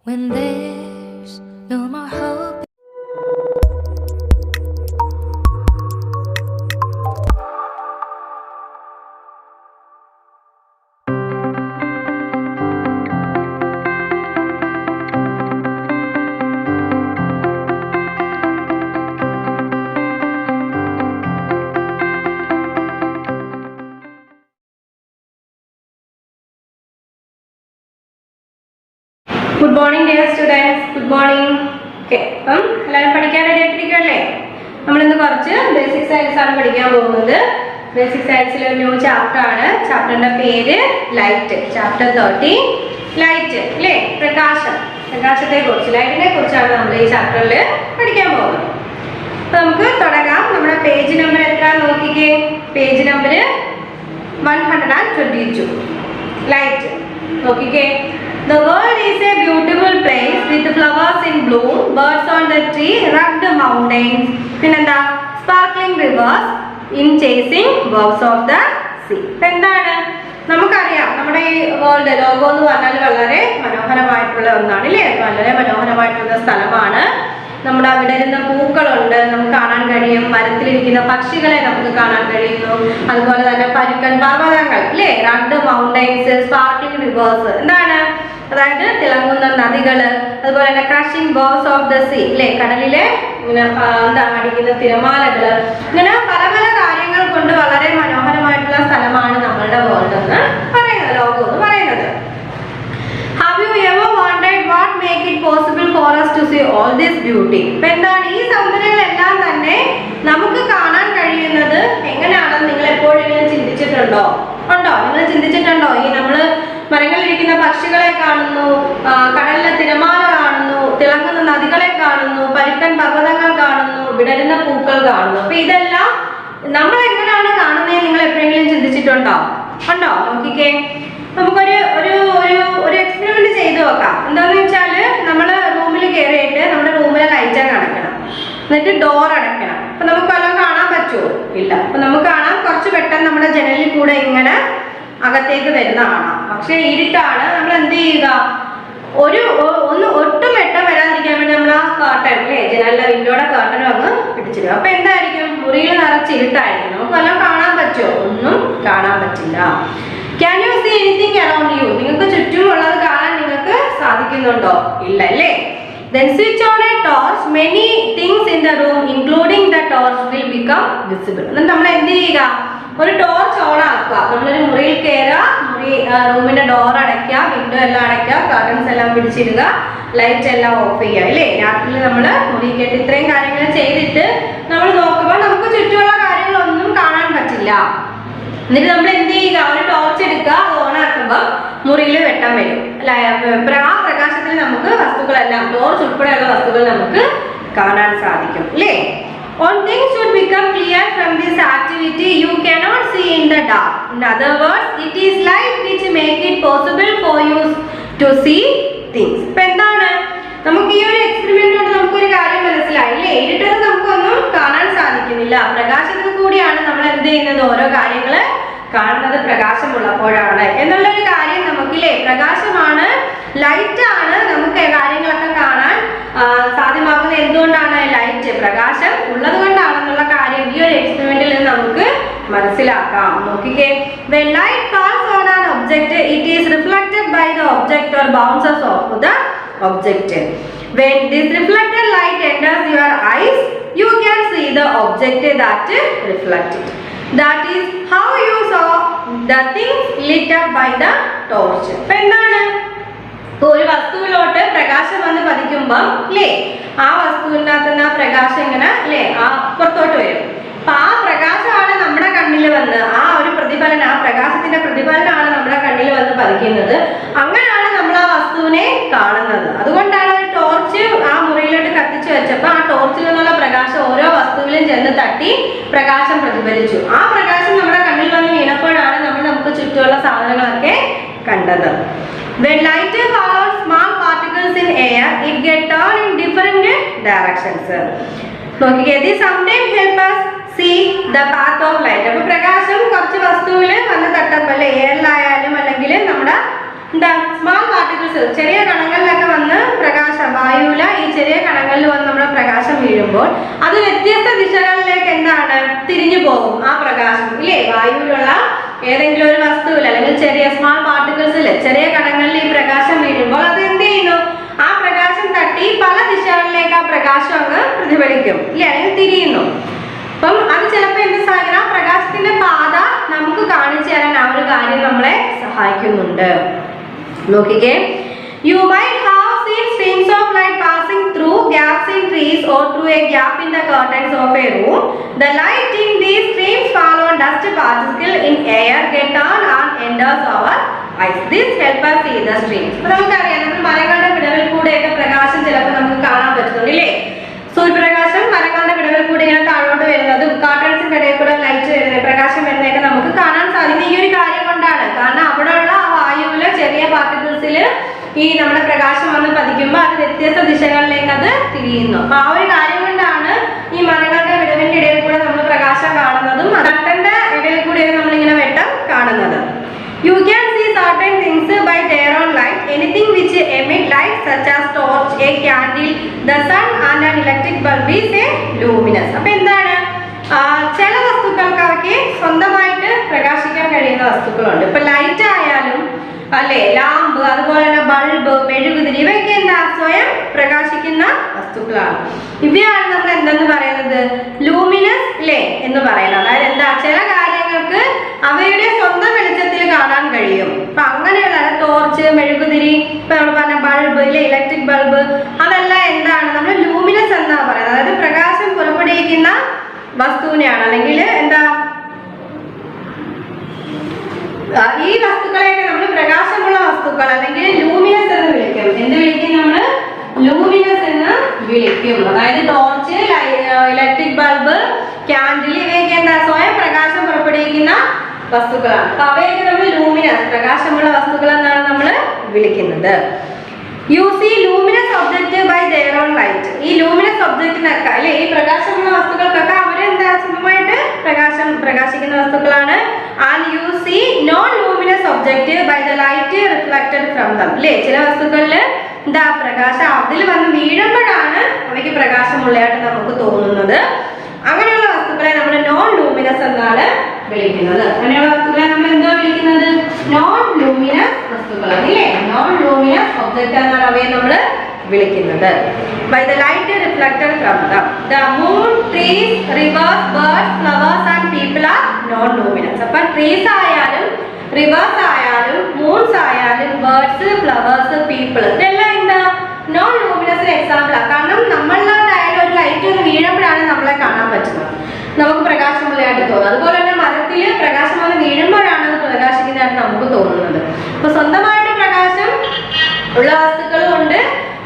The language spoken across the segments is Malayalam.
when there's no more hope. Good morning dear students. Good morning. Okay. എല്ലാവരും പഠിക്കാൻ റെഡി ആയിട്ടിരിക്കുകയല്ലേ? നമ്മൾ ഇന്ന് കുറച്ച് ബേസിക് സയൻസ് ആണ് പഠിക്കാൻ പോകുന്നത്. ബേസിക് സയൻസിലെ ഒരു ന്യൂ ചാപ്റ്റർ ആണ്. ചാപ്റ്ററിന്റെ പേര് ലൈറ്റ്. ചാപ്റ്റർ 30 ലൈറ്റ് അല്ലേ? പ്രകാശം. പ്രകാശത്തെ കുറിച്ച്, ലൈറ്റിനെ കുറിച്ചാണ് നമ്മൾ ഈ ചാപ്റ്ററിൽ പഠിക്കാൻ പോകുന്നത്. അപ്പോൾ നമുക്ക് തുടങ്ങാം. നമ്മുടെ പേജ് നമ്പർ എത്ര നോക്കിക്കേ. Page number 122. ലൈറ്റ് നോക്കിക്കേ. The world is a beautiful place with flowers in bloom, birds on the tree, rugged mountains, പിന്നെന്താ sparkling rivers in chasing waves of the sea. എന്താണ് നമുക്കറിയാം, നമ്മുടെ ഈ വേൾഡ് ലോകം എന്ന് പറഞ്ഞാൽ വളരെ മനോഹരമായിട്ടുള്ള ഒന്നാണ് അല്ലേ? വളരെ മനോഹരമായിട്ടുള്ള സ്ഥലമാണ്. നമ്മുടെ അവിടെ ഇരുന്ന പൂക്കളുണ്ട്, നമുക്ക് കാണാൻ കഴിയും. മരത്തിലിരിക്കുന്ന പക്ഷികളെ നമുക്ക് കാണാൻ കഴിയുന്നു. അതുപോലെ തന്നെ പരുക്കൻ പർവ്വതങ്ങൾ അല്ലേ? റഗ്ഡ് മൗണ്ടൈൻസ്, സ്പാർക്ലിംഗ് റിവേഴ്സ്, എന്താണ് അതായത് തിളങ്ങുന്ന നദികൾ, അതുപോലെ തന്നെ crushing waves of the sea അല്ലേ? കടലിലെ ഇങ്ങനെ അടിക്കുന്ന തിരമാലകൾ, ഇങ്ങനെ പല പല കാര്യങ്ങൾ കൊണ്ട് വളരെ മനോഹരമായിട്ടുള്ള സ്ഥലമാണ് നമ്മളുടെ വേൾഡ് എന്ന് പറയുന്നത്, ലോകം എന്ന് പറയുന്നത്. Have you ever wondered what make it possible for us to see all this beauty? ഇപ്പൊ എന്താണ് ഈ സൗന്ദര്യങ്ങളെല്ലാം തന്നെ നമുക്ക് കാണാൻ കഴിയുന്നത് എങ്ങനെയാണെന്ന് നിങ്ങൾ എപ്പോഴെങ്കിലും ചിന്തിച്ചിട്ടുണ്ടോ? ഉണ്ടോ? നിങ്ങൾ ചിന്തിച്ചിട്ടുണ്ടോ? ഈ നമ്മള് മരങ്ങളിലിരിക്കുന്ന പക്ഷികളെ കാണുന്നു, കടലിലെ തിരമാല കാണുന്നു, തിളങ്ങുന്ന നദികളെ കാണുന്നു, പരുക്കൻ പർവ്വതങ്ങൾ കാണുന്നു, വിടരുന്ന പൂക്കൾ കാണുന്നു. അപ്പൊ ഇതെല്ലാം നമ്മൾ എങ്ങനെയാണ് കാണുന്നത് നിങ്ങൾ എപ്പോഴെങ്കിലും ചിന്തിച്ചിട്ടുണ്ടോ? ഉണ്ടോ? നോക്കിക്കേ, നമുക്കൊരു ഒരു ഒരു ഒരു എക്സ്പെരിമെന്റ് ചെയ്തു നോക്കാം. എന്താന്ന് വെച്ചാല് നമ്മള് റൂമിൽ കയറിയിട്ട് നമ്മുടെ റൂമിലെ ലൈറ്റ് അടയ്ക്കണം, എന്നിട്ട് ഡോർ അടയ്ക്കണം. അപ്പൊ നമുക്ക് വല്ലതും കാണാൻ പറ്റുമോ? ഇല്ല. അപ്പൊ നമുക്ക് കാണാം, കുറച്ച് പെട്ടെന്ന് നമ്മുടെ ജനലിൽ കൂടെ ഇങ്ങനെ അകത്തേക്ക് വരുന്ന കാണാം. പക്ഷെ ഇരുട്ടാണ്. നമ്മൾ എന്ത് ചെയ്യുക? ഒട്ടും വെട്ടം വരാതിരിക്കാൻ വേണ്ടി നമ്മൾ ആ കർട്ടൻ അല്ലേ, ജനലിലെ വിൻഡോയുടെ കർട്ടനും അങ്ങ് പിടിച്ചിടുക. അപ്പൊ എന്തായിരിക്കും? മുറിയിൽ നിറച്ച് ഇരുട്ടായിരിക്കും. നമുക്ക് വല്ലതും കാണാൻ പറ്റുമോ? ഒന്നും കാണാൻ പറ്റില്ല. Can you see anything around you? നിങ്ങൾക്ക് ചുറ്റുമുള്ളത് കാണാൻ നിങ്ങൾക്ക് സാധിക്കുന്നുണ്ടോ? ഇല്ല അല്ലേ? Then switch on a torch. Many things in the room including the torch will become visible. എന്നിട്ട് നമ്മൾ എന്ത് ചെയ്യുക? ഒരു ടോർച്ച് ഓൺ ആക്കുക. നമ്മളൊരു മുറിയിൽ കയറുക, റൂമിന്റെ ഡോർ അടയ്ക്കുക, വിൻഡോ എല്ലാം അടയ്ക്കുക, കർട്ടൻസ് എല്ലാം പിടിച്ചിടുക, ലൈറ്റ് എല്ലാം ഓഫ് ചെയ്യുക അല്ലേ? രാത്രിയിൽ നമ്മൾ മുറി കേട്ട് ഇത്രയും കാര്യങ്ങൾ ചെയ്തിട്ട് നമ്മൾ നോക്കുമ്പോൾ നമുക്ക് ചുറ്റുമുള്ള കാര്യങ്ങളൊന്നും കാണാൻ പറ്റില്ല. എന്നിട്ട് നമ്മൾ എന്ത് ചെയ്യുക? ഒരു ടോർച്ച് എടുക്കുക, അത് ഓൺ ആക്കുമ്പോൾ മുറിയിൽ വെട്ടം വരും. ആ പ്രകാശത്തിൽ നമുക്ക് വസ്തുക്കളെല്ലാം, ടോർച്ച് ഉൾപ്പെടെയുള്ള വസ്തുക്കൾ നമുക്ക് കാണാൻ സാധിക്കും അല്ലേ? One thing should become clear from this activity: you cannot see in the dark. In other words, it is light which make it possible for you to see things. ഇപ്പൊ എന്താണ് നമുക്ക് ഈ ഒരു എക്സ്പെരിമെന്റ് കൊണ്ട് നമുക്കൊരു കാര്യം മനസ്സിലായില്ലേ? ഇരുട്ടത്ത് നമുക്കൊന്നും കാണാൻ സാധിക്കുന്നില്ല. പ്രകാശത്തിൽ കൂടിയാണ് നമ്മൾ എന്ത് ചെയ്യുന്നത്? ഓരോ കാര്യങ്ങള് കാണുന്നത് പ്രകാശമുള്ളപ്പോഴാണ് എന്നുള്ളൊരു കാര്യം നമുക്കില്ലേ? പ്രകാശമാണ്, ലൈറ്റ് ആണ് നമുക്ക് കാര്യങ്ങളൊക്കെ കാണാൻ സാധ്യമാകുന്നത്. എന്തുകൊണ്ടാണ്? ലൈറ്റ്, പ്രകാശം ഉള്ളത് കൊണ്ടാണെന്നുള്ള കാര്യം ഈ ഒരു എക്സ്പെരിമെന്റിൽ നിന്ന് നമുക്ക് മനസ്സിലാക്കാം. നോക്കിക്കേ, when light falls on an object, it is reflected by the object or bounces off the object. When this reflected light enters your eyes, you can see the object that reflected. That is how you saw the things lit up by the torch. ഇപ്പൊ എന്താണ്? ഒരു വസ്തുവിലോട്ട് പ്രകാശം വന്ന് പതിക്കുമ്പം അല്ലേ, ആ വസ്തുവിനകത്തുനിന്ന് ആ പ്രകാശം ഇങ്ങനെ അല്ലേ പുറത്തോട്ട് വരും. അപ്പൊ ആ പ്രകാശമാണ് നമ്മുടെ കണ്ണിൽ വന്ന്, ആ ഒരു പ്രതിഫലനം, ആ പ്രകാശത്തിന്റെ പ്രതിഫലനമാണ് നമ്മുടെ കണ്ണിൽ വന്ന് പതിക്കുന്നത്. അങ്ങനെയാണ് നമ്മൾ ആ വസ്തുവിനെ കാണുന്നത്. അതുകൊണ്ടാണ് ഒരു ടോർച്ച് ആ മുറിയിലോട്ട് കത്തിച്ചു വെച്ചപ്പോൾ ആ ടോർച്ചിൽ നിന്നുള്ള പ്രകാശം ഓരോ വസ്തുവിലും ചെന്ന് തട്ടി പ്രകാശം പ്രതിഫലിച്ചു. ആ പ്രകാശം നമ്മുടെ കണ്ണിൽ വന്ന് വീണപ്പോഴാണ് നമുക്ക് ചുറ്റുമുള്ള സാധനങ്ങളൊക്കെ കണ്ടത്. When light follows small particles in air, it get turned in different directions. നോക്കിക്കേ, this sometimes help us see the path of light. അപ്പോൾ പ്രകാശം കുറച്ച് വസ്തുവിൽ വന്ന് തട്ടുമ്പോൾ എയറിലായാലും അല്ലെങ്കിൽ നമ്മുടെ എന്താ സ്മാൾ പാർട്ടിക്കിൾസ് ചെറിയ കണങ്ങളിലൊക്കെ വന്ന് അത് വ്യത്യസ്ത ദിശകളിലേക്ക് എന്താണ് തിരിഞ്ഞു പോകും ആ പ്രകാശം ഇല്ലേ. വായുവിലുള്ള ഏതെങ്കിലും ഒരു വസ്തുവിൽ അല്ലെങ്കിൽ ചെറിയ സ്മാൾ പാർട്ടിക്കിൾസിൽ ചെറിയ കണങ്ങളിൽ ഈ പ്രകാശം വീഴുമ്പോൾ അത് എന്ത് ചെയ്യുന്നു, ആ പ്രകാശം തട്ടി പല ദിശകളിലേക്ക് ആ പ്രകാശം അങ്ങ് പ്രതിഫലിക്കും ഇല്ലേ, അല്ലെങ്കിൽ തിരിയുന്നു. അപ്പം അത് ചിലപ്പോൾ എന്ത് സഹായിക്കണം, ആ പ്രകാശത്തിന്റെ പാത നമുക്ക് കാണിച്ചു തരാൻ ആ ഒരു കാര്യം നമ്മളെ സഹായിക്കുന്നുണ്ട്. നോക്കിക്കേ, you might have seen streams of light passing through gaps in trees or through a gap in the curtains of a room. The light in these streams fall on dust particles in air, get on and enters our eyes. This helps us see the streams. അപ്പോൾ നമുക്കറിയാം, നമ്മൾ മരങ്ങളുടെ വിടവിൽ കൂടെയൊക്കെ പ്രകാശം ചിലപ്പോൾ നമുക്ക് കാണാൻ പറ്റുന്നില്ലേ. സൂര്യപ്രകാശം മരങ്ങളുടെ വിടവിൽ കൂടി ഇങ്ങനെ താഴോട്ട് വരുന്നതും കാർട്ടൻസിന്റെ ഇടയിൽ കൂടെ ലൈറ്റ് വരുന്നത് പ്രകാശം വരുന്നതൊക്കെ നമുക്ക് കാണാൻ സാധിക്കും ഈ ഒരു കാര്യം കൊണ്ടാണ്. കാരണം അവിടെയുള്ള ആ വായുവിലെ ചെറിയ പാർട്ടിക്കിൾസിൽ ഈ നമ്മുടെ പ്രകാശം വന്ന് പതിക്കുമ്പോൾ അത് വ്യത്യസ്ത ദിശകളിലേക്ക് അത് തിരിയുന്നു. അപ്പൊ ആ ഒരു കാര്യം കൊണ്ടാണ് ഈ മരങ്ങളുടെ വിടവിന്റെ ഇടയിൽ കൂടെ നമ്മൾ പ്രകാശം കാണുന്നതും കട്ടന്റെ ഇടയിൽ കൂടെയൊക്കെ നമ്മളിങ്ങനെ വെട്ടം കാണുന്നത്. You can see certain things by their own light. Anything which emit light such as torch, a candle, the sun and an electric bulb is a luminous. അപ്പോൾ എന്താണ്, ചില വസ്തുക്കൾക്ക് അവയ്ക്ക് സ്വന്തമായിട്ട് പ്രകാശിക്കാൻ കഴിയുന്ന വസ്തുക്കളുണ്ട്. ഇപ്പൊ ലൈറ്റ് ആയാലും അല്ലെ, ലാമ്പ്, അതുപോലെ തന്നെ ബൾബ്, മെഴുകുതിരി, ഇവയൊക്കെ എന്താ സ്വയം പ്രകാശിക്കുന്ന വസ്തുക്കളാണ്. ഇവയാണ് നമ്മൾ എന്തെന്ന് പറയുന്നത്, ലൂമിനസ് അല്ലേ എന്ന് പറയുന്നത്. അതായത് എന്താ, ചില കാര്യങ്ങൾക്ക് അവയുടെ സ്വന്തം വെളിച്ചത്തിൽ കാണാൻ കഴിയും. അപ്പൊ അങ്ങനെയുള്ള ടോർച്ച്, മെഴുകുതിരി, ഇപ്പൊ നമ്മൾ പറഞ്ഞ ബൾബ് ഇല്ലേ, ഇലക്ട്രിക് ബൾബ്, അതെല്ലാം എന്താണ് നമ്മൾ ലൂമിനസ് എന്നാ പറയുന്നത്. അതായത് പ്രകാശം പുറപ്പെടുവിക്കുന്ന വസ്തുവിനെയാണ്, അല്ലെങ്കിൽ എന്താ ഈ വസ്തുക്കളെയൊക്കെ നമ്മൾ പ്രകാശമുള്ള വസ്തുക്കൾ അല്ലെങ്കിൽ ലൂമിനസ് എന്ന് വിളിക്കും. എന്ത് വിളിക്കും നമ്മൾ, ലൂമിനസ് എന്ന് വിളിക്കും. അതായത് ടോർച്ച്, ഇലക്ട്രിക് ബൾബ്, ക്യാൻഡിൽ, ഇവയൊക്കെ എന്താ സ്വയം പ്രകാശം പുറപ്പെടുവിക്കുന്ന വസ്തുക്കളാണ്. അപ്പൊ അവയൊക്കെ നമ്മൾ ലൂമിനസ്, പ്രകാശമുള്ള വസ്തുക്കൾ എന്നാണ് നമ്മൾ വിളിക്കുന്നത്. You see luminous object by their own light. ഈ ലൂമിനസ് ഒബ്ജക്റ്റിനൊക്കെ അല്ലെ, ഈ പ്രകാശമുള്ള വസ്തുക്കൾക്കൊക്കെ അവരെന്താ സ്വന്തമായിട്ട് പ്രകാശിക്കുന്ന വസ്തുക്കളാണ്. And you see non luminous object by the light reflected from them. അല്ലേ, ചില വസ്തുക്കളിൽ എന്താ പ്രകാശം അതിൽ വന്ന് വീഴുമ്പോഴാണ് അവയ്ക്ക് പ്രകാശമുള്ളതായിട്ട് നമുക്ക് തോന്നുന്നത്. അങ്ങനെയുള്ള വസ്തുക്കളെ നമ്മൾ നോൺ ലൂമിനസ് എന്നാണ് വിളിക്കുന്നത്. അങ്ങനെയുള്ള വസ്തുക്കളെ നമ്മൾ എന്താ വിളിക്കുന്നത്, നോൺ ലൂമിനസ് വസ്തുക്കൾ അല്ലേ, നോൺ ലൂമിനസ് ഒബ്ജക്റ്റ് എന്നാണ് അവയെ നമ്മൾ വിളിക്കുന്നത്. By the light reflected from them. The moon, trees, rivers, birds, flowers and people are non luminous. അപ്പോൾ ട്രീസ് ആയാലും റിവേഴ്സ് ആയാലും മൂൺസ് ആയാലും ബേർഡ്സ്, ഫ്ലവേഴ്സ്, പീപ്പിൾ, ഇതെല്ലാം എന്താ നോൺ ലൂമിനസിന് എക്സാമ്പിൾ ആണ്. കാരണം നമ്മളിലോട്ടായാലും ഒരു ലൈറ്റ് ഒന്ന് വീഴുമ്പോഴാണ് നമ്മളെ കാണാൻ പറ്റുന്നത്, നമുക്ക് പ്രകാശമുള്ളതായിട്ട് തോന്നുന്നത്. അതുപോലെ തന്നെ മരത്തിൽ പ്രകാശം വന്ന് വീഴുമ്പോഴാണ് അത് പ്രകാശിക്കുന്നതായിട്ട് നമുക്ക് തോന്നുന്നത്. അപ്പൊ സ്വന്തമായിട്ട് പ്രകാശം ഉള്ള വസ്തുക്കളും ഉണ്ട്,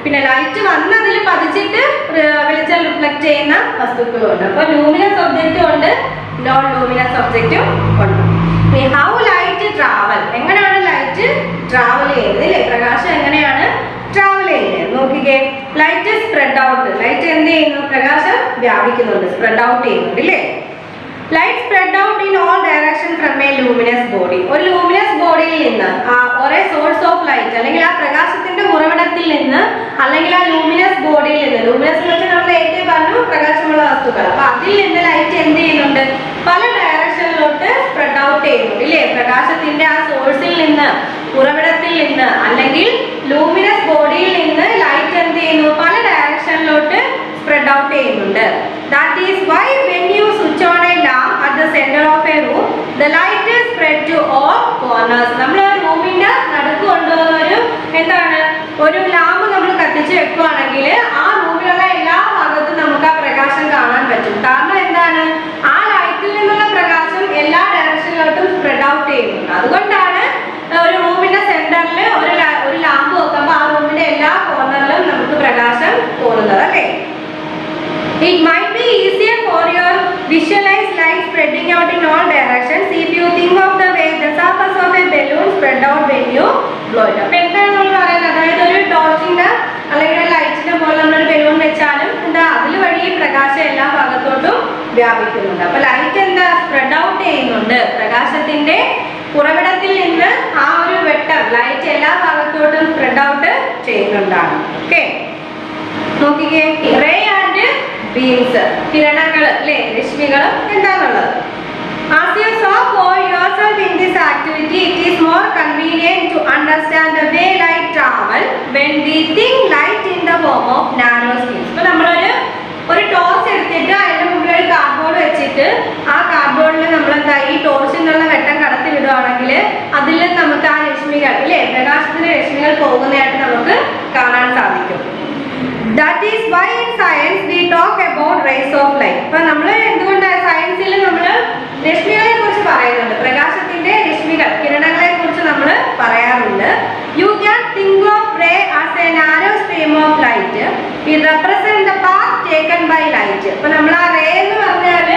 പിന്നെ ലൈറ്റ് വന്ന് അതിൽ പതിച്ചിട്ട് വെളിച്ചം റിഫ്ലക്ട് ചെയ്യുന്ന വസ്തുക്കളും ഉണ്ട്. അപ്പൊ ലൂമിനസ് ഒബ്ജക്റ്റും ഉണ്ട്, നോൺ ലൂമിനസ് ഒബ്ജക്റ്റും ഉണ്ട്. ഹൗ ലൈറ്റ് ട്രാവൽ, എങ്ങനെയാണ് ലൈറ്റ് ട്രാവൽ ചെയ്യുന്നത് അല്ലേ, പ്രകാശം എങ്ങനെയാണ് ട്രാവൽ ചെയ്യുന്നത് നോക്കിക്കേ. ലൈറ്റ് സ്പ്രെഡ് ഔട്ട്, ലൈറ്റ് എന്ത് ചെയ്യുന്നു, പ്രകാശം വ്യാപിക്കുന്നുണ്ട്, സ്പ്രെഡ് ഔട്ട് ചെയ്യുന്നുണ്ട് അല്ലേ. Light spread out in all direction from A luminous body. ഒരു ലൂമിനസ് ബോഡിയിൽ നിന്ന് ഒരേ സോഴ്സ് ഓഫ് ലൈറ്റ് അല്ലെങ്കിൽ ആ പ്രകാശത്തിന്റെ ഉറവിടത്തിൽ നിന്ന് അല്ലെങ്കിൽ ആ ലൂമിനസ് ബോഡിയിൽ നിന്ന്, ലൂമിനസ് എന്ന് വെച്ചാൽ നമ്മൾ ഏറ്റവും പറഞ്ഞു പ്രകാശമുള്ള വസ്തുക്കൾ, അപ്പൊ അതിൽ നിന്ന് ലൈറ്റ് എന്ത് ചെയ്യുന്നുണ്ട്, പല ഡയറക്ഷനിലോട്ട് സ്പ്രെഡ് ഔട്ട് ചെയ്യുന്നുണ്ട് ഇല്ലേ. പ്രകാശത്തിന്റെ ആ സോഴ്സിൽ നിന്ന്, ഉറവിടത്തിൽ നിന്ന് അല്ലെങ്കിൽ ലൂമിനസ് ബോഡിയിൽ നിന്ന് ലൈറ്റ് എന്ത് ചെയ്യുന്നു, പല ഡയറക്ഷനിലോട്ട് spread out ചെയ്യുന്നുണ്ട്. That is why when you switch on a lamp at the center of a room, the light is spread to all corners. നമ്മൾ റൂമിന്റെ നടുക്ക് കൊണ്ടുവന്ന എന്താണ് ഒരു ലാമ്പ് നമ്മൾ കത്തിച്ച് വെക്കുകയാണെങ്കിൽ ആ റൂമിലുള്ള എല്ലാ ഭാഗത്തും നമുക്ക് ആ പ്രകാശം കാണാൻ പറ്റും. കാരണം എന്താണ്, ആ ലൈറ്റിൽ നിന്നുള്ള പ്രകാശം എല്ലാ ഡയറക്ഷനിലോട്ടും സ്പ്രെഡ് ഔട്ട് ചെയ്യുന്നുണ്ട്. അതുകൊണ്ടാണ് ഒരു റൂമിന്റെ സെന്ററിൽ ഒരു ലാമ്പ് വെക്കുമ്പോൾ ആ റൂമിന്റെ എല്ലാ കോർണറിലും നമുക്ക് പ്രകാശം തോന്നുന്നത് അല്ലേ. It might be easier for you visualize light spreading out in all directions if you think of the way the surface of a balloon spread out when you blow it. അപ്പോൾ എന്താണ് നമ്മൾ പറയുന്നത്, അതായത് ഒരു ടോർച്ചിന്റെ അല്ലെങ്കിൽ ഒരു ലൈറ്റിന്റെ പോലെ നമ്മളൊരു ബലൂൺ വെച്ചാലും എന്താ അതിൽ വഴി പ്രകാശം എല്ലാ ഭാഗത്തോട്ടും വ്യാപിക്കുന്നുണ്ട്. അപ്പൊ ലൈറ്റ് എന്താ സ്പ്രെഡ് ഔട്ട് ചെയ്യുന്നുണ്ട്, പ്രകാശത്തിന്റെ ഉറവിടത്തിൽ നിന്ന് ആ ഒരു വെട്ടം ലൈറ്റ് എല്ലാ ഭാഗത്തോട്ടും സ്പ്രെഡ് ഔട്ട് ചെയ്യുന്നുണ്ടാണ്. ഓക്കെ നോക്കിക്കേ, റേ ആൻഡ് ബീംസ്, കിരണങ്ങൾ അല്ലേ, രശ്മികൾ എന്താണുള്ളത്. As you saw for yourself in this activity, it is more convenient to understand the way light travel when we think light in the form of narrow streams. അപ്പോൾ നമ്മളൊരു ടോർച്ച് എടുത്തിട്ട് അതിന്റെ മുമ്പിൽ ഒരു കാർഡ്ബോർഡ് വെച്ചിട്ട് ആ കാർഡ്ബോർഡിൽ നമ്മൾ എന്താ ഈ ടോർച്ചിൽ നിന്നുള്ള വെട്ടം കടത്തി വിടുകയാണെങ്കിൽ അതിൽ നമുക്ക് ആ രശ്മികൾ അല്ലേ, പ്രകാശത്തിന്റെ രശ്മികൾ പോകുന്നതായിട്ട് നമുക്ക് കാണാൻ സാധിക്കും. That is why in science we talk about rays of light. അപ്പോൾ നമ്മൾ എന്തുകൊണ്ടാണ് സയൻസിൽ നമ്മൾ രശ്മികളെ കുറിച്ച് പറയുന്നുണ്ട്, പ്രകാശത്തിന്റെ രശ്മികൾ, കിരണങ്ങളെ കുറിച്ച് നമ്മൾ പറയാറുണ്ട്. You can think of ray as a narrow stream of light. It represents the path taken by light. അപ്പോൾ നമ്മൾ ആ റേ എന്ന് പറഞ്ഞാൽ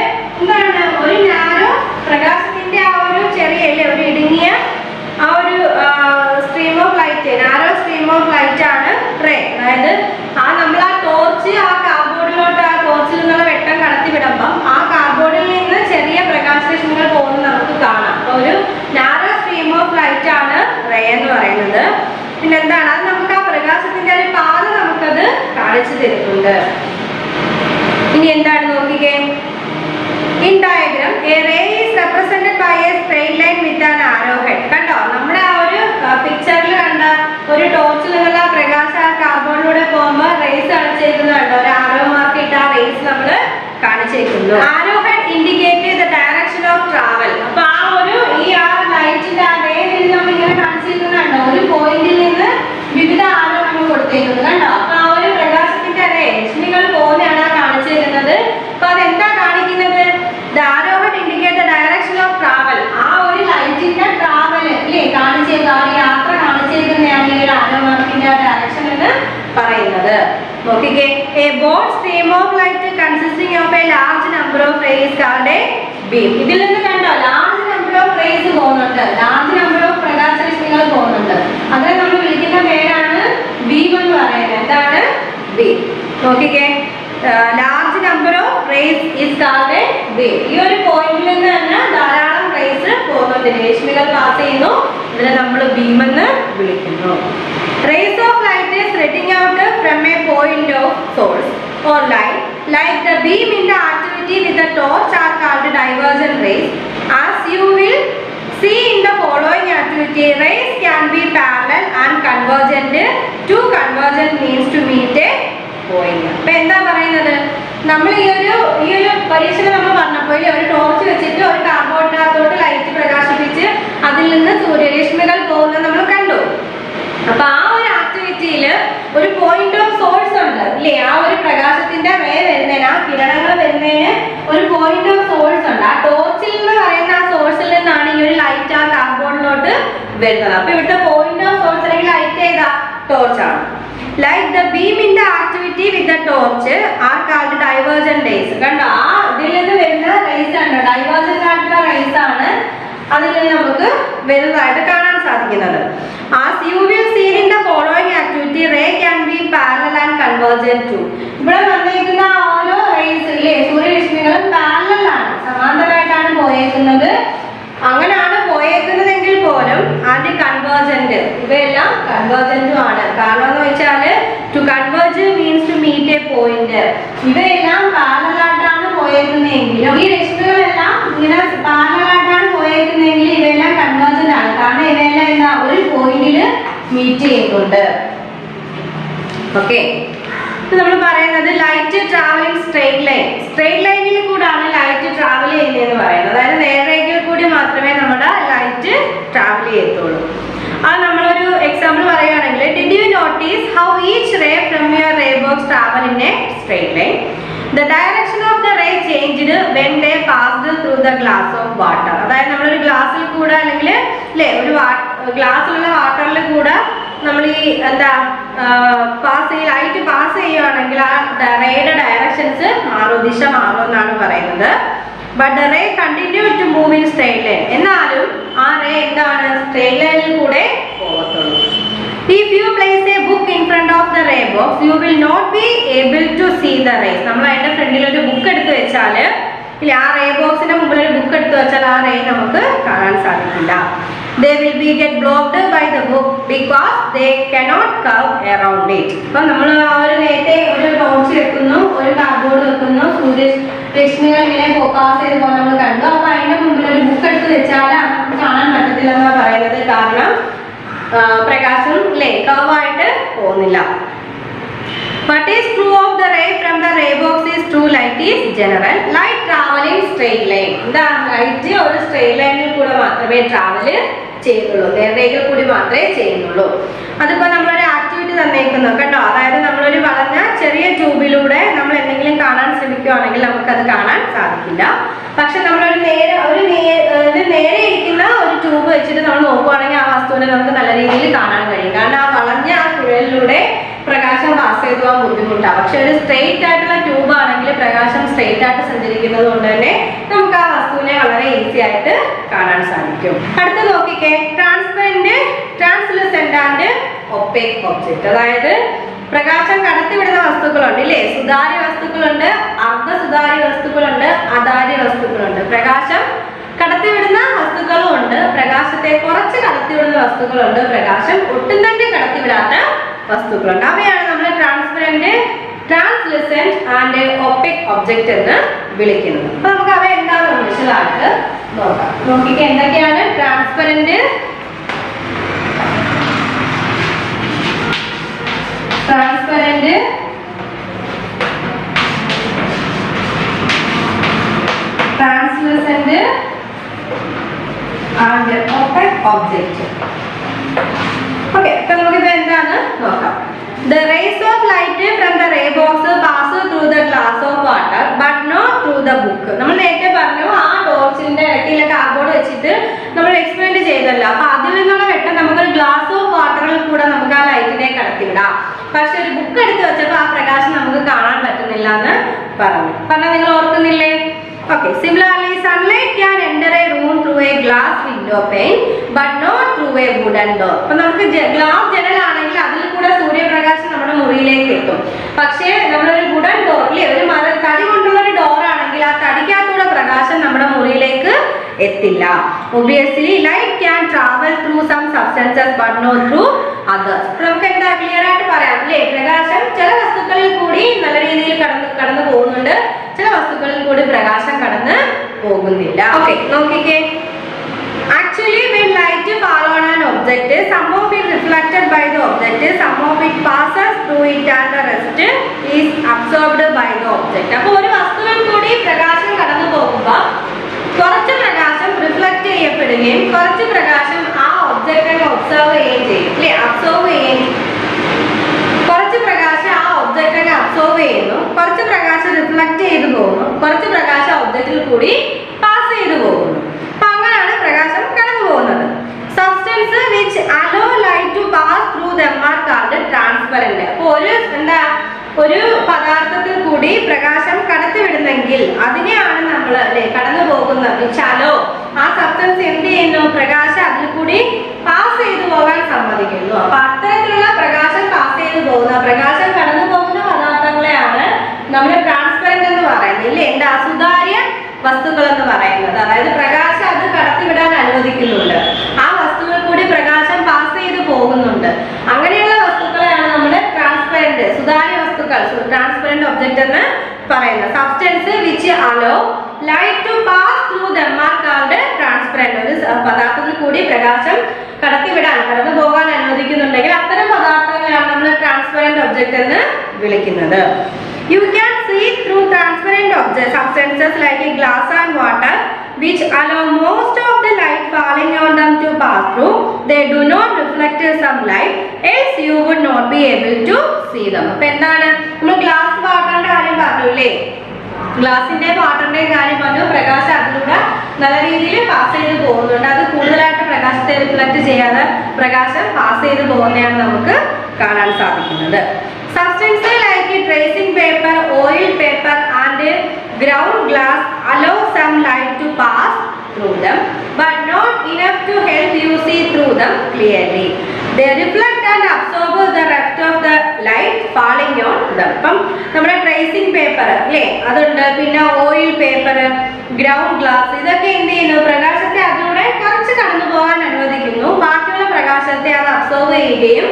എന്താണ്, ഒരു നാരോ പ്രകാശത്തിന്റെ ആ ഒരു ചെറിയ അല്ലേ, ഒരു ഇടുങ്ങിയ ആ ഒരു stream of light, narrow stream of light ആണ് റേ. അതായത് നമ്മൾ ആ ടോർച്ച് ആ കാർഡ്ബോർഡിലോട്ട് ആ ടോർച്ചിൽ നിന്നുള്ള വെട്ടം കടത്തി വിടുമ്പം ആ കാർഡ്ബോർഡിൽ നിന്ന് ചെറിയ പ്രകാശരശ്മികൾ പോകുന്നത് നമുക്ക് കാണാം. അപ്പോൾ ഒരു നാരോ സ്ട്രീം ഓഫ് ലൈറ്റ് ആണ് റേ എന്ന് പറയുന്നത്. പിന്നെ എന്താണ് അത്, നമുക്ക് ആ പ്രകാശത്തിന്റെ ഒരു പാത നമുക്കത് കാണിച്ചു തരുന്നുണ്ട്. ഇനി എന്താണ് നോക്കിക്കേ, in diagram a ray is represented by a straight line with an arrow head. കണ്ടോ, നമ്മുടെ ആ ഒരു പിക്ചറിൽ കണ്ട ഒരു ടോർച്ചിൽ നിന്നുള്ള പ്രകാശ കാർബോണിലൂടെ പോകുമ്പോൾ റേസ് കാണിച്ചേക്കുന്നത് കണ്ടോ, ഒരു ആരോ മാർക്ക് ഇട്ട് ആ റേസ് നമ്മൾ കാണിച്ചേക്കുന്നു. Arrow head indicate the direction of travel. അപ്പൊ ആ ഒരു ലൈറ്റിന്റെ ആ റേയിൽ നമ്മൾ ഇങ്ങനെ കാണിച്ചിരിക്കുന്നത് കണ്ടോ, ഒരു പോയിന്റിൽ നിന്ന് വിവിധ ആരോ നമ്മൾ കൊടുത്തേക്കുന്നത് കണ്ടോ. അപ്പൊ ആ ഒരു പ്രകാശത്തിന്റെ റേ രശ്മികൾ പോകുന്നതാണ് ആ കാണിച്ചിരുന്നത്. അപ്പൊ അതെന്താ കാണിക്കുന്നത്, the arrow head indicate the direction of travel. ആ ഒരു ലൈറ്റിന്റെ ട്രാവൽ അല്ലേ കാണിച്ചേക്കുക, ആ യാത്ര കാണിച്ചേക്കുന്നതാണ് ഈ ഒരു ആരോ മാർക്കിന്റെ ഡയറക്ഷൻ എന്ന് പറയുന്നത്. നോക്കിക്കേ, a broad stream of light consisting of a large number of rays called a beam. ഇതിൽ നിന്ന് കണ്ടോ large number of rays പോകുന്നുണ്ട്, large number of പ്രകാശരശ്മികൾ പോകുന്നുണ്ട്. അതിനെ നമ്മൾ വിളിക്കുന്ന പേരാണ് beam എന്ന് പറയുന്നത്. എന്താണ് beam? നോക്കിക്കേ, large number of rays is called a beam. ഈ ഒരു പോയിന്റിൽ നിന്ന് തന്നെ ധാരാളം റേസ് പോകുന്നുണ്ട്, രശ്മികൾ പാസ് ചെയ്യുന്നു, ഇതിനെ നമ്മൾ ബീം എന്ന് വിളിക്കുന്നു. Rays of light is spreading out from a point of source or light like the beam in the activity with the torch are called divergent rays. As you will see in the following activity, rays can be parallel and convergent. Two convergent means to meet a point. അപ്പൊ എന്താ പറയുന്നത്, നമ്മൾ ഈ ഒരു പരീക്ഷണം നമ്മൾ പറഞ്ഞപ്പോൾ ഒരു ടോർച്ച് വെച്ചിട്ട് ഒരു കാർബോർഡിനകത്തോട്ട് ലൈറ്റ് പ്രകാശിപ്പിച്ച് അതിൽ നിന്ന് സൂര്യരശ്മികൾ പോകുന്നത് നമ്മൾ കണ്ടു. അപ്പൊ ആ ഒരു ആക്ടിവിറ്റിയിൽ ഒരു പോയിന്റ് ഓഫ് സോഴ്സ് ഉണ്ട് ഇല്ലേ, ആ ഒരു പ്രകാശത്തിന്റെ റേ വരുന്നതിന്, ആ കിരണങ്ങൾ വരുന്നതിന് ഒരു പോയിന്റ് ഓഫ് സോഴ്സ് ഉണ്ട്. ആ ടോർച്ചിൽ എന്ന് പറയുന്ന ആ സോഴ്സിൽ നിന്നാണ് ഈ ഒരു ലൈറ്റ് ആ കാർബോർഡിലോട്ട് വരുന്നത്. അപ്പൊ ഇവിടുത്തെ പോയിന്റ് ഓഫ് സോഴ്സ് അല്ലെങ്കിൽ ലൈറ്റ് ഏതാ, ടോർച്ചാണ്. Like the beam in the activity with the torch are called divergent rays. കണ്ടോ, ആ ഇതിൽ നിന്ന് വരുന്ന റേസ് ആണ് ഡൈവേർജന്റ് ആയിട്ടുള്ള റേസ് ആണ് അതിൽ നിന്ന് നമുക്ക് വരുന്നതായിട്ട് കാണാൻ സാധിക്കുന്നത്. As you will see in the following activity, ray can be parallel and convergent too. ഇവിടെ വന്നിരിക്കുന്ന ഓരോ റേസ് ഇല്ലേ, സൂര്യരശ്മികളും പാരലൽ ആണ്, സമാന്തരമായിട്ടാണ് പോയേക്കുന്നത്. അങ്ങനെയാണ് പോയേക്കുന്നതെങ്കിൽ പോലും ആദ്യ കൺവേർജന്റ്, ഇവയെല്ലാം കൺവേർജന്റും ആണ്. കാരണം എന്ന് വെച്ചാല് to converge means to meet a point. ഇവയെല്ലാം പാരലലായിട്ടാണ് പോയേക്കുന്നതെങ്കിലും ഈ രശ്മികളെല്ലാം ഇങ്ങനെ പാരലലായിട്ടാണ് പോയേക്കുന്നതെങ്കിൽ ഇവയെല്ലാം കൺവേർജന്റ് ആണ്. കാരണം ഇവയെല്ലാം എന്താ ഒരു പോയിന്റിൽ മീറ്റ് ചെയ്യുന്നുണ്ട്. ഓക്കെ, നമ്മൾ പറയുന്നത് light travelling straight line, straight ലൈനിൽ കൂടാണ് ലൈറ്റ് ട്രാവൽ ചെയ്യുന്നതെന്ന് പറയുന്നത്. അതായത് നേർരേഖയിൽ കൂടി മാത്രമേ നമ്മുടെ ലൈറ്റ് ട്രാവൽ ചെയ്യത്തുള്ളൂ. അത് നമ്മളൊരു എക്സാമ്പിൾ പറയുകയാണെങ്കിൽ, did you notice how each ray from your ray box travel in a straight line? The direction of the ray changed when they passed through the glass of water. അതായത് നമ്മളൊരു ഗ്ലാസ്സിൽ കൂടെ അല്ലെങ്കിൽ അല്ലേ ഒരു ഗ്ലാസ്സിലുള്ള വാട്ടറിൽ കൂടെ നമ്മൾ ഈ എന്താ ലൈറ്റ് പാസ് ചെയ്യുകയാണെങ്കിൽ ആ റേയുടെ ഡയറക്ഷൻസ് മാറും, ദിശ മാറും എന്നാണ് പറയുന്നത്. But the ray continue to move in straight line. എന്നാലും ആ റേ എന്താണ് സ്ട്രെയിറ്റ് ലൈനിൽ കൂടെ പോകത്തുള്ളൂ. If you place a book in front of the ray box, you will not be able to see the rays. നമ്മൾ അതിന്റെ ഫ്രണ്ടിൽ ഒരു ബുക്ക് എടുത്ത് വെച്ചാൽ ഇല്ല, ആ റേ ബോക്സിന്റെ മുമ്പിൽ ഒരു ബുക്ക് എടുത്ത് വെച്ചാൽ ആ റേ നമുക്ക് കാണാൻ സാധിക്കില്ല. They will be get blocked by the book because they cannot curve around it. അപ്പോൾ നമ്മൾ ആ ഒരു നേരത്തെ ഒരു ടോർച്ച് വെക്കുന്നു, ഒരു കാർഡ്ബോർഡ് വെക്കുന്നു, സൂര്യരശ്മികൾ ഇങ്ങനെ ഫോക്കസ് ചെയ്ത് പോകുന്നത് നമ്മൾ കണ്ടു. അപ്പൊ അതിന്റെ മുമ്പിൽ ഒരു ബുക്ക് എടുത്ത് വെച്ചാൽ നമുക്ക് കാണാൻ പറ്റത്തില്ല എന്നാണ് പറയുന്നത്. കാരണം പ്രകാശം കർവായിട്ട് പോകുന്നില്ല. What is true of the ray from the ray box is true light is general. Light travel in straight line. എന്താ ലൈറ്റ് ഒരു സ്ട്രെയിറ്റ് ലൈനിൽ കൂടെ മാത്രമേ ട്രാവൽ ചെയ്യുന്നുള്ളൂ, നേർരേഖയിൽ കൂടി മാത്രമേ ചെയ്യുന്നുള്ളൂ. അതിപ്പോ നമ്മളൊരു ആക്ടിവിറ്റി തന്നേക്കുന്നു കേട്ടോ. അതായത് നമ്മളൊരു വളഞ്ഞ ചെറിയ ട്യൂബിലൂടെ നമ്മൾ എന്തെങ്കിലും കാണാൻ ശ്രമിക്കുകയാണെങ്കിൽ നമുക്കത് കാണാൻ സാധിക്കില്ല. പക്ഷെ നമ്മളൊരു നേരെ ഇരിക്കുന്ന ഒരു ട്യൂബ് വെച്ചിട്ട് നമ്മൾ നോക്കുവാണെങ്കിൽ ആ വസ്തുവിനെ നമുക്ക് നല്ല രീതിയിൽ കാണാൻ കഴിയും. കാരണം ആ വളഞ്ഞ ആ കുഴലിലൂടെ പ്രകാശം പാസ് ചെയ്തു പോകാൻ ബുദ്ധിമുട്ടാണ്. പക്ഷെ ഒരു സ്ട്രെയിറ്റ് ആയിട്ടുള്ള ട്യൂബ് ആണെങ്കിൽ പ്രകാശം സ്ട്രെയിറ്റ് ആയിട്ട് സഞ്ചരിക്കുന്നത് കൊണ്ട് തന്നെ നമുക്ക് ആ വസ്തുവിനെ വളരെ ഈസി ആയിട്ട് കാണാൻ സാധിക്കും. അടുത്ത നോക്കിക്കേ, transparent, translucent and opaque object. അതായത് പ്രകാശം കടത്തിവിടുന്ന വസ്തുക്കളുണ്ട് ഇല്ലേ? സുതാര്യ വസ്തുക്കളുണ്ട്, അർദ്ധ സുതാര്യ വസ്തുക്കളുണ്ട്, അതാര്യ വസ്തുക്കളുണ്ട്. പ്രകാശം കടത്തിവിടുന്ന വസ്തുക്കളും ഉണ്ട്, പ്രകാശത്തെ കുറച്ച് കടത്തിവിടുന്ന വസ്തുക്കളുണ്ട്, പ്രകാശം ഒട്ടും തന്നെ കടത്തിവിടാത്ത വസ്തുക്കളുണ്ട്. അവയാണ് നമ്മൾ transparent, translucent and opaque object എന്ന് വിളിക്കുന്നത്. അപ്പൊ നമുക്ക് അവ എന്താണെന്ന് വിശദമായിട്ട് നോക്കാം. നോക്കിക്കേ, എന്തൊക്കെയാണ് transparent, transparent, translucent and opaque object. Okay, അപ്പൊ നമുക്കിത് എന്താണ് നോക്കാം. The rays of light from the ray box pass through the glass of water but not through the book. നമ്മൾ നേരത്തെ പറഞ്ഞു ആ ഡോർസിന്റെ ഇടയ്ക്കിലെ കാർഡ്ബോർഡ് വെച്ചിട്ട് നമ്മൾ എക്സ്പെരിമെന്റ് ചെയ്തല്ലോ. അപ്പൊ അതിൽ നിന്നുള്ള വെട്ടം നമുക്കൊരു ഗ്ലാസ് ഓഫ് വാട്ടറിൽ കൂടെ നമുക്ക് ആ ലൈറ്റിനെ കടത്തിവിടാം. പക്ഷെ ഒരു ബുക്ക് എടുത്ത് വെച്ചപ്പോൾ ആ പ്രകാശം നമുക്ക് കാണാൻ പറ്റുന്നില്ല എന്ന് പറഞ്ഞു. നിങ്ങൾ ഓർക്കുന്നില്ലേ? Okay, similarly, sunlight can enter a room through a glass window pane but not through a wooden door. അപ്പോൾ നമുക്ക് ഗ്ലാസ് ജനലാണെങ്കിൽ അതിൽ കൂടെ സൂര്യപ്രകാശം നമ്മുടെ മുറിയിലേക്ക് എത്തും. പക്ഷേ നമ്മളൊരു വുഡൻ ഡോർ ഒരു തടി കൊണ്ടുള്ള ഒരു ഡോർ ആണെങ്കിൽ ആ തടിക്കകത്തൂടെ പ്രകാശം നമ്മുടെ മുറിയിലേക്ക് എത്തില്ല. Obviously, light can travel through some substances but not through others. അപ്പോൾ നമുക്ക് എന്താ ക്ലിയർ ആയിട്ട് പറയാം അല്ലേ? പ്രകാശം ചില വസ്തുക്കളിൽ കൂടി നല്ല രീതിയിൽ കടന്നു പോകുന്നുണ്ട്, ചില വസ്തുക്കളിൽ കൂടി പ്രകാശം കടന്ന് പോകുന്നില്ല. ഓക്കെ, നോക്കിക്കേ. Actually, when light fall on an object, some of it reflected by the object, some of it passes through it and the rest is absorbed by the object. അപ്പോൾ ഒരു വസ്തുവിൽ കൂടി പ്രകാശം കടന്നു പോകുമ്പോൾ കുറച്ച് പ്രകാശം റിഫ്ലക്ട് ചെയ്യപ്പെടുകയും കുറച്ച് പ്രകാശം ആ ഒബ്ജക്റ്റിനെ ഒബ്സർവ് ചെയ്യുകയും ചെയ്യും അല്ലേ? അബ്സോർവ് ചെയ്യുകയും, കുറച്ച് പ്രകാശം ആ ഒബ്ജക്റ്റിനെ അബ്സോർവ് ചെയ്യുന്നു, കുറച്ച് പ്രകാശം റിഫ്ലക്ട് ചെയ്തു പോകുന്നു, കുറച്ച് പ്രകാശം ഒബ്ജക്റ്റിൽ കൂടി പാസ് ചെയ്തു പോകുന്നു. അപ്പൊ അങ്ങനെയാണ് പ്രകാശം കടന്നു പോകുന്നത്. Substance which allow light to pass through them are called transparent. അപ്പൊ ഒരു പദാർത്ഥത്തിൽ കൂടി പ്രകാശം കടത്തിവിടുന്നെങ്കിൽ അതിനെയാണ് നമ്മൾ കടന്നു പോകുന്നത്. വിച്ച് അലോ, ആ സബ്സ്റ്റൻസ് എന്ത് ചെയ്യുന്നു? പ്രകാശം അതിൽ കൂടി പാസ് ചെയ്തു പോകാൻ സമ്മതിക്കുന്നു. അപ്പൊ അത്തരത്തിലുള്ള പ്രകാശം പാസ് ചെയ്തു പോകുന്ന, പ്രകാശം കടന്നു പോകുന്ന പദാർത്ഥങ്ങളെയാണ് നമ്മൾ ട്രാൻസ്പെറന്റ് എന്ന് പറയുന്നത് ഇല്ലേ? എന്താ സുതാര്യ വസ്തുക്കൾ എന്ന് പറയുന്നത്. അതായത് പ്രകാശം അത് കടത്തിവിടാൻ അനുവദിക്കുന്നുണ്ട്, ആ വസ്തുവിൽ കൂടി പ്രകാശം പാസ് ചെയ്തു പോകുന്നുണ്ട്. അങ്ങനെയുള്ള വസ്തുക്കളെയാണ് നമ്മൾ ട്രാൻസ്പെറന്റ്, സുതാര്യ വസ്തുക്കൾ, ട്രാൻസ്പെറന്റ് ഒബ്ജക്റ്റ് എന്ന് പറയുന്നത്. Substance which allow light to pass through them are called transparent. ഒരു പദാർത്ഥത്തിൽ കൂടി പ്രകാശം കടന്നു പോകാൻ അനുവദിക്കുന്നുണ്ടെങ്കിൽ അത്തരം പദാർത്ഥങ്ങളാണ് നമ്മൾ ട്രാൻസ്പെറന്റ് ഒബ്ജക്റ്റ് എന്ന് വിളിക്കുന്നത്. You can see through transparent substances like a glass and water which allow most of the light falling on them to pass through. They do not reflect some light, else you would not be able to see them. അപ്പോൾ എന്താണ് നമ്മൾ ഗ്ലാസ് വാട്ടറിന്റെ കാര്യം പറഞ്ഞില്ലേ? ഗ്ലാസിന്റെ വാട്ടറിന്റെ കാര്യം പറഞ്ഞു. പ്രകാശം അതിലൂടെ നല്ല രീതിയിൽ പാസ് ചെയ്ത് പോകുന്നുണ്ട്. അത് കൂടുതലായിട്ട് പ്രകാശത്തെ റിഫ്ലക്ട് ചെയ്യാതെ പ്രകാശം പാസ് ചെയ്ത് പോകുന്നതാണ് നമുക്ക് കാണാൻ സാധിക്കുന്നത്. Substances like tracing paper, oil paper and ground glass allow some light to pass through them but not enough to help you see through them clearly. They reflect and absorb the rest of the light falling on them. അപ്പം നമ്മുടെ ട്രേസിംഗ് പേപ്പർ അല്ലേ അതുണ്ട്, പിന്നെ ഓയിൽ പേപ്പർ, ഗ്രൗണ്ട് ഗ്ലാസ്, ഇതൊക്കെ എന്ത് ചെയ്യുന്നു? പ്രകാശത്തെ അതിലൂടെ കുറച്ച് കടന്നു പോകാൻ അനുവദിക്കുന്നു. ബാക്കിയുള്ള പ്രകാശത്തെ അത് അബ്സോർവ് ചെയ്യുകയും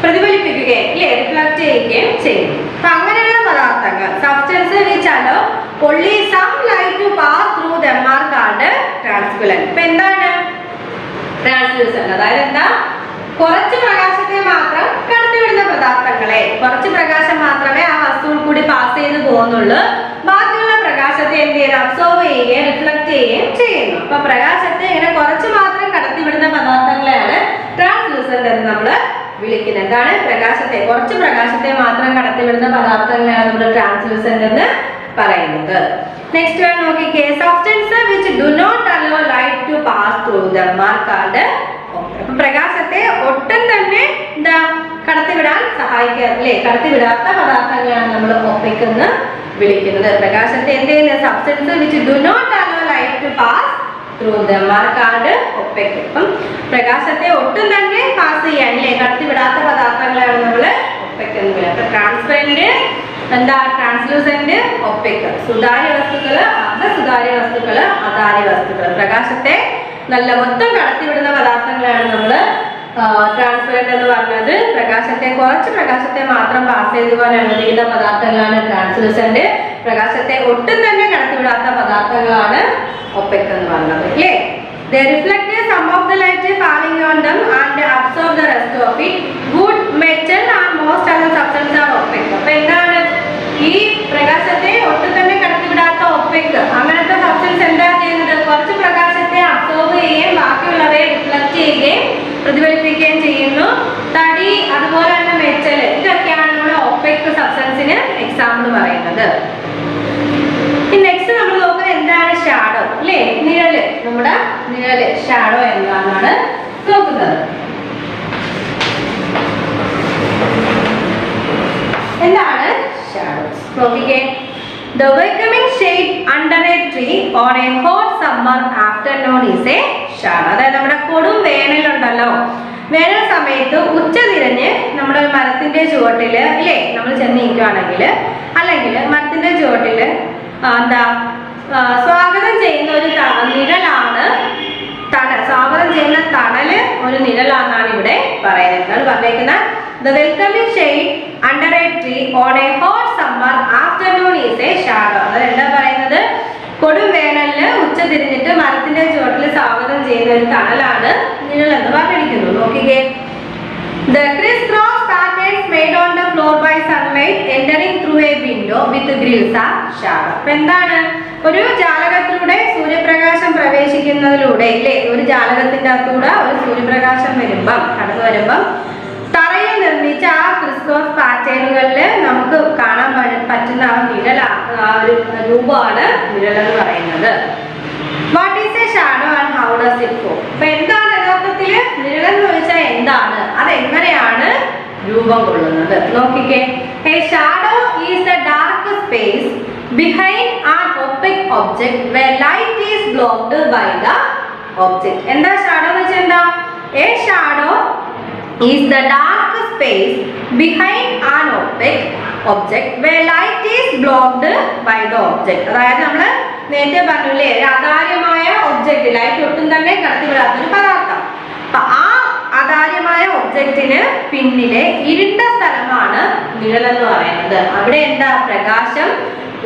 പ്രതിഫലിപ്പിക്കുകയും റിഫ്ലക്ട് ചെയ്യുകയും ചെയ്യും. അപ്പൊ അങ്ങനെയുള്ള പദാർത്ഥങ്ങൾ substance which hello only some light to pass through them are called transparent. ഇപ്പൊ എന്താണ് ട്രാൻസ്ലൂസന്റ്? അതായത് എന്താ, കുറച്ച് പ്രകാശത്തെ മാത്രം കടത്തിവിടുന്ന പദാർത്ഥങ്ങളെ, കുറച്ച് പ്രകാശം മാത്രമേ ആ വസ്തുവിൽ കൂടി പാസ് ചെയ്ത് പോകുന്നുള്ളൂ. ബാക്കിയുള്ള പ്രകാശത്തെ എന്ത് ചെയ്യുന്നു? അബ്സോർവ് ചെയ്യുകയും റിഫ്ലക്ട് ചെയ്യുകയും ചെയ്യുന്നു. അപ്പൊ പ്രകാശത്തെ ഇങ്ങനെ കുറച്ച് മാത്രം കടത്തിവിടുന്ന പദാർത്ഥങ്ങളെയാണ് ട്രാൻസ്ലൂസന്റ് എന്ന് നമ്മൾ വിളിക്കുന്നത്. എന്താണ്? പ്രകാശത്തെ, കുറച്ച് പ്രകാശത്തെ മാത്രം കടത്തിവിടുന്ന പദാർത്ഥങ്ങളെയാണ് നമ്മൾ ട്രാൻസ്ലൂസന്റ് എന്ന് പറയുന്നത്. നെക്സ്റ്റ് വൺ നോക്കിക്കേ. Substance which do not allow light to pass through them are called opaque. പ്രകാശത്തെ ഒട്ടും തന്നെ എന്താ കടത്തിവിടാൻ സഹായിക്കാറില്ലേ, കടത്തിവിടാത്ത പദാർത്ഥങ്ങളാണ് നമ്മൾ ഒപെക് എന്ന് വിളിക്കുന്നത്. പ്രകാശത്തെ എന്ത് ചെയ്യുന്ന substance which do not allow light to pass through them are called opaque. അപ്പം പ്രകാശത്തെ ഒട്ടും തന്നെ പാസ് ചെയ്യാൻ അല്ലേ കടത്തിവിടാത്ത പദാർത്ഥങ്ങളാണ് നമ്മൾ ഒപെക് എന്ന് വിളിക്കുന്നത്. ട്രാൻസ്പെറന്റ് എന്താ, ട്രാൻസ്ലൂസന്റ്, ഒപെക്. സുതാര്യ വസ്തുക്കള്, അർദ്ധസുതാര്യ വസ്തുക്കള്, അതാര്യ വസ്തുക്കള്. പ്രകാശത്തെ നല്ല മൊത്തം കടത്തിവിടുന്ന പദാർത്ഥങ്ങളാണ് നമ്മള് ട്രാൻസ്പെറന്റ് എന്ന് പറഞ്ഞത്. പ്രകാശത്തെ, കുറച്ച് പ്രകാശത്തെ മാത്രം പാസ് ചെയ്തു പോകാൻ അനുവദിക്കുന്ന പദാർത്ഥങ്ങളാണ് ട്രാൻസ്ലൂസന്റ്. പ്രകാശത്തെ ഒട്ടും തന്നെ കടത്തിവിടാത്ത പദാർത്ഥങ്ങളാണ് ഒപെക് എന്ന് പറഞ്ഞത് അല്ലേ. They reflect some of the light falling on them and absorb the rest of it. Wood, metal and most other substances are opaque. അപ്പോൾ എന്താണ് ഈ പ്രകാശത്തെ ഒട്ടും തന്നെ കടത്തിവിടാത്ത ഒപെക് അങ്ങനത്തെ സബ്സ്റ്റൻസ് എന്താ ചെയ്യുന്നത്? കുറച്ച് പ്രകാശത്തെ അബ്സോർബ് ചെയ്യുകയും ബാക്കിയുള്ളവയെ റിഫ്ലക്ട് ചെയ്യുകയും പ്രതിഫലിപ്പിക്കുകയും ചെയ്യുന്നു. തടി, അതുപോലെ തന്നെ മെറ്റൽ, ഇതൊക്കെയാണ് നമ്മൾ ഒപെക് സബ്സ്റ്റൻസിന് എക്സാമ്പിൾ പറയുന്നത്. നെക്സ്റ്റ് നമ്മൾ നോക്കുന്നത് എന്താണ്? ഷാഡോ അല്ലേ, നിഴല്. നമ്മുടെ നിഴല്, ഷാഡോ എന്താണെന്നാണ് നോക്കുന്നത്. എന്താണ് ഷാഡോ? നോക്കിക്കേ. The welcoming shade under a tree on a hot summer afternoon is a shadow. അതായത് നമ്മുടെ കൊടും വേനലുണ്ടല്ലോ, വേനൽ സമയത്ത് ഉച്ച തിരിഞ്ഞ് നമ്മുടെ മരത്തിന്റെ ചുവട്ടില് ഇല്ലേ നമ്മൾ ചെന്ന് നിൽക്കുകയാണെങ്കിൽ, അല്ലെങ്കിൽ മരത്തിന്റെ ചുവട്ടില് എന്താ സ്വാഗതം ചെയ്യുന്ന ഒരു നിഴലാണ് സ്വാഗതം ചെയ്യുന്ന തണല് ഒരു നിഴലാണെന്നാണ് ഇവിടെ പറയുന്നത്. അത് പറഞ്ഞേക്കുന്നത് The welcoming shade under a tree on a hot summer afternoon is a shadow. അത് എന്താ പറയുന്നത്? കൊടും വേനലിന് ഉച്ച തിരിഞ്ഞിട്ട് മരത്തിന്റെ ചുവട്ടിൽ സ്വാഗതം ചെയ്യുന്ന ഒരു തണലാണ് നിഴൽ എന്ന് പറഞ്ഞിരിക്കുന്നു. നോക്കിക്കേ. The crisscross patterns made on the floor by sunlight entering through a window with grills are shadow. അപ്പോൾ എന്താണ്? ഒരു ജാലകത്തിലൂടെ സൂര്യപ്രകാശം പ്രവേശിക്കുന്നതിലൂടെ ഇല്ലേ, ഒരു ജാലകത്തിന്റെ അകത്തൂടെ ഒരു സൂര്യപ്രകാശം കടന്നു വരുമ്പം തറയിൽ നിർമ്മിച്ച ആ ക്രിസ്ക്രോസ് പാറ്റേണുകളിൽ നമുക്ക് കാണാൻ പറ്റുന്ന ആ നിഴൽ, ആ ഒരു രൂപമാണ് നിഴൽ എന്ന് പറയുന്നത്. What is A shadow and how does it form? അപ്പൊ എന്താണ് യഥാർത്ഥത്തില് നിഴലെന്ന് ചോദിച്ചാൽ എന്താണ്, അതെങ്ങനെയാണ് രൂപം കൊള്ളുന്നത്? നോക്കിക്കേ. A shadow is the dark space behind an opaque object where light is blocked by the object. എന്താ ഷാഡോ എന്ന് വെച്ചാൽ എന്താ? A shadow is the dark space behind an opaque object where light is blocked by the object. അതായത് നമ്മൾ നേരത്തെ പറഞ്ഞില്ലേ, ഒരു അതാര്യമായ ഒബ്ജക്റ്റ്, ലൈറ്റ് ഒട്ടും തന്നെ കടത്തിവിടാത്തൊരു പദാർത്ഥം. അപ്പൊ ആ അതാര്യമായ ഒബ്ജക്റ്റിന് പിന്നിലെ ഇരുണ്ട സ്ഥലമാണ് നിഴൽ എന്ന് പറയുന്നത്. അവിടെ എന്താ? പ്രകാശം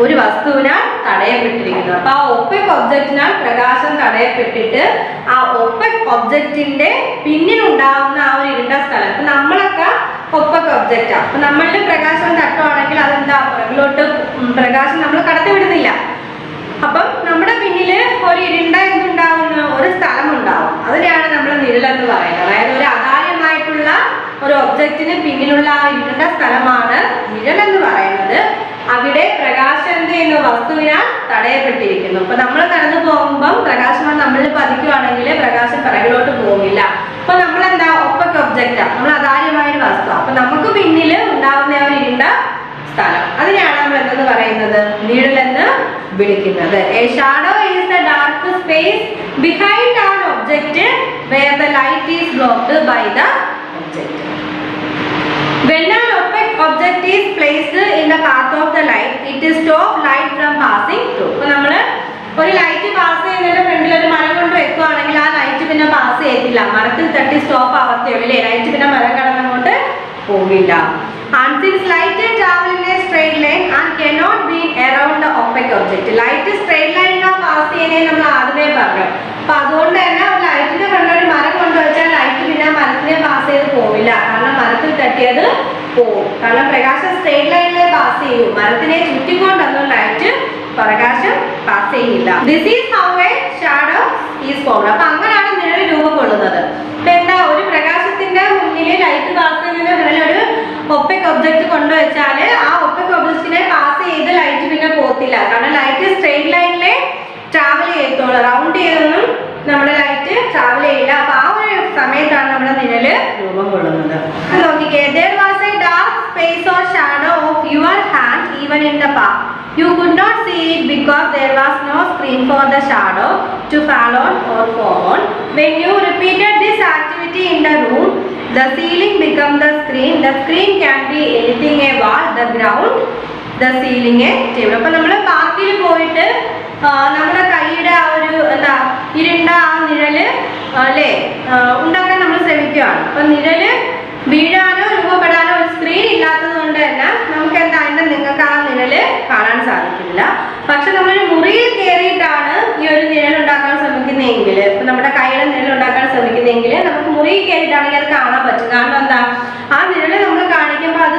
ഒരു വസ്തുവിനാൽ തടയപ്പെട്ടിരിക്കുന്നു. അപ്പൊ ആ ഒപെക് ഒബ്ജക്റ്റിനാൽ പ്രകാശം തടയപ്പെട്ടിട്ട് ആ ഒപെക് ഒബ്ജക്റ്റിന്റെ പിന്നിലുണ്ടാവുന്ന ആ ഒരു ഇരുണ്ട സ്ഥലം, അപ്പൊ നമ്മളൊക്കെ ഒപെക് ഒബ്ജക്റ്റാ. അപ്പൊ നമ്മളിൽ പ്രകാശം തട്ടുവാണെങ്കിൽ അതെന്താ, പുറകിലോട്ട് പ്രകാശം നമ്മൾ കടത്തിവിടുന്നില്ല. അപ്പം നമ്മുടെ പിന്നില് ഒരു ഇരുണ്ട എന്തുണ്ടാവുന്ന ഒരു സ്ഥലം ഉണ്ടാവും, അതിനെയാണ് നമ്മൾ നിഴലെന്ന് പറയുന്നത്. അതായത് ഒരു അകാര്യമായിട്ടുള്ള ഒരു ഒബ്ജക്റ്റിന് പിന്നിലുള്ള ആ ഇരുണ്ട സ്ഥലമാണ് നിഴലെന്ന് പറയുന്നത്. അവിടെ പ്രകാശം എന്ത് ചെയ്യുന്നു? വസ്തുവിനാൽ തടയപ്പെട്ടിരിക്കുന്നു. അപ്പൊ നമ്മൾ കടന്നു പോകുമ്പോൾ പ്രകാശം നമ്മളിൽ പതിക്കുകയാണെങ്കിൽ പ്രകാശം പിറകിലോട്ട് പോകില്ല. അപ്പൊ നമ്മളെന്താ? ഒപെക് ഒബ്ജക്റ്റാ, നമ്മൾ അതാര്യമായ ഒരു വസ്തു. അപ്പൊ നമുക്ക് പിന്നിൽ ഉണ്ടാകുന്ന ആ ഒരു ഇരുണ്ട സ്ഥലം, അതിനെയാണ് നമ്മൾ എന്തെന്ന് പറയുന്നത്? നിഴലെന്ന് വിളിക്കുന്നത്. A shadow is the dark space behind an object where the light is blocked by the object. When an opaque object is placed in the path of the light, it stops light from passing through. അപ്പോൾ നമ്മൾ ഒരു ലൈറ്റ് പാസ് ചെയ്യുന്നതിന്റെ ഫ്രണ്ടിൽ ഒരു മരം കൊണ്ട് വെക്കുകയാണെങ്കിൽ ആ ലൈറ്റ് പിന്നെ പാസ് ചെയ്യത്തില്ല, മരത്തിൽ തട്ടി സ്റ്റോപ്പ് ആവത്തേ ഉള്ളൂ. ലൈറ്റ് പിന്നെ മരം കടന്നുകൊണ്ട് പോകില്ല. And since light travel in a straight line and cannot be around the opaque object, പോകും. കാരണം പ്രകാശം സ്ട്രെയിറ്റ് ലൈനിൽ പാസ് ചെയ്യും. മരത്തിനെ ചുറ്റിക്കൊണ്ടൊന്നും ലൈറ്റ് പ്രകാശം പാസ് ചെയ്യില്ല. This is how A shadow is formed. അപ്പൊ അങ്ങനെയാണ് നിഴൽ രൂപം. ഇപ്പൊ എന്താ, ഒരു പ്രകാശത്തിന്റെ മുന്നിൽ ലൈറ്റ് പാസ് ചെയ്യുന്ന ഒരു ഒപ്പക് ഒബ്ജക്റ്റ് കൊണ്ടുവച്ചാല് ആ ഒപ്പക് ഒബ്ജക്റ്റിനെ പാസ് ചെയ്ത് ലൈറ്റ് പിന്നെ പോകത്തില്ല. കാരണം ലൈറ്റ് സ്ട്രെയിറ്റ് ലൈനിലെ ട്രാവൽ ചെയ്യത്തുള്ളൂ, റൗണ്ട് ചെയ്തൊന്നും നമ്മുടെ ലൈറ്റ് ട്രാവൽ ചെയ്യില്ല. അപ്പൊ ആ ഒരു സമയത്താണ് നമ്മുടെ നിഴല് രൂപം കൊള്ളുന്നത്. നോക്കിക്കേ, there was a dark space or shadow of your hand even in the park. You could not see it because there was no screen for the shadow to fall on or form on. When you repeated this activity in the room, the ceiling became the screen. The screen can be anything, a wall, the ground, the ceiling, a table. അപ്പോൾ നമ്മൾ പാർക്കിൽ പോയിട്ട് നമ്മുടെ കൈയുടെ ആ ഒരു എന്താ ഇരുണ്ട ആ നിഴല് അല്ലേ ഉണ്ടാക്കാൻ നമ്മൾ ശ്രമിക്കുകയാണ്. അപ്പൊ നിഴല് വീഴാനോ രൂപപ്പെടാനോ ഒരു സ്ക്രീൻ ഇല്ലാത്തത് കൊണ്ട് തന്നെ നമുക്ക് എന്താ അതിന്റെ നിങ്ങൾക്ക് ആ നിഴല് കാണാൻ സാധിക്കില്ല. പക്ഷെ നമ്മളൊരു മുറിയിൽ കയറിയിട്ടാണ് ഈ ഒരു നിഴൽ ഉണ്ടാക്കാൻ ശ്രമിക്കുന്നതെങ്കിൽ, ഇപ്പൊ നമ്മുടെ കൈയുടെ നിഴൽ ഉണ്ടാക്കാൻ ശ്രമിക്കുന്നതെങ്കിൽ നമുക്ക് മുറിയിൽ കയറിയിട്ടാണെങ്കിൽ അത് കാണാൻ പറ്റും. കാരണം എന്താ, ആ നിഴല് നമ്മൾ കാണിക്കുമ്പോൾ അത്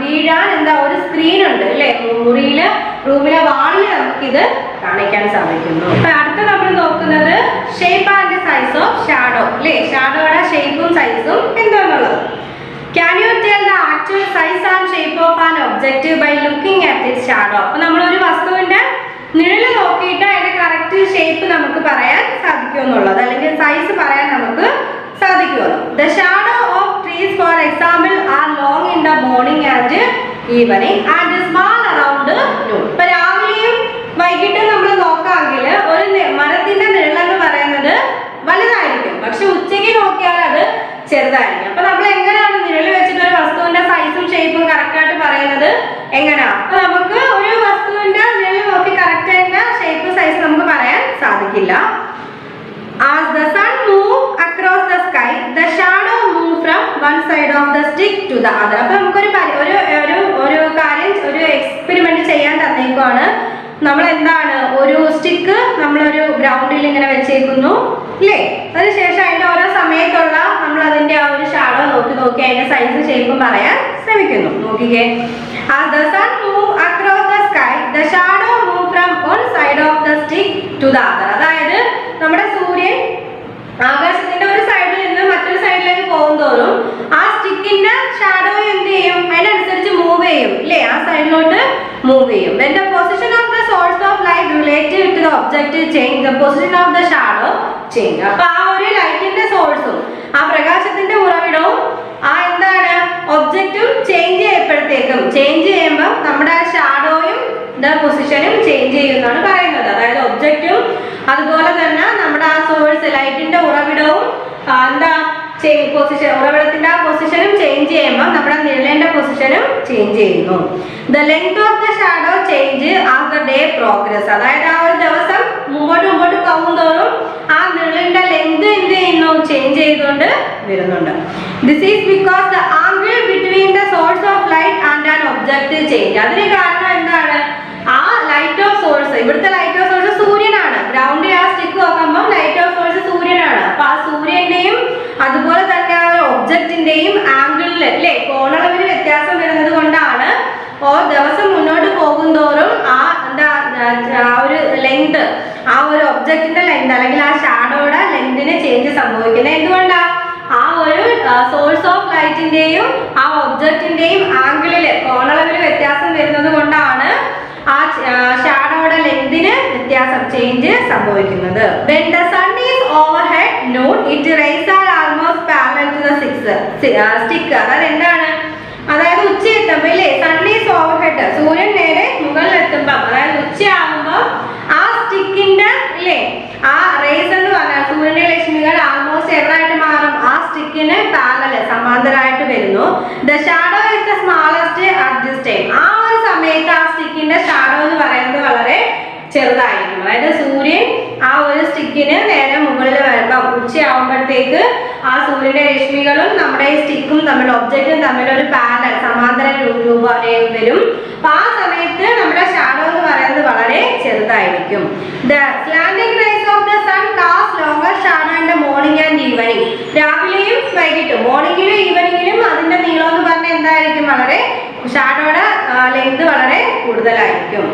വീഴാൻ എന്താ ഒരു സ്ക്രീൻ ഉണ്ട് അല്ലേ, മുറിയില് റൂമിലെ വാളിൽ നമുക്കിത് കാണിക്കാൻ സാധിക്കുന്നു. അപ്പൊ അടുത്ത നമ്മൾ നോക്കുന്നത് shape and size of shadow അല്ലേ, ഷാഡോയുടെ ഷേപ്പും സൈസും എന്താന്നുള്ളത്. Can you tell the actual size and shape of an object by looking at its shadow? അപ്പൊ നമ്മൾ ഒരു വസ്തുവിന്റെ നിഴല് നോക്കിയിട്ട് അതിന്റെ കറക്റ്റ് ഷേപ്പ് നമുക്ക് പറയാൻ സാധിക്കുമെന്നുള്ളത്, അല്ലെങ്കിൽ സൈസ് പറയാൻ നമുക്ക് സാധിക്കുമല്ലോ. The shadow of trees for example are long in the morning and evening and small around noon. ഇപ്പൊ രാവിലെയും വൈകിട്ടും നമ്മൾ നോക്കാമെങ്കിൽ ഒരു മരത്തിന്റെ നിഴലെന്ന് പറയുന്നത് വലുതായിരിക്കും, പക്ഷെ ഉച്ചയ്ക്ക് നോക്കിയാൽ അത് ചെറുതായിരിക്കും. അപ്പൊ നമ്മൾ എങ്ങനെയാണ് നിഴല് വെച്ചിട്ട് ഒരു വസ്തുവിന്റെ സൈസും ഷേപ്പും കറക്റ്റ് ആയിട്ട് പറയുന്നത് എങ്ങനെയാ? അപ്പൊ നമുക്ക് ഒരു വസ്തുവിന്റെ നിഴല് നോക്കി കറക്റ്റ് ആയിട്ട് ഷേപ്പ് സൈസ് നമുക്ക് പറയാൻ സാധിക്കില്ല. As the sun moves across the sky, the shadow moves from one side of the stick to the other. അപ്പൊ നമുക്കൊരു കാര്യം, ഒരു എക്സ്പെരിമെന്റ് ചെയ്യാൻ തന്നേക്കുവാണ്. നമ്മൾ എന്താണ്, ഒരു സ്റ്റിക്ക് നമ്മളൊരു ഗ്രൗണ്ടിൽ ഇങ്ങനെ വെച്ചേക്കുന്നു അല്ലേ, അതിനുശേഷം അതിന്റെ ഓരോ സമയത്തുള്ള നമ്മൾ അതിന്റെ ആ ഒരു ഷാഡോ നോക്കി അതിന്റെ സൈസും ഷേപ്പും പറയാൻ ശ്രമിക്കുന്നു. നോക്കിക്കേ, as the sun moves across the sky, the shadow moves from one side of the stick to the other. അതായത് നമ്മുടെ സൂര്യൻ ആകാശത്തിന്റെ ഒരു സൈഡിൽ നിന്ന് മറ്റൊരു സൈഡിലേക്ക് പോകുന്തോറും ആ സ്റ്റിക്കിന്റെ ഷാഡോ എന്ത് ചെയ്യും, അതിനനുസരിച്ച് മൂവ് ചെയ്യും അല്ലേ, ആ സൈഡിലോട്ട് മൂവ് ചെയ്യും. When the position of the source of light relative to the object change, the position of the shadow change. അപ്പൊ ആ ഒരു ലൈറ്റിന്റെ സോഴ്സും ആ പ്രകാശത്തിന്റെ ഉറവിടവും ആ എന്താണ് ഒബ്ജക്റ്റും ചേഞ്ച് ചെയ്യുമ്പോൾ നമ്മുടെ ആ ഷാഡോയും പൊസിഷനും ചേഞ്ച് ചെയ്യുമെന്നാണ് പറയുന്നത്. അതായത് ഒബ്ജക്റ്റും അതുപോലെ തന്നെ നമ്മുടെ ആ സോഴ്സ് ലൈറ്റിന്റെ ഉറവിടവും എന്താ പൊസിഷൻ, ഉറവിടത്തിന്റെ ആ പൊസിഷനും ചേഞ്ച് ചെയ്യുമ്പോൾ നമ്മുടെ നിഴലിന്റെ പൊസിഷനും ചേഞ്ച് ചെയ്യുന്നു. The length of the shadow change as the day progress. അതായത് ആ ഒരു ദിവസം മുമ്പോട്ട് പോകുന്തോറും ആ നിഴലിന്റെ ലെങ്ത് എന്ത് ചെയ്യുന്നു, ചേഞ്ച് ചെയ്തുകൊണ്ട് വരുന്നുണ്ട്. This is because the angle between the source of light and an object change. അതിന് കാരണം എന്താണ്, ആ ലൈറ്റ് ഓഫ് സോഴ്സ്, ഇവിടുത്തെ ലൈറ്റ് ഓഫ് സോഴ്സ് സൂര്യനാണ്. ഗ്രൗണ്ടിൽ ആ സ്റ്റിക്ക് നോക്കുമ്പോൾ ലൈറ്റ് ഓഫ് സോഴ്സ് സൂര്യനാണ്. അപ്പൊ ആ സൂര്യന്റെയും അതുപോലെ തന്നെ ആ ഒരു ഒബ്ജക്റ്റിന്റെയും ആംഗിളിൽ അല്ലേ കോണളവിൽ വ്യത്യാസം വരുന്നത് കൊണ്ടാണ് ദിവസം മുന്നോട്ട് പോകുന്തോറും ആ എന്താ ആ ഒരു ലെങ്ത്, ആ ഒരു ഒബ്ജക്റ്റിന്റെ ലെങ്ത് അല്ലെങ്കിൽ ആ ഷാഡോയുടെ ലെങ്തിന് ചേഞ്ച് സംഭവിക്കുന്നത്. എന്തുകൊണ്ടാ, ആ ഒരു സോഴ്സ് ഓഫ് ലൈറ്റിന്റെയും ആ ഒബ്ജക്റ്റിന്റെയും ആംഗിളിൽ കോണളവിൽ വ്യത്യാസം വരുന്നത് കൊണ്ടാണ് ആ ഷാഡോയുടെ ലെങ്തിന് വ്യത്യാസം ചേഞ്ച് സംഭവിക്കുന്നത്. When the sun is overhead noon, its rays are almost parallel to the stick. അതായത് എന്താണ്, അതായത് ഉച്ചയെത്തുമ്പോ ഇല്ലേ, സൺ ഈസ് ഓവർഹെഡ്, സൂര്യൻ നേരെ മുകളിലെത്തുമ്പോ, അതായത് ഉച്ചയാകുമ്പോൾ ആ സ്റ്റിക്കിന്റെ ഇല്ലേ ആ റേസ് എന്ന് പറഞ്ഞാൽ സൂര്യന്റെ രശ്മികൾ ആൾമോസ്റ്റ് എവിടായിട്ട് മാറും, ആ സ്റ്റിക്കിന് പാരലൽ സമാന്തരമായിട്ട് വരുന്നു. The shadow is the smallest at this time. ആ ഒരു സമയത്ത് ആ സ്റ്റിക്കിന്റെ ഷാഡോ എന്ന് പറയുന്നത് വളരെ ചെറുതായിരിക്കും. അതായത് സൂര്യൻ ആ ഒരു സ്റ്റിക്കിന് നേരെ മുകളിൽ വരുമ്പോൾ ഉച്ചയാകുമ്പോഴത്തേക്ക് ആ സൂര്യന്റെ രശ്മികളും നമ്മുടെ ഈ സ്റ്റിക്കും തമ്മിൽ, ഒബ്ജക്റ്റും തമ്മിൽ ഒരു പാരലൽ സമാന്തര രൂപ വരും. അപ്പൊ ആ സമയത്ത് നമ്മുടെ ഷാഡോ എന്ന് പറയുന്നത് വളരെ ചെറുതായിരിക്കും. The slanting rays of the sun cast longer shadow in the morning morning and evening. രാവിലെയും വൈകിട്ടും, മോർണിംഗിലും ഈവനിങ്ങിലും അതിന്റെ നീളം എന്ന് പറഞ്ഞാൽ എന്തായിരിക്കും? വളരെ ഷാഡോയുടെ ലെങ്ത് വളരെ കൂടുതലായിരിക്കും.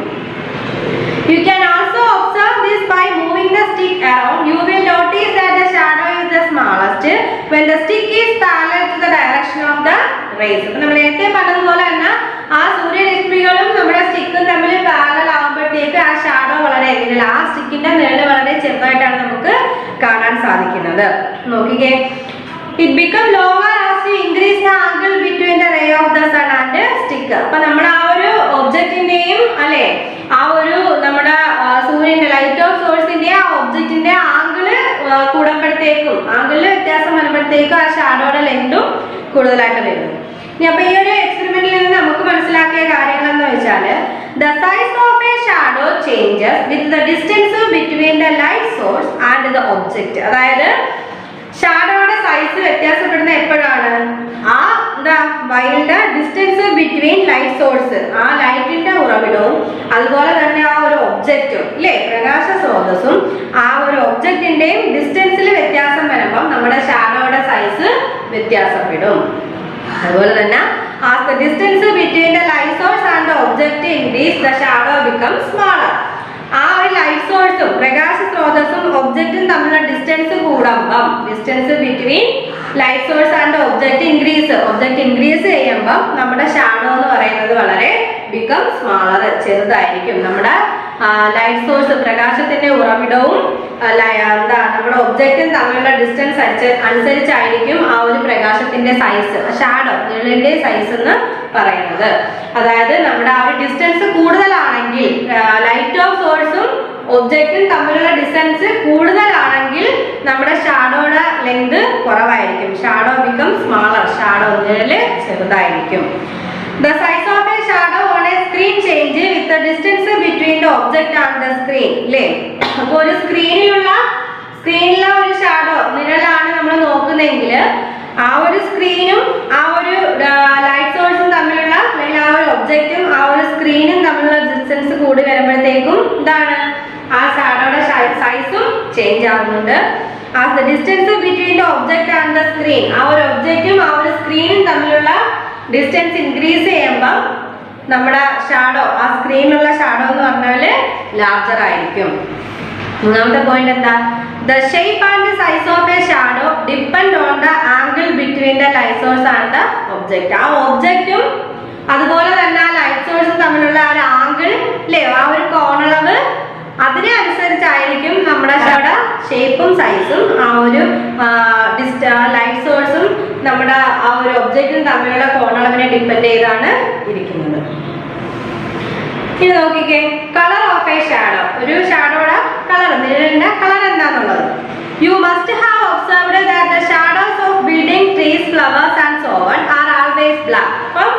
You can also observe this by moving the stick around. You will notice that the shadow is the smallest when the stick is parallel to the direction of the rays. അപ്പോൾ നമ്മൾ നേരത്തെ പറഞ്ഞതുപോലെ തന്നെ ആ സൂര്യരശ്മികളും നമ്മുടെ സ്റ്റിക്കും തമ്മിൽ പാരലൽ ആകുമ്പോഴത്തേക്ക് ആ ഷാഡോ വളരെ ആ സ്റ്റിക്കിന്റെ നിഴല് വളരെ ചെറുതായിട്ടാണ് നമുക്ക് കാണാൻ സാധിക്കുന്നത്. നോക്കിക്കേ, it become longer as you increase the angle between the ray of the sun and the stick. അപ്പൊ നമ്മൾ ആ ഒരു ഒബ്ജക്റ്റിന്റെയും അല്ലെ ആ ഒരു നമ്മുടെ സൂര്യന്റെ ലൈറ്റ് ഓഫ് സോഴ്സിന്റെ ആ ഒബ്ജക്റ്റിന്റെ ആംഗിള് കൂടുമ്പോഴത്തേക്കും, ആംഗിളിൽ വ്യത്യാസം വരുമ്പോഴത്തേക്കും ആ ഷാഡോയുടെ ലെങ്തും കൂടുതലായിട്ട് വരുന്നു. ഇനി അപ്പൊ ഈ ഒരു എക്സ്പെരിമെന്റിൽ നിന്ന് നമുക്ക് മനസ്സിലാക്കിയ കാര്യങ്ങൾ എന്ന് വെച്ചാല് the size of a shadow changes with the distance between the light source and the object. അതായത് ഷാഡോയുടെ സൈസ് വ്യത്യാസപ്പെടുന്ന എപ്പോഴാണ്? ആ എന്താ wild distance between light source, ആ ലൈറ്റിന്റെ ഉറവിടവും അതുപോലെ തന്നെ ആ ഒരു ഒബ്ജക്റ്റും അല്ലേ, പ്രകാശ സ്രോതസ്സും ആ ഒരു ഒബ്ജക്റ്റിന്റെയും ഡിസ്റ്റൻസിൽ വ്യത്യാസം വരുമ്പോൾ നമ്മുടെ ഷാഡോയുടെ സൈസ് വ്യത്യാസപ്പെടും. അതുപോലെ തന്നെ as the distance between the light source and the object increase, the shadow becomes smaller. ആ ഒരു ലൈറ്റ് സോഴ്സും പ്രകാശ സ്രോതസ്സും ഒബ്ജക്റ്റും തമ്മിലുള്ള ഡിസ്റ്റൻസ് കൂടുമ്പം, distance between light source and object increase ചെയ്യുമ്പം നമ്മുടെ ഷാഡോ എന്ന് പറയുന്നത് വളരെ ബിക്കം സ്മാളർ, ചെറുതായിരിക്കും. നമ്മുടെ ലൈറ്റ് സോഴ്സ് പ്രകാശത്തിന്റെ ഉറവിടവും നമ്മുടെ ഒബ്ജക്റ്റും തമ്മിലുള്ള ഡിസ്റ്റൻസ് അനുസരിച്ചായിരിക്കും ആ ഒരു പ്രകാശത്തിന്റെ സൈസ്, ഷാഡോ നിഴലിന്റെ സൈസ് എന്ന് പറയുന്നത്. അതായത് നമ്മുടെ ആ ഒരു ഡിസ്റ്റൻസ് കൂടുതലാണെങ്കിൽ, ലൈറ്റ് ഓഫ് സോഴ്സും ഒബ്ജക്റ്റും തമ്മിലുള്ള ഡിസ്റ്റൻസ് കൂടുതലാണെങ്കിൽ നമ്മുടെ ഷാഡോയുടെ ലെങ്ത് കുറവായിരിക്കും. ഷാഡോ ബിക്കം സ്മാളർ, ഷാഡോ നിഴല് ചെറുതായിരിക്കും. The size of a shadow on a screen changes with the distance between the object and the screen. അല്ലേ? അപ്പോൾ ഒരു സ്ക്രീനിലെ ഒരു ഷാഡോ നിഴലാണ് നമ്മൾ നോക്കുന്നതെങ്കിൽ ആ ഒരു സ്ക്രീനും ആ ഒരു ലൈറ്റ് സോഴ്സും തമ്മിലുള്ള, അല്ലെങ്കിൽ ആ ഒരു ഒബ്ജക്റ്റും ആ ഒരു സ്ക്രീനും തമ്മിലുള്ള ഡിസ്റ്റൻസ് കൂടി വരുമ്പോഴത്തേക്കും എന്താണ് ആ ഷാഡോയുടെ സൈസും ചേഞ്ച് ആവുന്നുണ്ട്. As the distance between the object and the screen, ആ ഒരു ഒബ്ജക്റ്റും ആ ഒരു സ്ക്രീനും തമ്മിലുള്ള ഡിസ്റ്റൻസ് ഇൻക്രീസ് ചെയ്യുമ്പോൾ നമ്മുടെ ഷാഡോ, ആ സ്ക്രീനിലുള്ള ഷാഡോ എന്ന് പറഞ്ഞാല് ലാർജർ ആയിരിക്കും. മൂന്നാമത്തെ പോയിന്റ് എന്താ? The shape and the size of a shadow depend on the angle between the light source and the object. ആ ഒബ്ജക്റ്റും അതുപോലെ തന്നെ ആ ലൈറ്റ് സോഴ്സും തമ്മിലുള്ള ആ ഒരു ആംഗിൾ അല്ലേ, ആ ഒരു കോണളവ്, അതിനെ അനുസരിച്ചായിരിക്കും നമ്മുടെ ഷാഡോ ഷേപ്പും സൈസും ആ ഒരു ലൈറ്റ് സോഴ്സും നമ്മുടെ ആ ഒരു ഒബ്ജക്റ്റും തമ്മിലുള്ള കോണളവിനെ ഡിപ്പെൻഡ് ചെയ്താണ് ഇരിക്കുന്നത്. ഇനി നോക്കിക്കേ, കളർ ഓഫ് എ ഷാഡോ. ഒരു ഷാഡോയുടെ കളർ, നിഴലിന്റെ കളർ എന്താണെന്നുള്ളത്. You must have observed that the shadows of building, trees, flowers and so on R always black. അപ്പം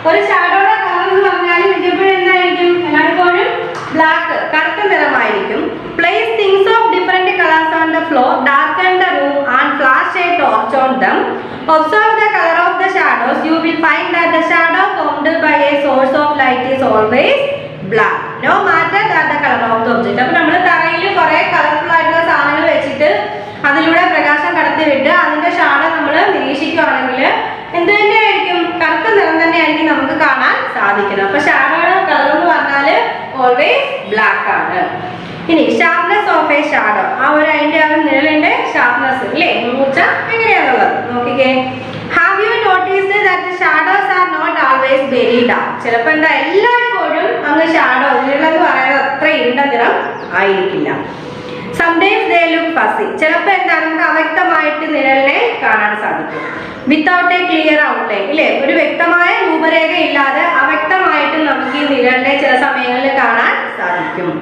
ഒരു ഷാഡോയുടെ കളർ എന്ന് പറഞ്ഞാൽ മിക്കപ്പോഴും എന്തായിരിക്കും? എല്ലായ്പ്പോഴും ബ്ലാക്ക്, കറുത്ത നിറമായിരിക്കും. Place things of different colours on the floor, darken the room and flash a torch on them. Observe the color of the shadows. You will find that the shadow formed by a source of light is always black, no matter that the color of the object. അപ്പോൾ നമ്മൾ തറയിൽ കുറെ കളർഫുൾ ആയിട്ടുള്ള സാധനങ്ങൾ വെച്ചിട്ട് അതിലൂടെ പ്രകാശം കടത്തി വിട്ട് അതിന്റെ ഷാഡോ നമ്മൾ നിരീക്ഷിക്കുകയാണെങ്കിൽ എന്ത് തന്നെയായിരിക്കും? കറുത്ത നിറം തന്നെയായിരിക്കും നമുക്ക് കാണാൻ സാധിക്കുന്നത്. അപ്പൊ ഷാഡോയുടെ കളർ എന്ന് പറഞ്ഞാൽ ഓൾവേസ് ബ്ലാക്ക് ആണ്. ഇനി ഷാർപ്നെസ് ഓഫ് എ ഷാഡോ, ആ ഒരു അതിന്റെ ആ നിഴലിന്റെ ഷാർപ്നെസ് അല്ലേ, മൂർച്ച എങ്ങനെയാണുള്ളത് നോക്കിക്കേ. Have you noticed that shadows are not always very dark. ചിലപ്പോൾ എന്താ എല്ലായ്പ്പോഴും അങ്ങ് ഷാഡോ നിഴലെന്ന് പറയുന്നത് അത്ര ഇരുണ്ട നിറം ആയിരിക്കില്ല. Sometimes they look fuzzy. ചിലപ്പോൾ എന്താ നമുക്ക് അവ്യക്തമായിട്ട് നിഴലിനെ കാണാൻ സാധിക്കും. വിത്തൗട്ട് എ ക്ലിയർ ഔട്ട്ലൈൻ ഇല്ലേ, ഒരു വ്യക്തമായ രൂപരേഖ ഇല്ലാതെ അവ്യക്തമായിട്ട് നമുക്ക് ഈ നിഴലിനെ ചില സമയങ്ങളിൽ കാണാൻ സാധിക്കും.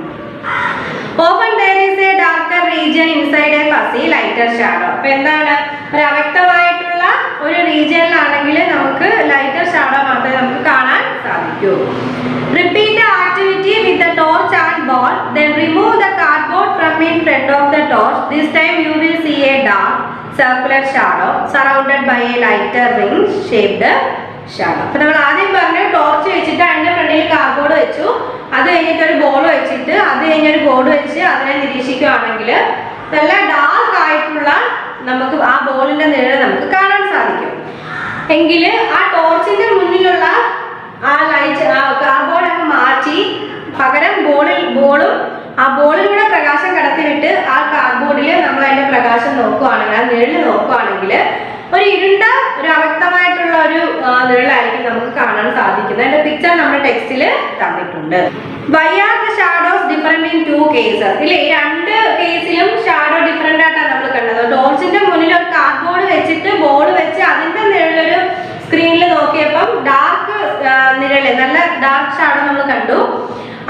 Often there is a darker region inside a fuzzy lighter shadow. അപ്പോൾ എന്താണ്, ഒരു അവ്യക്തമായിട്ടുള്ള ഒരു റീജിയനിലാണെങ്കിൽ നമുക്ക് ലൈറ്റർ ഷാഡോ മാത്രമേ നമുക്ക് കാണാൻ സാധിക്കൂ. Repeat the activity with the torch and ball, then remove the cardboard from in front of the torch. This time you will see a dark circular shadow surrounded by a lighter ring shaped shadow. അപ്പൊ നമ്മൾ ആദ്യം പറഞ്ഞു ടോർച്ച് വെച്ചിട്ട് അതിന്റെ ഫ്രണ്ടിൽ കാർഡ്ബോർഡ് വെച്ചു, അത് കഴിഞ്ഞിട്ട് ഒരു ബോൾ വെച്ചിട്ട് അത് കഴിഞ്ഞൊരു ബോർഡ് വെച്ച് അതിനെ നിരീക്ഷിക്കുകയാണെങ്കിൽ നല്ല ഡാർക്ക് ആയിട്ടുള്ള നമുക്ക് ആ ബോളിന്റെ നിഴൽ നമുക്ക് കാണാൻ സാധിക്കും. എങ്കിൽ ആ ടോർച്ചിന്റെ മുന്നിലുള്ള ആ ലൈറ്റ് ആ കാർഡ്ബോർഡ് അങ്ങ് മാറ്റി പകരം ബോളും ആ ബോളിലൂടെ പ്രകാശം കടത്തിവിട്ട് ആ കാർഡ്ബോർഡിൽ നമ്മൾ അതിന്റെ പ്രകാശം നോക്കുകയാണെങ്കിൽ ആ നിഴൽ നോക്കുകയാണെങ്കിൽ ഒരു ഇരുണ്ട ഒരു അവ്യക്തമായിട്ടുള്ള ഒരു നിഴലായിരിക്കും നമുക്ക് കാണാൻ സാധിക്കുന്നത്. അതിന്റെ പിക്ചർ നമ്മുടെ ടെക്സ്റ്റിൽ തന്നിട്ടുണ്ട്. Why are the shadows different in two cases? ഇല്ലേ, ഈ രണ്ട് കേസിലും ഷാഡോ ഡിഫറെന്റ് ആയിട്ടാണ് നമ്മൾ കണ്ടത്. ടോർച്ചിന്റെ മുന്നിൽ ഒരു കാർഡ്ബോർഡ് വെച്ചിട്ട് ബോൾ വെച്ച് അതിന്റെ നിഴലൊരു സ്ക്രീനിൽ നോക്കിയപ്പം ഡാർക്ക് നിഴല് നല്ല ഡാർക്ക് ഷാഡോ നമ്മൾ കണ്ടു.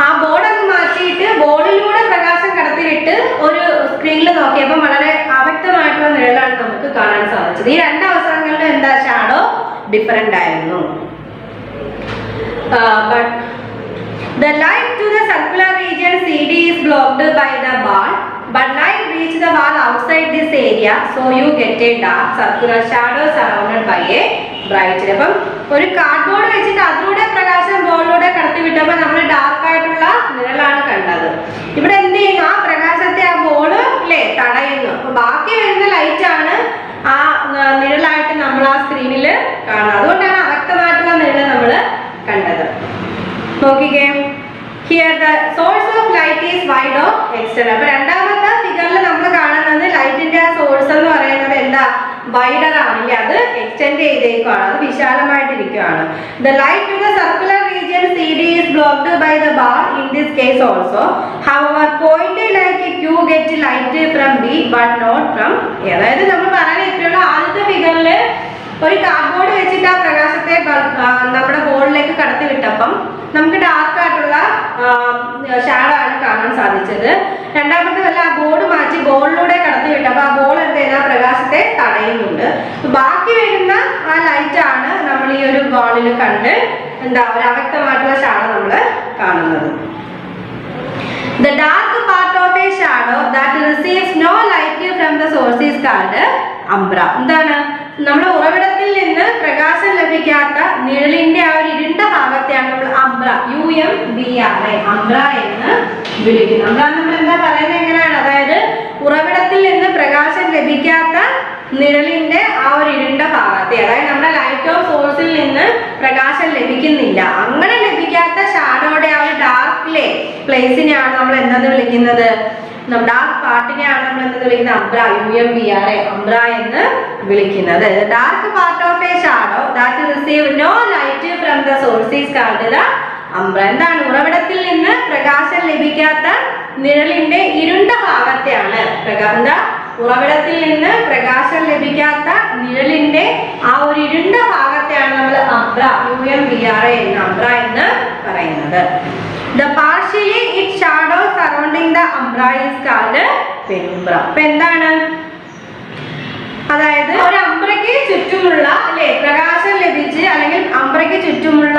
ആ ബോർഡൊക്കെ മാറ്റിയിട്ട് ബോളിലൂടെ പ്രകാശം കടത്തിവിട്ട് ഒരു സ്ക്രീനിൽ നോക്കിയപ്പോൾ വളരെ അവ്യക്തമായിട്ടുള്ള നിഴലാണ് നമുക്ക് കാണാൻ സാധിച്ചത്. ഈ രണ്ട് അവസരങ്ങളിലും എന്താ ഷാഡോ ഡിഫറെന്റ് ആയിരുന്നു. But the light to the circular region CD is blocked by the ball, but light reach the wall outside this area, so you get a dark circular shadow surrounded by a bright. അപ്പം ഒരു കാർഡ്ബോർഡ് വെച്ചിട്ട് അതിലൂടെ പ്രകാശം ബോളിലൂടെ കടത്തി വിട്ടപ്പോൾ നമ്മൾ ഡാർക്ക് ആയിട്ടുള്ള നിഴലാണ് കണ്ടത്. ഇവിടെ എന്ത് ചെയ്യുന്നു, ആ പ്രകാശത്തെ ആ ബോള് അല്ലേ തടയുന്നു. അപ്പൊ ബാക്കി വരുന്ന ലൈറ്റ് ആണ് ആ നിഴലായിട്ട് നമ്മൾ ആ സ്ക്രീനിൽ കാണുന്നത്. അതുകൊണ്ടാണ് അവ്യക്തമായിട്ടുള്ള നിഴൽ നമ്മൾ കണ്ടത്. നോക്കിക്കേ, here the source of light is wide of external. അപ്പൊ രണ്ടാമത്തെ ഫിഗറിൽ നമ്മൾ കാണുന്നത് ലൈറ്റിന്റെ ആ സോഴ്സ് എന്ന് പറയുന്നത് എന്താ, വൈഡർ ആണെങ്കിൽ അത് എക്സ്റ്റെൻഡ് ചെയ്തേക്കുവാണ്, അത് വിശാലമായിട്ടിരിക്കുകയാണ്. The light to the circular region CD is blocked by the bar in this case also. However, point like Q get light from B but not from A. അതായത് നമ്മൾ പറയാൻ ഇത്രയുള്ള ആദ്യത്തെ ഫിഗറിൽ ഒരു കാർഡ്ബോർഡ് വെച്ചിട്ട് ആ പ്രകാശത്തെ നമ്മുടെ ബോളിലേക്ക് കടത്തി വിട്ടപ്പം നമുക്ക് ഡാർക്ക് ആയിട്ടുള്ള ഷാഡോ ആണ് കാണാൻ സാധിച്ചത്. രണ്ടാമത്തെ വല്ല ആ ബോർഡ് മാറ്റി ബോളിലൂടെ കടത്തി വിട്ടപ്പോൾ ആ ബോൾ എന്ത് ചെയ്യുന്ന പ്രകാശത്തെ തടയുന്നുണ്ട്. ബാക്കി വരുന്ന ആ ലൈറ്റ് ആണ് നമ്മൾ ഈ ഒരു ബോളിൽ കണ്ട് എന്താ ഒരു അവ്യക്തമായിട്ടുള്ള ഷാഡോ നമ്മൾ കാണുന്നത്. The dark part of a shadow that receives no light from the source is called umbra. എന്താണ്, നമ്മുടെ ഉറവിടത്തിൽ നിന്ന് പ്രകാശം ലഭിക്കാത്ത നിഴലിന്റെ ആ ഒരു ഇരുണ്ട ഭാഗത്തെയാണ് നമ്മൾ അംബ്ര അംബ്ര എന്ന് വിളിക്കുന്നത്. അംബ്ര നമ്മൾ എന്താ പറയുന്നത് എങ്ങനെയാണ്, അതായത് ഉറവിടത്തിൽ നിന്ന് പ്രകാശം ലഭിക്കാത്ത നിഴലിന്റെ ആ ഒരു ഇരുണ്ട ഭാഗത്തെ, അതായത് നമ്മുടെ ലൈറ്റ് ഓഫ് സോഴ്സിൽ നിന്ന് പ്രകാശം ലഭിക്കുന്നില്ല, അങ്ങനെ ലഭിക്കാത്ത ഷാഡോയുടെ ആ ഒരു ഡാർക്കിലെ പ്ലേസിനെയാണ് നമ്മൾ എന്തെന്ന് വിളിക്കുന്നത്, ഡാർക്ക് പാർട്ടിനെയാണ് നമ്മൾ എന്തെന്ന് വിളിക്കുന്നത്, അംബ്ര അംബ്ര എന്ന് വിളിക്കുന്നത്. Dark part of a shadow that receive no light from the source is called the umbra. എന്താണ്, ഉറവിടത്തിൽ നിന്ന് പ്രകാശം ലഭിക്കാത്ത നിഴലിന്റെ ഇരുണ്ട ഭാഗത്തെയാണ് ഉറവിടത്തിൽ നിന്ന് പ്രകാശം ലഭിക്കാത്ത നിഴലിന്റെ ആ ഒരു ഇരുണ്ട ഭാഗത്തെയാണ് നമ്മൾ അംബ്ര അംബ്ര എന്ന് പറയുന്നത്. The partially its shadow surrounding the umbra is called penumbra. അപ്പൊ എന്താണ്, അതായത് ഒരു അംബ്രയ്ക്ക് ചുറ്റുമുള്ള അല്ലെ പ്രകാശം ലഭിച്ച് അല്ലെങ്കിൽ അംബ്രയ്ക്ക് ചുറ്റുമുള്ള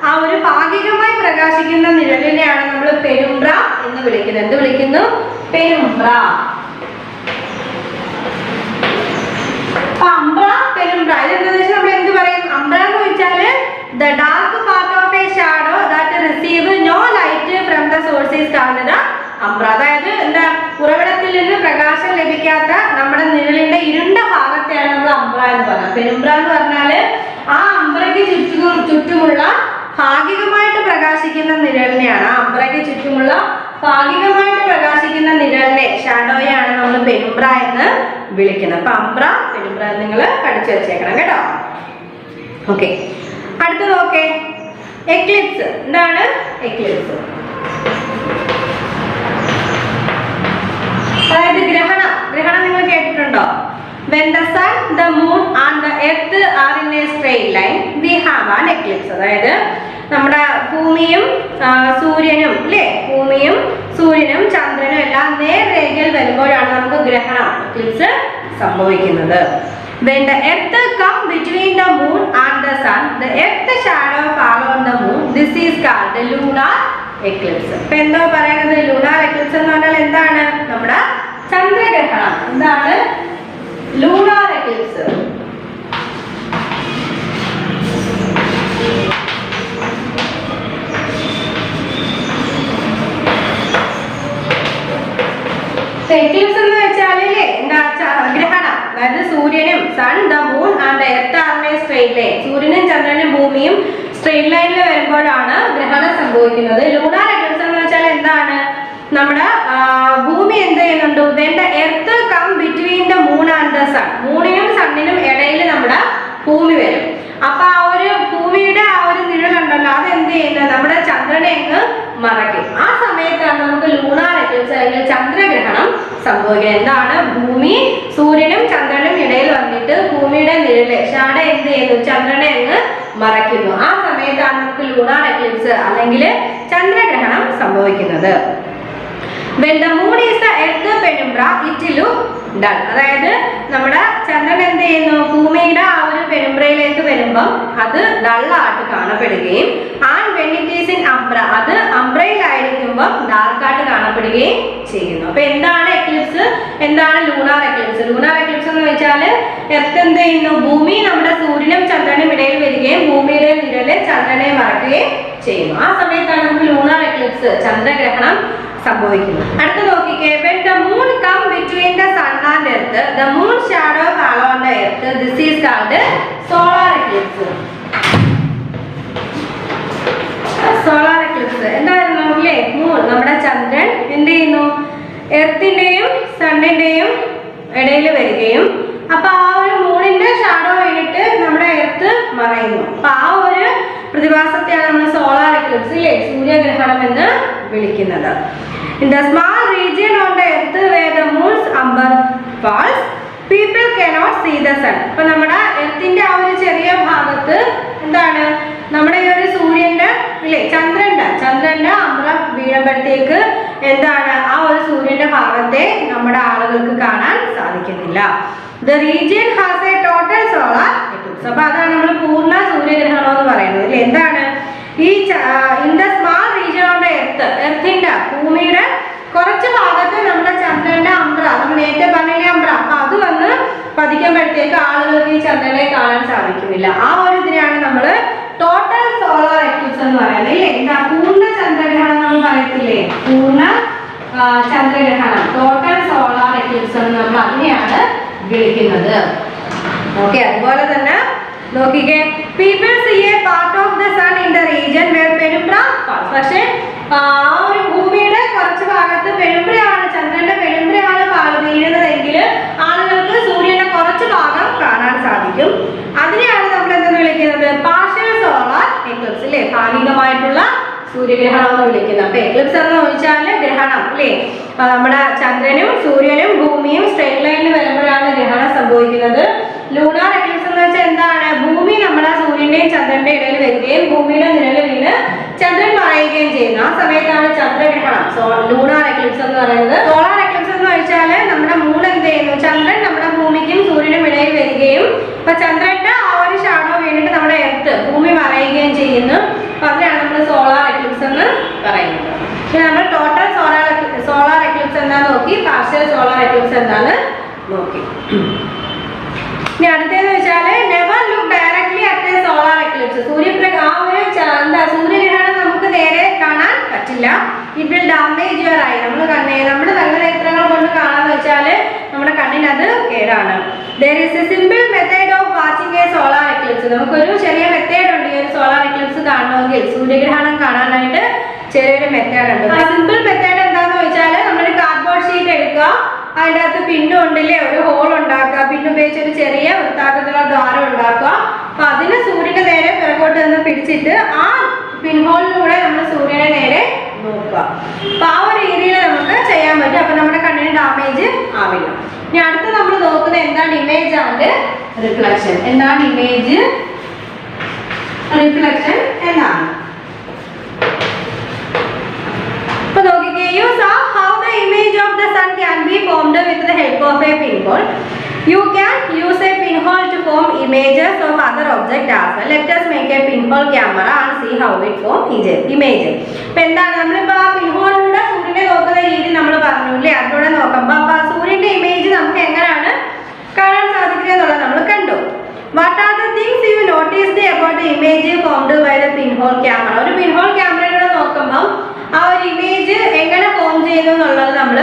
ആ ഒരു ഭാഗികമായി പ്രകാശിക്കുന്ന നിഴലിനെയാണ് നമ്മൾ പെനുംബ്ര എന്ന് വിളിക്കുന്നത്. എന്ത് വിളിക്കുന്നു, പെനുംബ്ര. അംബ്ര പെനുംബ്ര ഇതെന്താണെന്ന് വെച്ചാൽ നമ്മൾ എന്ത് പറയും, അംബ്ര എന്ന് വെച്ചാല് the dark part of a shadow that receive no light from the source is called the umbra. അതായത് എന്താ, ഉറവിടത്തിൽ നിന്ന് പ്രകാശം ലഭിക്കാത്ത നമ്മുടെ നിഴലിന്റെ ഇരുണ്ട ഭാഗത്തെയാണ് നമ്മൾ അംബ്ര എന്ന് പറയുന്നത്. പെനുംബ്ര എന്ന് പറഞ്ഞാല് ആ അംബ്രയ്ക്ക് ചുറ്റുമുള്ള ഭാഗികമായിട്ട് പ്രകാശിക്കുന്ന നിഴലിനെയാണ്, ആ അംബ്രയ്ക്ക് ചുറ്റുമുള്ള ഭാഗികമായിട്ട് പ്രകാശിക്കുന്ന നിഴലിനെ ഷാഡോയാണ് നമ്മൾ പെനുംബ്ര എന്ന് വിളിക്കുന്നത്. അപ്പൊ അംബ്ര പെനുംബ്ര നിങ്ങൾ പഠിച്ചു വെച്ചേക്കണം കേട്ടോ. ഓക്കെ, അടുത്ത നോക്കേ, എക്ലിപ്സ്. എന്താണ് എക്ലിപ്സ്? അതായത് ഗ്രഹണം നിങ്ങൾ കേട്ടിട്ടുണ്ടോ? When the sun, the moon and the earth are in a straight line, we have an eclipse. അതായത് നമ്മുടെ ഭൂമിയും സൂര്യനും അല്ലേ, ഭൂമിയും സൂര്യനും ചന്ദ്രനും എല്ലാം നേർരേഖയിൽ വരുമ്പോഴാണ് നമുക്ക് ഗ്രഹണം എക്ലിപ്സ് സംഭവിക്കുന്നത്. When the earth come between the moon and the sun, the earth shadow fall on the moon. This is called the lunar eclipse. ഇപ്പൊ എന്തോ പറയുന്നത്, lunar eclipse എന്ന് പറഞ്ഞാൽ എന്താണ്, നമ്മുടെ ചന്ദ്രഗ്രഹണം. എന്താണ് lunar eclipse? എക്ലിപ്സ് എന്ന് വെച്ചാൽ എന്താ, ഗ്രഹണം. sun, the moon and the earth are in a straight line. സൂര്യനും ചന്ദ്രനും ഭൂമിയും സ്ട്രെയിറ്റ് ലൈനിൽ വരുമ്പോഴാണ് ഗ്രഹണം സംഭവിക്കുന്നത്. ലൂണാർ എക്ലിപ്സ് എന്ന് വെച്ചാൽ എന്താണ്? നമ്മുടെ ഭൂമി എന്ത് ചെയ്യുന്നുണ്ട്? when the earth come between the moon and the sun, മൂണിനും സണ്ണിനും ഇടയിൽ നമ്മുടെ ഭൂമി വരും. അപ്പൊ ആ ഒരു ഭൂമിയുടെ ആ ഒരു നിഴലുണ്ടല്ലോ, അത് എന്ത് ചെയ്യുന്നത്? നമ്മുടെ ചന്ദ്രനെ അങ്ങ് മറയ്ക്കും. ആ സമയത്താണ് നമുക്ക് ലൂണാർ എക്ലിപ്സ് അല്ലെങ്കിൽ ചന്ദ്രഗ്രഹണം സംഭവിക്കുന്നത്. എന്താണ്? ഭൂമി സൂര്യനും ചന്ദ്രനും ഇടയിൽ വന്നിട്ട് ഭൂമിയുടെ നിഴല് ഷാഡോ എന്ത് ചെയ്യുന്നു? ചന്ദ്രനെ അങ്ങ് മറയ്ക്കുന്നു. ആ സമയത്താണ് നമുക്ക് ലൂണാർ എക്ലിപ്സ് അല്ലെങ്കിൽ ചന്ദ്രഗ്രഹണം സംഭവിക്കുന്നത്. when the moon is the earth penumbra it look dull. അതായത് നമ്മുടെ ചന്ദ്രൻ എന്ത് ചെയ്യുന്നു? ഭൂമിയുടെ ആ ഒരു പെനുംബ്രയിലേക്ക് വരുമ്പോൾ അത് ഡള്ളായിട്ട് കാണപ്പെടുകയും and when it is in umbra, അത് അംബ്രയിലായിരിക്കുമ്പോൾ ഡാർക്കായിട്ട് കാണപ്പെടുകയും ചെയ്യുന്നു. അപ്പൊ എന്താണ് എക്ലിപ്സ്? എന്താണ് ലൂണാർ എക്ലിപ്സ്? ലൂണാർ എക്ലിപ്സ് എന്ന് വെച്ചാൽ എർത്ത് എന്ത് ചെയ്യുന്നു? ഭൂമി നമ്മുടെ സൂര്യനും ചന്ദ്രനും ഇടയിൽ വരികയും ഭൂമിയുടെ നിഴല് ചന്ദ്രനെ മറക്കുകയും ചെയ്യുന്നു. ആ സമയത്താണ് നമുക്ക് ലൂണാർ എക്ലിപ്സ് ചന്ദ്രഗ്രഹണം സംഭവിക്കുന്നു. അടുത്ത നോക്കിക്കേ, when the moon come between the sun and earth, the moon shadow fall on the earth. This is called solar eclipse. solar eclipse എന്തായിരുന്നു? അല്ലേ, മൂൺ നമ്മുടെ ചന്ദ്രൻ എന്ത് ചെയ്യുന്നു? എർത്തിന്റെയും സണ്ണിന്റെയും ഇടയിൽ വരികയും അപ്പൊ ആ ഒരു മൂണിന്റെ ഷാഡോ വീണിട്ട് നമ്മുടെ എർത്ത് മറയുന്നു. അപ്പൊ ആ ഒരു പ്രതിഭാസത്തെയാണ് നമ്മൾ സോളാർ എക്ലിപ്സ് അല്ലേ, സൂര്യഗ്രഹണം എന്ന് വിളിക്കുന്നത്. In the small region on the earth where the moon's umber falls, people cannot see the sun. അപ്പോൾ നമ്മുടെ എർത്തിന്റെ ആ ഒരു ചെറിയ ഭാഗത്ത് എന്താണ്? നമ്മുടെ ഈ ഒരു സൂര്യന്റെ ഇല്ലേ ചന്ദ്രന്റെ അമ്ര വീഴുമ്പോഴത്തേക്ക് എന്താണ്? ആ ഒരു സൂര്യന്റെ ഭാഗത്തെ നമ്മുടെ ആളുകൾക്ക് കാണാൻ സാധിക്കുന്നില്ല. The region has a total solar eclipse. അപ്പോൾ അതാണ് നമ്മൾ പൂർണ്ണ സൂര്യഗ്രഹണം എന്ന് പറയുന്നത് അല്ലേ. എന്താണ് ഈ in the small region on the earth, എർത്തിന്റെ ഭൂമിയുടെ കുറച്ച് ഭാഗത്ത് നമ്മുടെ ചന്ദ്രന്റെ അമ്പ്ര, നമ്മൾ നേരത്തെ പറഞ്ഞ അമ്പ്ര, അപ്പൊ അത് വന്ന് പതിക്കുമ്പോഴത്തേക്ക് ആളുകൾക്ക് ഈ ചന്ദ്രനെ കാണാൻ സാധിക്കുന്നില്ല. ആ ഒരു ഇതിനെയാണ് നമ്മൾ ടോട്ടൽ സോളാർ എക്ലിപ്സ് എന്ന് പറയുന്നത് അല്ലേ. എന്താ പൂർണ്ണ ചന്ദ്രഗ്രഹണം നമ്മൾ പറയത്തില്ലേ, പൂർണ്ണ ചന്ദ്രഗ്രഹണം, ടോട്ടൽ സോളാർ എക്ലിപ്സ് എന്ന് നമ്മൾ അതിനെയാണ് വിളിക്കുന്നത്. ഓക്കെ, അതുപോലെ തന്നെ നോക്കിക്കേ, people see a part of the sun in the region where penumbra falls. പക്ഷേ ആ ഒരു ഭൂമിയുടെ കുറച്ച് ഭാഗത്ത് പെനുംബ്രയാണ്, ചന്ദ്രന്റെ പെനുംബ്രയാണ് വീഴുന്നതെങ്കിൽ ആളുകൾക്ക് സൂര്യന്റെ കുറച്ച് ഭാഗം കാണാൻ സാധിക്കും. അതിനെയാണ് നമ്മൾ എന്തെന്ന് വിളിക്കുന്നത്? പാർഷ്യൽ സോളാർ എക്ലിപ്സ് അല്ലേ, ഭാഗികമായിട്ടുള്ള സൂര്യഗ്രഹണം എന്ന് വിളിക്കുന്നത്. അപ്പൊ എക്ലിപ്സ് എന്ന് ചോദിച്ചാൽ ഗ്രഹണം അല്ലേ, നമ്മുടെ ചന്ദ്രനും സൂര്യനും ഭൂമിയും സ്ട്രെയിറ്റ് ലൈനിൽ വരുമ്പോഴാണ് ഗ്രഹണം സംഭവിക്കുന്നത്. ലൂണാർ എക്ലിപ്സ് എന്ന് വെച്ചാൽ എന്താണ്? ഭൂമി നമ്മുടെ സൂര്യന്റെയും ചന്ദ്രന്റെ ഇടയിൽ വരികയും ഭൂമിയുടെ നിഴല് വീണ് ചന്ദ്രൻ മറയുകയും ചെയ്യുന്നു. ആ സമയത്താണ് ചന്ദ്രഗ്രഹണം ലൂണാർ എക്ലിപ്സ് എന്ന് പറയുന്നത്. സോളാർ എക്ലിപ്സ് എന്ന് വെച്ചാൽ നമ്മുടെ മൂൺ എന്ത് ചെയ്യുന്നു? ചന്ദ്രൻ നമ്മുടെ ഭൂമിക്കും സൂര്യനും ഇടയിൽ വരികയും അപ്പൊ ചന്ദ്രന്റെ ആ ഒരു ഷാഡോ വീണിട്ട് നമ്മുടെ എർത്ത് ഭൂമി മറയുകയും ചെയ്യുന്നു. അപ്പൊ അതിനാണ് നമ്മൾ സോളാർ എക്ലിപ്സ് എന്ന് പറയുന്നത്. പിന്നെ നമ്മൾ ടോട്ടൽ സോളാർ എക്ലിപ്സ് എന്താന്ന് നോക്കി, പാർഷ്യൽ സോളാർ എക്ലിപ്സ് എന്താന്ന് നോക്കി. ഇനി അടുത്തേന്ന് വെച്ചാല് never look directly at A solar Eclipse. സൂര്യഗ്രഹണം നമുക്ക് നേരെ കാണാൻ പറ്റില്ല. It will damage your I. നമ്മുടെ നല്ല നേത്രങ്ങൾ കൊണ്ട് കാണാന്ന് വെച്ചാല് നമ്മുടെ കണ്ണിനത് കേടാണ്. there is a simple method of watching a solar eclipse. നമുക്കൊരു ചെറിയ മെത്തേഡ് ഉണ്ട് ഈ ഒരു സോളാർ എക്ലിപ്സ് കാണണമെങ്കിൽ, സൂര്യഗ്രഹണം കാണാനായിട്ട് ചെറിയൊരു മെത്തേഡ് ഉണ്ട്. സിമ്പിൾ മെത്തേഡ് എന്താന്ന് വെച്ചാല് നമ്മളൊരു കാർഡ്ബോർഡ് ഷീറ്റ് എടുക്കുക, അതിൻ്റെ അകത്ത് പിന്നും ഉണ്ടല്ലേ ഒരു ഹോൾ ഉണ്ടാക്കുക, പിന്നെ ഉപയോഗിച്ച് ഒരു ചെറിയ വൃത്താകൃതിയിലുള്ള ദ്വാരം ഉണ്ടാക്കുക. അപ്പൊ അതിന് സൂര്യന്റെ നേരെ പിറകോട്ട് നിന്ന് പിടിച്ചിട്ട് ആ പിൻഹോളിലൂടെ നമ്മൾ സൂര്യനെ നേരെ നോക്കുക. അപ്പൊ ആ ഒരു രീതിയിൽ നമുക്ക് ചെയ്യാൻ പറ്റും. അപ്പൊ നമ്മുടെ കണ്ണിന് ഡാമേജ് ആവില്ല. ഇനി അടുത്ത് നമ്മൾ നോക്കുന്നത് എന്താണ്? Image and reflection. എന്താണ് ഇമേജ്, റിഫ്ലക്ഷൻ എന്താണ്? ഇപ്പൊ നോക്കിക്കേ, you saw how the image of the sun can be formed with the help of a pinhole. You can use a pinhole to form images of other objects as well. Let us make a pinhole camera and see how it form image. ഇപ്പൊ എന്താണ് നമ്മളിപ്പോ ആ പിൻഹോളിലൂടെ സൂര്യനെ നോക്കുന്ന രീതി നമ്മൾ പറഞ്ഞു അല്ലേ, അതിലൂടെ നോക്കുമ്പോ അപ്പൊ സൂര്യന്റെ ഇമേജ് നമുക്ക് എങ്ങനെയാണ് കാണാൻ സാധിക്കുക എന്നുള്ളത് നമ്മൾ കണ്ടു. What are the things you noticed about the image formed by the pinhole camera? ഒരു പിൻഹോൾ ക്യാമറയിലൂടെ നോക്കുമ്പോൾ ആ ഒരു ഇമേജ് എങ്ങനെ ഫോം ചെയ്യുന്നു എന്നുള്ളത് നമ്മൾ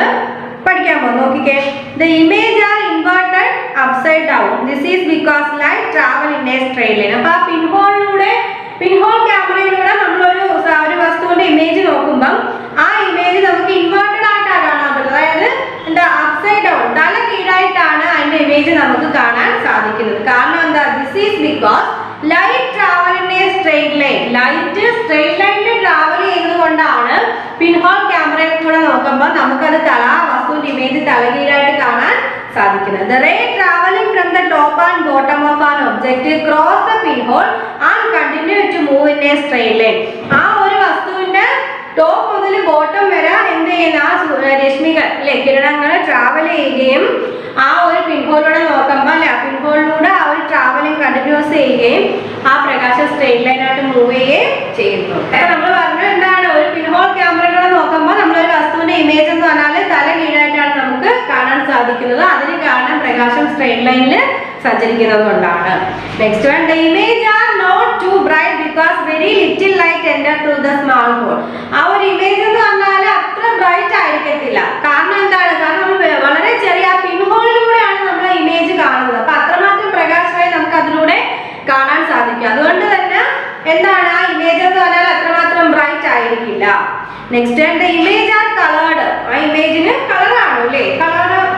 പഠിക്കാൻ പോകും. നോക്കിക്കേ, the image are inverted upside down. This is travel in a straight line. അപ്പോൾ ആ പിൻഹോൾ ക്യാമറയിലൂടെ നമ്മളൊരു വസ്തുവിന്റെ ഇമേജ് നോക്കുമ്പോൾ ആ ഇമേജ് നമുക്ക് ഇൻവേർട്ടഡ് ആയിട്ടാണ് കാണാൻ പറ്റുന്നത്. അതായത് എന്താ അപ്സൈഡ് ഡൗൺ, തല കീഴായിട്ടാണ് അതിന്റെ ഇമേജ് നമുക്ക് കാണാൻ സാധിക്കുന്നത്. കാരണം എന്താ? This is because light travel in a straight line. Light straight ലൈനിൽ ട്രാവൽ ചെയ്യുന്നത് കൊണ്ടാണ് പിൻഹോൾ ക്യാമറയിൽ കൂടെ നോക്കുമ്പോൾ നമുക്കത് വസ്തുവിന്റെ ഇമേജ് തലകീഴായിട്ട് കാണാൻ സാധിക്കുന്നത്. The ray traveling from the top and bottom of an object cross the pinhole and continue to move in a straight line. ആ ഒരു വസ്തുവിന്റെ ടോപ്പ് മുതൽ ബോട്ടം വരെ എന്ത് ചെയ്യുന്ന ആ രശ്മികൾ അല്ലെ കിരണങ്ങൾ ട്രാവൽ ചെയ്യുകയും ആ ഒരു പിൻഹോളിലൂടെ നോക്കുമ്പോൾ അല്ലെ ആ പിൻഹോളിലൂടെ ആ ഒരു ട്രാവലിംഗ് കണ്ടിന്യൂസ് ചെയ്യുകയും ആ പ്രകാശം സ്ട്രെയിറ്റ് ലൈൻ ആയിട്ട് മൂവ് ചെയ്യുകയും ചെയ്യുന്നു. നമ്മൾ പറഞ്ഞു എന്താണ്? ഒരു പിൻഹോൾ ക്യാമറയിലൂടെ നോക്കുമ്പോൾ നമ്മളൊരു വസ്തുവിന്റെ ഇമേജ് എന്ന് പറഞ്ഞാൽ തല കീഴായിട്ടാണ് നമുക്ക് കാണാൻ സാധിക്കുന്നത്. അതിന് കാരണം പ്രകാശം സ്ട്രെയിറ്റ് ലൈനിൽ സഞ്ചരിക്കുന്നത് കൊണ്ടാണ്. Next one, the image are not too bright because very little light enter through the small hole. ആ ഒരു ഇമേജ് എന്ന് പറഞ്ഞാൽ അത്ര ബ്രൈറ്റ് ആയിരിക്കത്തില്ല. കാരണം എന്താണ്? കാരണം നമ്മൾ വളരെ ചെറിയ പിൻഹോളിലൂടെയാണ് നമ്മൾ ഇമേജ് കാണുന്നത്. അപ്പൊ അത്രമാത്രം പ്രകാശമായി നമുക്ക് അതിലൂടെ കാണാൻ സാധിക്കും. അതുകൊണ്ട് തന്നെ എന്താണ് ആ ഇമേജ് എന്ന് പറഞ്ഞാൽ അത്രമാത്രം ബ്രൈറ്റ് ആയിരിക്കില്ല. Next the image are colored. ആ ഇമേജിന് കളറാണ് അല്ലേ,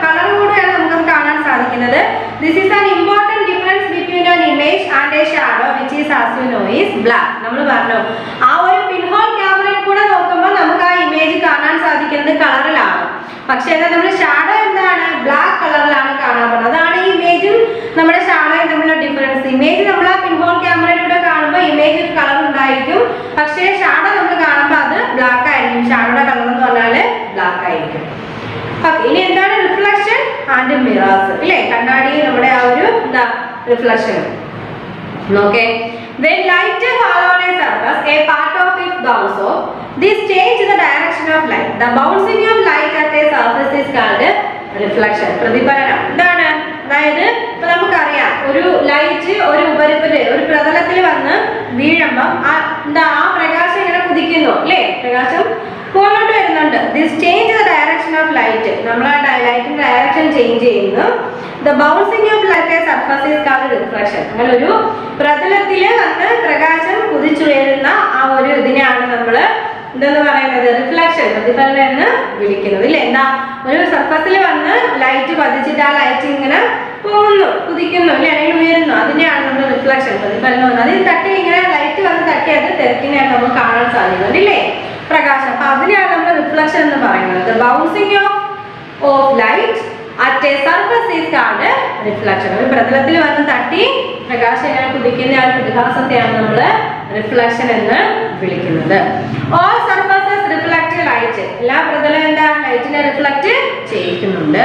കളറോടെയാണ് നമുക്ക് കാണാൻ സാധിക്കുന്നത്. This is an important difference between an image and a shadow which is as you know is black. നമ്മൾ പറഞ്ഞു ആ ഒരു പിൻഹോൾ ക്യാമറയിൽ കൂടെ നോക്കുമ്പോൾ നമുക്ക് ആ ഇമേജ് കാണാൻ സാധിക്കുന്നത് കളറിലാണ്. പക്ഷെ എന്നാൽ നമ്മൾ ഷാഡോ എന്താണ്? ബ്ലാക്ക് കളറിലാണ് കാണാൻ പറ്റുന്നത്. അതാണ് ഈ ഇമേജും നമ്മുടെ ഷാഡോയും തമ്മിലുള്ള ഡിഫറൻസ്. ഇമേജ് നമ്മൾ ആ പിൻഹോൾ ക്യാമറയിലൂടെ കാണുമ്പോൾ ഇമേജ് ഒരു കളർ ഉണ്ടായിരിക്കും, പക്ഷേ ഷാഡോ നമ്മൾ കാണുമ്പോൾ അത് ബ്ലാക്ക് ആയിരിക്കും. ഷാഡോയുടെ കളർ എന്ന് പറഞ്ഞാൽ ബ്ലാക്ക് ആയിരിക്കും. ഇനി എന്താണ് റിഫ്ലക്ഷൻ ആൻഡ് മിറേഴ്സ് അല്ലേ? കണ്ണാടി നമ്മുടെ ആ ഒരു എന്താ റിഫ്ലക്ഷൻ. നോക്കേ, when light fall on a surface, a part of it bounces off. This change the direction of light. The bouncing of light at a surface is called reflection. പ്രതിഫലനം എന്താണ്? അതായത് ഇപ്പൊ നമുക്കറിയാം ഒരു ലൈറ്റ് ഒരു പ്രതലത്തിൽ വന്ന് വീഴുമ്പം ആ പ്രകാശം ഇങ്ങനെ കുതിക്കുന്നു അല്ലേ? പ്രകാശം മുകളിലോട്ട് വരുന്നുണ്ട്. This change the direction of light. നമ്മൾ ആ ലൈറ്റിന്റെ ഡയറക്ഷൻ ചേഞ്ച് ചെയ്യുന്നു. The bouncing of light A surface is called reflection. അങ്ങനെ ഒരു പ്രതലത്തിൽ വന്ന് പ്രകാശം കുതിച്ചുയരുന്ന ആ ഒരു ഇതിനെയാണ് നമ്മൾ എന്തെന്ന് പറയുന്നത്? റിഫ്ലക്ഷൻ, പ്രതിഫലനം എന്ന് വിളിക്കുന്നത് ഇല്ലേ? എന്താ ഒരു സർഫസിൽ വന്ന് ലൈറ്റ് പതിച്ചിട്ട് ആ ലൈറ്റ് ഇങ്ങനെ പോകുന്നു, കുതിക്കുന്നു അല്ലെ, അല്ലെങ്കിൽ ഉയരുന്നു, അതിനെയാണ് നമ്മൾ റിഫ്ലക്ഷൻ, പ്രതിഫലനം. അതിൽ തട്ടി ഇങ്ങനെ ലൈറ്റ് വന്ന് തട്ടി അത് തെരക്കിനെയാണ് നമുക്ക് കാണാൻ സാധിക്കുന്നത് ഇല്ലേ? പ്രകാശം. അപ്പൊ അതിനെയാണ് നമ്മൾ റിഫ്ലക്ഷൻ എന്ന് പറയുന്നത്. Bouncing of light at A surface is called reflection. ഒരു പ്രതലത്തിൽ വന്ന് തട്ടി പ്രകാശം ഇങ്ങനെ കുതിക്കുന്ന ആ പ്രതിഭാസത്തെയാണ് നമ്മൾ റിഫ്ലക്ഷൻ എന്ന് വിളിക്കുന്നത്. All surfaces reflect light. എല്ലാ പ്രതലം എന്താ? ലൈറ്റിനെ റിഫ്ലക്ട് ചെയ്യിക്കുന്നുണ്ട്.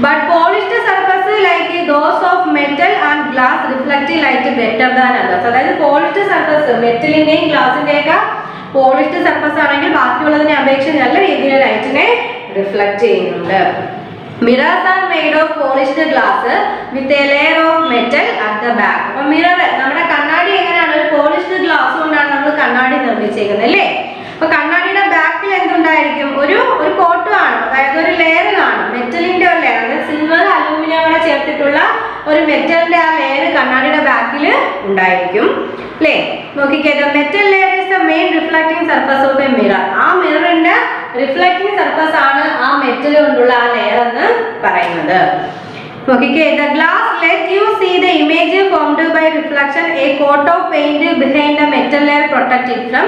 But polished surface like those of metal and glass reflect light better than others. അതായത് പോളിഷ്ഡ് സർഫസ് മെറ്റലിന്റെയും ഗ്ലാസിന്റെയൊക്കെ പോളിഷ്ഡ് സർഫസ് ആണെങ്കിൽ ബാക്കിയുള്ളതിനെ അപേക്ഷിച്ച് നല്ല രീതിയിൽ ലൈറ്റിനെ റിഫ്ലക്ട് ചെയ്യുന്നുണ്ട്. Mirrors are made of polished glass with a layer of metal at the back. അപ്പോൾ മിറർ നമ്മുടെ കണ്ണാടി എങ്ങനെയാണ്? ഒരു പോളിഷ്ഡ് ഗ്ലാസ് കൊണ്ടാണ് നമ്മൾ കണ്ണാടി നിർമ്മിച്ചേക്കുന്നത് അല്ലേ? അപ്പൊ കണ്ണാടിയുടെ ബാക്കിൽ എന്തുണ്ടായിരിക്കും? ഒരു കോട്ട് കാണും, അതായത് ഒരു ലെയർ കാണും, മെറ്റലിന്റെ ഒരു ലെയർ, അതായത് സിൽവർ അലൂമിനിയം കൂടെ ചേർത്തിട്ടുള്ള ഒരു മെറ്റലിന്റെ ആ ലെയർ കണ്ണാടിയുടെ ബാക്കിൽ ഉണ്ടായിരിക്കും അല്ലേ? നോക്കിക്കേ, metal layer is the main reflecting surface of A mirror. ആ മിററിന്റെ റിഫ്ലക്റ്റിംഗ് സർഫസ് ആണ് ആ മെറ്റൽ കൊണ്ടുള്ള ആ ലെയർ എന്ന് പറയുന്നത്. നോക്കിക്കേ, the glass let you see the image formed by reflection. A coat of paint behind the metal layer protect it from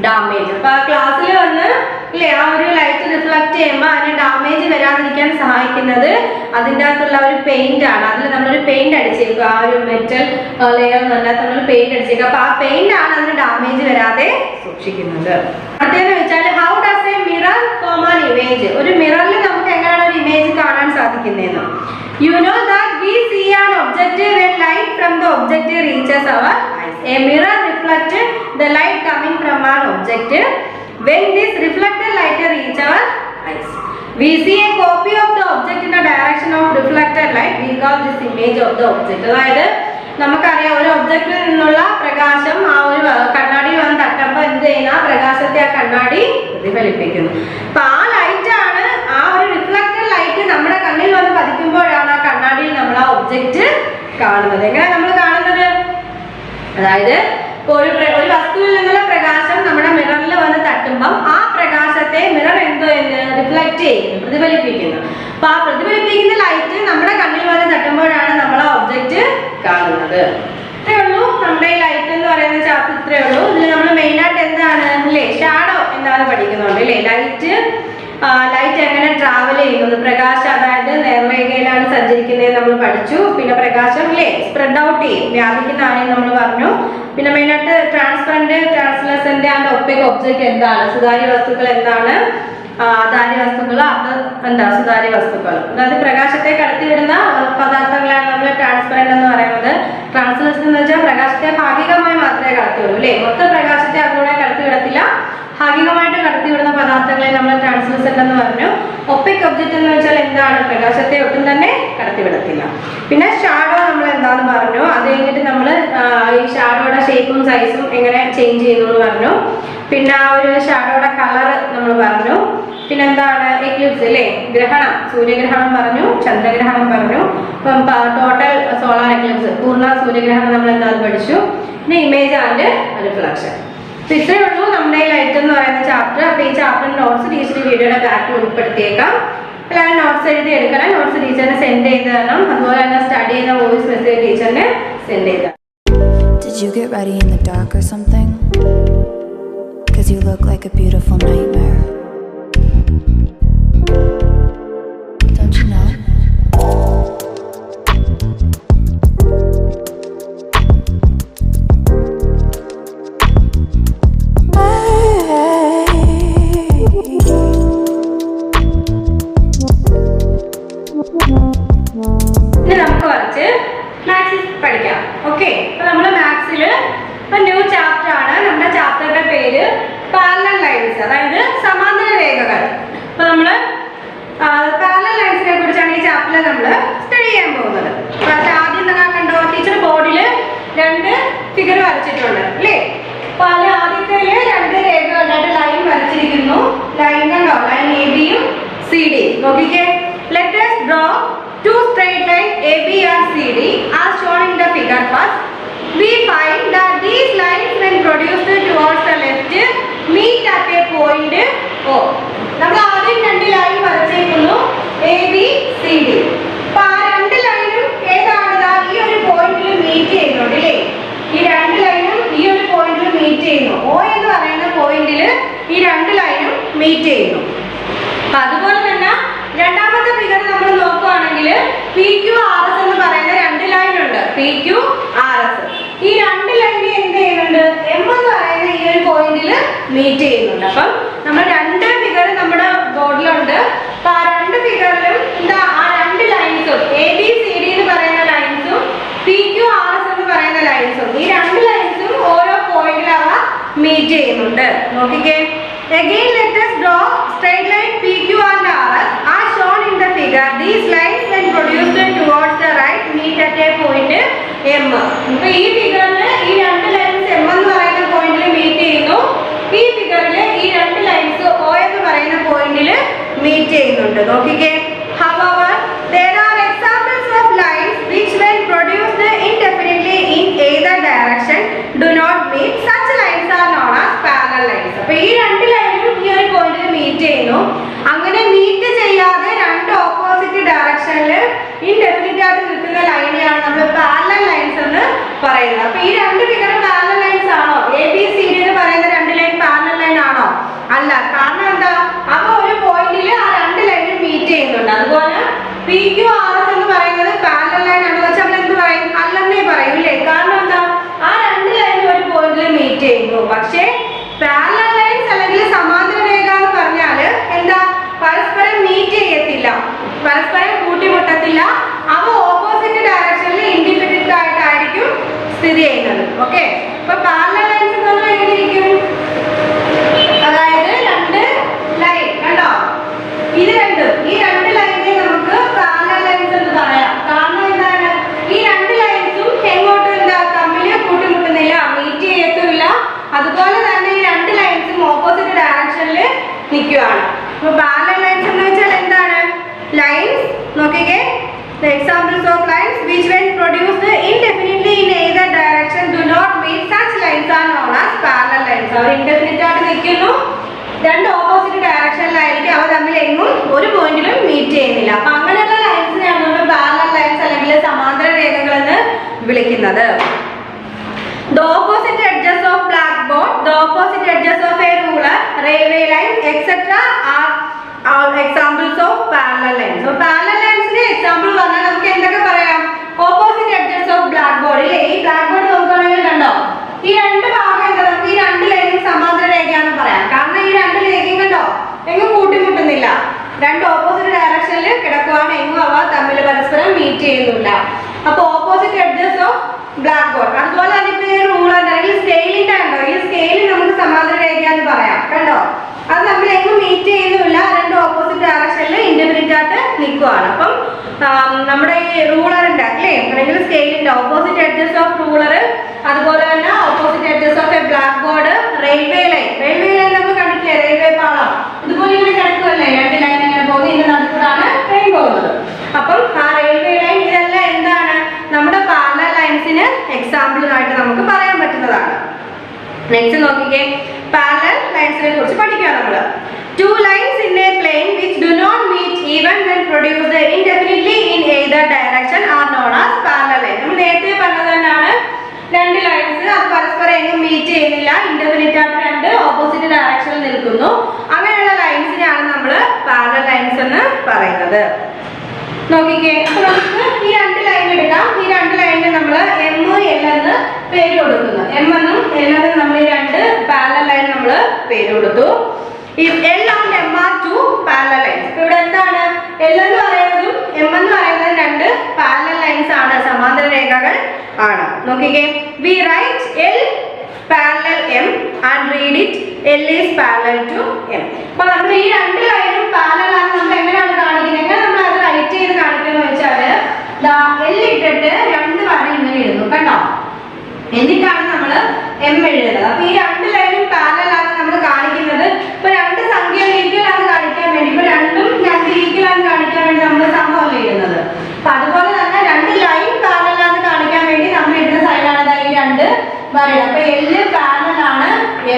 damage. അപ്പോൾ ആ ഗ്ലാസ്സിൽ വന്ന് ഇല്ലേ ആ ഒരു ലൈറ്റ് റിഫ്ലക്ട് ചെയ്യുമ്പോൾ അതിന് ഡാമേജ് വരാതിരിക്കാൻ സഹായിക്കുന്നത് അതിൻ്റെ അകത്തുള്ള ഒരു പെയിന്റ് ആണ്. അതിൽ നമ്മളൊരു പെയിന്റ് അടിച്ചേക്കും, ആ ഒരു മെറ്റൽ ലെയർ എന്നല്ലാത്ത നമ്മൾ പെയിന്റ് അടിച്ചേക്കും. അപ്പോൾ ആ പെയിന്റ് ആണ് അതിന് ഡാമേജ് വരാതെ സൂക്ഷിക്കുന്നത്. അടുത്തതെന്ന് വെച്ചാൽ how does A mirror form an image. ഒരു മിററിൽ നമുക്ക് എങ്ങനെയാണ് ഒരു ഇമേജ് കാണാൻ സാധിക്കുന്നതെന്ന്? You know that we see an object when light from the object reaches our eyes. A mirror reflects the light coming from an object. When this reflected light reaches our eyes, we see a copy of the object in the direction of reflected light. We call this image of the object. അതായത് നമുക്കറിയാം ഒരു ഒബ്ജക്റ്റിൽ നിന്നുള്ള പ്രകാശം ആ ഒരു കണ്ണാടി വന്ന് തട്ടുമ്പോൾ എന്ത് ചെയ്യുന്ന ആ പ്രകാശത്തെ ആ കണ്ണാടി പ്രതിഫലിപ്പിക്കുന്നു. അപ്പൊ ആ ലൈറ്റ് ആണ്, ആ ഒരു റിഫ്ലക്റ്റഡ് ലൈറ്റ് നമ്മുടെ കണ്ണിൽ വന്ന് പതിക്കുമ്പോഴാണ് ആ കണ്ണാടിയിൽ നമ്മൾ ആ ഒബ്ജക്റ്റ് കാണുന്നത്. എങ്ങനെ നമ്മൾ കാണുന്നത്? അതായത് ഒരു വസ്തുവിൽ നിന്നുള്ള പ്രകാശം നമ്മുടെ മിററിൽ വന്ന് തട്ടുമ്പം ആ പ്രകാശത്തെ മിറർ എന്തോ എന്ന് റിഫ്ലക്ട് ചെയ്യുന്നു, പ്രതിഫലിപ്പിക്കുന്നു. അപ്പൊ ആ പ്രതിഫലിപ്പിക്കുന്ന ലൈറ്റ് നമ്മുടെ കണ്ണിൽ വന്ന് തട്ടുമ്പോഴാണ് നമ്മൾ ആ ഒബ്ജക്റ്റ് കാണുന്നത്. ഇത്രേ ഉള്ളൂ നമ്മുടെ ലൈറ്റ് എന്ന് പറയുന്ന ചാപ്റ്റർ. ഇത്രേ ഉള്ളൂ. ഇതിൽ നമ്മൾ മെയിനായിട്ട് എന്താണ് അല്ലേ, ഷാഡോ എന്താണ് പഠിക്കുന്നുണ്ട് അല്ലേ. ലൈറ്റ് എങ്ങനെ ട്രാവൽ ചെയ്യുന്നത്, പ്രകാശം അതായത് നേർരേഖയിലാണ് സഞ്ചരിക്കുന്നത് നമ്മൾ പഠിച്ചു. പിന്നെ പ്രകാശം അല്ലേ സ്പ്രെഡ് ഔട്ട് ചെയ്യും, വ്യാപിക്കുന്നതാണ് നമ്മൾ പറഞ്ഞു. പിന്നെ മെയിനായിട്ട് ട്രാൻസ്പെറന്റ്, ട്രാൻസ്ലസന്റ് ആൻഡ് ഒപ്പേക്ക് ഒബ്ജക്റ്റ് എന്താണ്, സുതാര്യ വസ്തുക്കൾ എന്താണ്, ആധാര്യ വസ്തുക്കൾ, സുതാര്യ വസ്തുക്കൾ. അതായത് പ്രകാശത്തെ കടത്തിവിടുന്ന പദാർത്ഥങ്ങളാണ് നമ്മൾ ട്രാൻസ്പെറന്റ് എന്ന് പറയുന്നത്. ട്രാൻസ്ലസന്റ് എന്ന് വെച്ചാൽ പ്രകാശത്തെ ഭാഗികമായി മാത്രമേ കടത്തിവിടൂ അല്ലേ, മൊത്തം പ്രകാശത്തെ അതിലൂടെ കടത്തിവിടത്തില്ല, ഭാഗികമായിട്ട് കടത്തിവിടുന്ന പദാർത്ഥങ്ങളെ നമ്മൾ ട്രാൻസ്ലൂസന്റ് എന്ന് പറഞ്ഞു. ഒപ്പേക്ക് ഒബ്ജക്റ്റ് എന്ന് വെച്ചാൽ എന്താണ്, പ്രകാശത്തെ ഒട്ടും തന്നെ കടത്തിവിടത്തില്ല. പിന്നെ ഷാഡോ നമ്മൾ എന്താന്ന് പറഞ്ഞു. അത് കഴിഞ്ഞിട്ട് നമ്മൾ ഈ ഷാഡോയുടെ ഷേപ്പും സൈസും എങ്ങനെ ചേഞ്ച് ചെയ്യുന്നു എന്ന് പറഞ്ഞു. പിന്നെ ആ ഒരു ഷാഡോയുടെ കളർ നമ്മൾ പറഞ്ഞു. പിന്നെന്താണ് എക്ലിപ്സ് അല്ലേ, ഗ്രഹണം, സൂര്യഗ്രഹണം പറഞ്ഞു, ചന്ദ്രഗ്രഹണം പറഞ്ഞു. ഇപ്പം ടോട്ടൽ സോളാർ എക്ലിപ്സ്, പൂർണ്ണ സൂര്യഗ്രഹണം നമ്മൾ എന്താന്ന് പഠിച്ചു. പിന്നെ ഇമേജ് ആൻഡ് റിഫ്ലക്ഷൻ. അപ്പൊ ഇത്രയേ ഉള്ളൂ നമ്മുടെ ലൈറ്റ് എന്ന് പറയുന്ന ചാപ്റ്റർ. അപ്പൊ ഈ ചാപ്റ്റർ നോട്ട്സ് ടീച്ചർ വീഡിയോയുടെ ബാക്കിൽ ഉൾപ്പെടുത്തിയേക്കാം. എല്ലാവരും നോട്ട്സ് എഴുതി എടുക്കണം. നോട്ട്സ് ടീച്ചറിന് സെൻഡ് ചെയ്ത് തരണം. അതുപോലെ തന്നെ സ്റ്റഡി ചെയ്യുന്ന വോയിസ് മെസ്സേജ് ടീച്ചറിന് സെൻഡ് ചെയ്ത് തരണം. Did you get ready in the dark or something? 'Cause you look like a beautiful nightmare. Don't you know? ഇനി നമുക്ക് കുറച്ച് മാത്സ് പഠിക്കാം. ഓക്കെ, അപ്പൊ നമ്മള് മാത്സില് ന്യൂ ചാപ്റ്റർ ആണ്. നമ്മുടെ ചാപ്റ്ററുടെ പേര് പാരലൽ ലൈൻസ്, അതായത് സമാന്തര രേഖകൾ. അപ്പൊ നമ്മള് പാരലൽ ലൈൻസിനെ കുറിച്ചാണ് ഈ ചാപ്റ്ററിൽ നമ്മള് സ്റ്റഡി ചെയ്യാൻ പോകുന്നത്. അപ്പൊ അത് ആദ്യം നിങ്ങൾ കണ്ടോ, ടീച്ചർ ബോർഡില് 2 ഫിഗർ വരച്ചിട്ടുണ്ട് അല്ലേ. അപ്പൊ അതിൽ ആദ്യത്തെ 2 രേഖകളുടെ ലൈൻ വരച്ചിരിക്കുന്നു. ലൈൻ കണ്ടോ, ലൈൻ എ ബിയും സി ഡി. നോക്കിക്കേ, let us draw 2 straight lines AB and CD as shown in the figure. First, we find that these lines when produced towards the left meet at a point O. നമ്മൾ ആദ്യം 2 ലൈൻ വരച്ചിരിക്കുന്നു, AB CD. അപ്പോൾ ആ 2 ലൈനും ഏതാണ്, ഈ ഒരു പോയിന്റിൽ മീറ്റ് ചെയ്യുന്നുണ്ട് അല്ലേ. ഈ 2 ലൈനും ഈ ഒരു പോയിന്റിൽ മീറ്റ് ചെയ്യുന്നു. O എന്ന് പറയുന്ന പോയിന്റിൽ ഈ 2 ലൈനും മീറ്റ് ചെയ്യുന്നു. അതുപോലെ തന്നെ രണ്ടാമത്തെ ഫിഗർ നമ്മൾ നോക്കുകയാണെങ്കിൽ PQRS എന്ന് പറയുന്ന 2 ലൈൻ ഉണ്ട്. PQRS ഈ 2 ലൈനിൽ എന്ത് ചെയ്യുന്നുണ്ട്, M എന്ന് പറയുന്ന ഈ ഒരു പോയിന്റിൽ മീറ്റ് ചെയ്യുന്നുണ്ട്. അപ്പം നമ്മൾ 2 ഫിഗർ നമ്മുടെ ബോർഡിലുണ്ട്. അപ്പൊ ആ 2 ഫിഗറിലും എന്താ, ആ 2 ലൈൻസും ABCD എന്ന് പറയുന്ന ലൈൻസും PQRS എന്ന് പറയുന്ന ലൈൻസും, ഈ 2 ലൈൻസും ഓരോ പോയിന്റിൽ അവ മീറ്റ് ചെയ്യുന്നുണ്ട്. നോക്കിക്കേ, again let us draw straight line PQ and RS as shown in the figure. These lines when produced towards the right meet at a point M. ഇപ്പൊ ഈ ഫിഗറിൽ ഈ 2 ലൈൻസ് M എന്ന് പറയുന്ന പോയിന്റിൽ മീറ്റ് ചെയ്യുന്നു. ഈ ഫിഗറിൽ ഈ 2 ലൈൻസ് O എന്ന് പറയുന്ന പോയിന്റിൽ മീറ്റ് ചെയ്യുന്നുണ്ട്. നോക്കിക്കേ, however there are examples of lines which when produced indefinitely in either direction do not meet. Such lines are known as parallel lines. അപ്പൊ ഈ 2 ലൈനും ഈ ഒരു പോയിന്റിൽ മീറ്റ് ചെയ്യുന്നു. അങ്ങനെ മീറ്റ് ചെയ്യാതെ 2 ഓപ്പോസിറ്റ് ഡയറക്ഷനിൽ ഇൻഡെഫിനിറ്റ് ആയിട്ട് നിൽക്കുന്ന ലൈനെയാണ് നമ്മൾ പാരലൽ ലൈൻസ് എന്ന് പറയുന്നത്. അപ്പൊ ഈ 2 ഫിഗർ പാരലൽ ലൈൻസ് ആണോ, ABCD എന്ന് പറയുന്ന 2 ലൈൻ പാരലൽ ലൈൻ ആണോ? അല്ല. കാരണം എന്താ, അവ ഒരു പോയിന്റിൽ ആ 2 ലൈനും മീറ്റ് ചെയ്യുന്നുണ്ട്. അതുപോലെ PQRS എന്ന് പറയുന്നത് പാരലൽ ലൈൻ ആണെന്ന് വെച്ചാൽ നമ്മൾ എന്ത് പറയും, അല്ലെന്നേ പറയും ഇല്ലേ. കാരണം എന്താ, ആ 2 ലൈനും ഒരു പോയിന്റിൽ മീറ്റ് ചെയ്യുന്നു. പക്ഷേ പാരലൽ ലൈൻസ് അല്ലെങ്കിൽ സമാന്തര രേഖ എന്ന് പറഞ്ഞാൽ എന്താ, പരസ്പരം മീറ്റ് ചെയ്യത്തില്ല, പരസ്പരം കൂട്ടിമുട്ടത്തില്ല. അവ ഓപ്പോസിറ്റ് ഡയറക്ഷനിൽ ഇൻഡിപെൻഡന്റ് ആയിട്ടായിരിക്കും സ്ഥിതി ചെയ്യുന്നത്. ഓക്കെ, അപ്പൊ പാരലൽ ലൈൻസ് എന്ന് പറഞ്ഞാൽ എങ്ങനെ ഇരിക്കും, അതായത് 2 ലൈൻ കണ്ടോ, ഇത് രണ്ടും ഈ 2 ലൈനിനെ നമുക്ക് പാരലൽ ലൈൻസ് എന്ന് പറയാം. കാരണം എന്താണ്, ഈ 2 ലൈൻസും എങ്ങോട്ടും എന്താ തമ്മിൽ കൂട്ടിമുട്ടുന്നില്ല, മീറ്റ് ചെയ്യത്തുമില്ല. അതുപോലെ തന്നെ ഈ 2 ലൈൻസും ഓപ്പോസിറ്റ് ഡയറക്ഷനിൽ നിൽക്കുകയാണ്. അപ്പൊ പാരലൽ ലൈൻസ് എന്ന് വെച്ചാൽ എന്താണ്, ലൈൻസ് നോക്കിക്കേ, the examples of lines which when produced indefinitely in either direction do not meet, such lines are known as parallel lines. Our indefinite ആയിട്ട് നിൽക്കുന്നു, രണ്ട് ഓപ്പോസിറ്റ് ഡയറക്ഷനിലായിരിക്കും, അവ തമ്മിൽ എങ്ങും ഒരു പോയിന്റിലും മീറ്റ് ചെയ്യുന്നില്ല. അപ്പൊ അങ്ങനെയുള്ള ലൈൻസിനെയാണ് നമ്മൾ പാരലൽ ലൈൻസ് അല്ലെങ്കിൽ സമാന്തര രേഖകൾ എന്ന് വിളിക്കുന്നത്. The opposite edges of blackboard, the opposite edges of a ruler, railway line, etc. are examples of parallel lines. So parallel lines ന്റെ എക്സാമ്പിൾ പറഞ്ഞാൽ നമുക്ക് എന്തൊക്കെ പറയാം? ഓപ്പോസിറ്റ് എഡ്ജസ് ഓഫ് ബ്ലാക്ക്ബോർഡ് ഇല്ലേ, ഈ ബ്ലാക്ക്ബോർഡ് നോക്കുകയാണെങ്കിൽ കണ്ടോ, ഈ രണ്ട് ഭാഗം എന്താ, നമുക്ക് ഈ രണ്ട് ലൈനും സമാന്തര രേഖയാണെന്ന് പറയാം. കാരണം ഈ രണ്ട് രേഖയും കണ്ടോ എങ്ങും കൂട്ടിമുട്ടുന്നില്ല, രണ്ട് ഓപ്പോസിറ്റ് ഡയറക്ഷനിൽ കിടക്കുവാണ്, എങ്ങും അവ തമ്മിൽ പരസ്പരം മീറ്റ് ചെയ്യുന്നില്ല. അപ്പൊ ഓപ്പോസിറ്റ് എഡ്ജസ് ഓഫ് ബ്ലാക്ക്ബോർഡ്. അതുപോലെ തന്നെ ഇപ്പൊ ഈ റൂളർ അല്ലെങ്കിൽ സ്കെയിലിന്റെ കണ്ടോ, ഈ സ്കെയിൽ നമുക്ക് സമാന്തര രേഖയാന്ന് പറയാം കണ്ടോ, അത് നമ്മൾ എങ്ങും മീറ്റ് ചെയ്യുന്നില്ല, രണ്ട് ഓപ്പോസിറ്റ് ഡയറക്ഷനിൽ ഇൻഡിപെൻഡന്റ് ആയിട്ട് നിൽക്കുവാണ്. അപ്പം നമ്മുടെ ഈ റൂളറിന്റെ അല്ലേ അല്ലെങ്കിൽ സ്കെയിലിന്റെ ഓപ്പോസിറ്റ് എഡ്ജസ് ഓഫ് റൂളർ, അതുപോലെ തന്നെ opposite edges of A black board, railway line. Railway line നമ്മൾ കണ്ടിട്ടില്ലേ, റെയിൽവേ പാളം ഇതുപോലെ ഇങ്ങനെ കിടക്കുമല്ലേ, രണ്ട് ലൈൻ ഇങ്ങനെ പോകുന്നത്, ഇതിന്റെ നടുക്കൂടാണ് ട്രെയിൻ പോകുന്നത്. അപ്പം ആ റെയിൽവേ ലൈൻ ഇതെല്ലാം എന്താണ്, നമ്മുടെ പാരലൽ ലൈൻസിന് എക്സാമ്പിൾ ആയിട്ട് നമുക്ക് പറയാൻ പറ്റുന്നതാണ്. നെക്സ്റ്റ് നോക്കിക്കേ, പാരലൽ ലൈൻസിനെ കുറിച്ച് പഠിക്കാം നമ്മൾ. Two lines in a plane which do not meet even when produced indefinitely in either direction are known as parallel lines. നമ്മൾ നേരത്തെ പറഞ്ഞത് തന്നെയാണ്, രണ്ട് ലൈൻസ് അത് പരസ്പരം എങ്ങും മീറ്റ് ചെയ്യുന്നില്ല, ഇൻഡെഫിനിറ്റ് ആയിട്ട് രണ്ട് ഓപ്പോസിറ്റ് ഡയറക്ഷനിൽ നിൽക്കുന്നു, അങ്ങനെയുള്ള ലൈൻസിനെയാണ് നമ്മൾ പാരലൽ ലൈൻസ് എന്ന് പറയുന്നത്. നോക്കിക്കേ, അപ്പൊ നമുക്ക് ഈ രണ്ട് ലൈൻ എടുക്കാം. ഈ രണ്ട് ലൈനിന് നമ്മൾ എം എൽ എന്ന് പേര് കൊടുക്കുന്നു. എം എന്നും എൽ എന്നും നമ്മൾ ഈ രണ്ട് പാരലൽ ലൈൻ നമ്മൾ പേര് കൊടുത്തു. If L and M are two parallel lines. ഇവിടെ എന്താണ്, L എന്ന് പറയുന്നതും M എന്ന് പറയുന്നതും രണ്ട് പാരലൽ ലൈൻസ് ആണ്, സമാന്തര രേഖകൾ ആണ്. നോക്കിക്കേ, we write L parallel M and read it L is parallel to M. അപ്പോൾ നമ്മൾ ഈ രണ്ട് ലൈനും പാരലൽ ആണ് നമ്മൾ എങ്ങനെയാണ് കാണിക്കുന്നത്, എങ്ങനെ നമ്മൾ അത് റൈറ്റ് ചെയ്ത് കാണിക്കുന്നത് വെച്ചാൽ L ഇട്ടിട്ട് രണ്ട് വര ഇങ്ങനെ എഴുതുന്നു കണ്ടോ, എന്നിട്ടാണ് നമ്മൾ M എഴുതുന്നത്. അപ്പൊ ഈ രണ്ട് ലൈനും പാരലൽ ആണ് നമ്മൾ കാണിക്കുന്നത്. ഇപ്പൊ രണ്ട് സംഖ്യ ഈക്വൽ ആണ് കാണിക്കാൻ വേണ്ടി, ഇപ്പൊ രണ്ടും രണ്ട് ഈക്വൽ ആണ് കാണിക്കാൻ വേണ്ടി നമ്മൾ സമമല്ല എഴുതുന്നത്. അപ്പൊ അതുപോലെ തന്നെ രണ്ട് ലൈൻ പാരലൽ ആണ് കാണിക്കാൻ വേണ്ടി നമ്മൾ ഇടുന്ന സൈഡാണ് ഈ രണ്ട് വരകൾ. അപ്പൊ L പാരലൽ ആണ്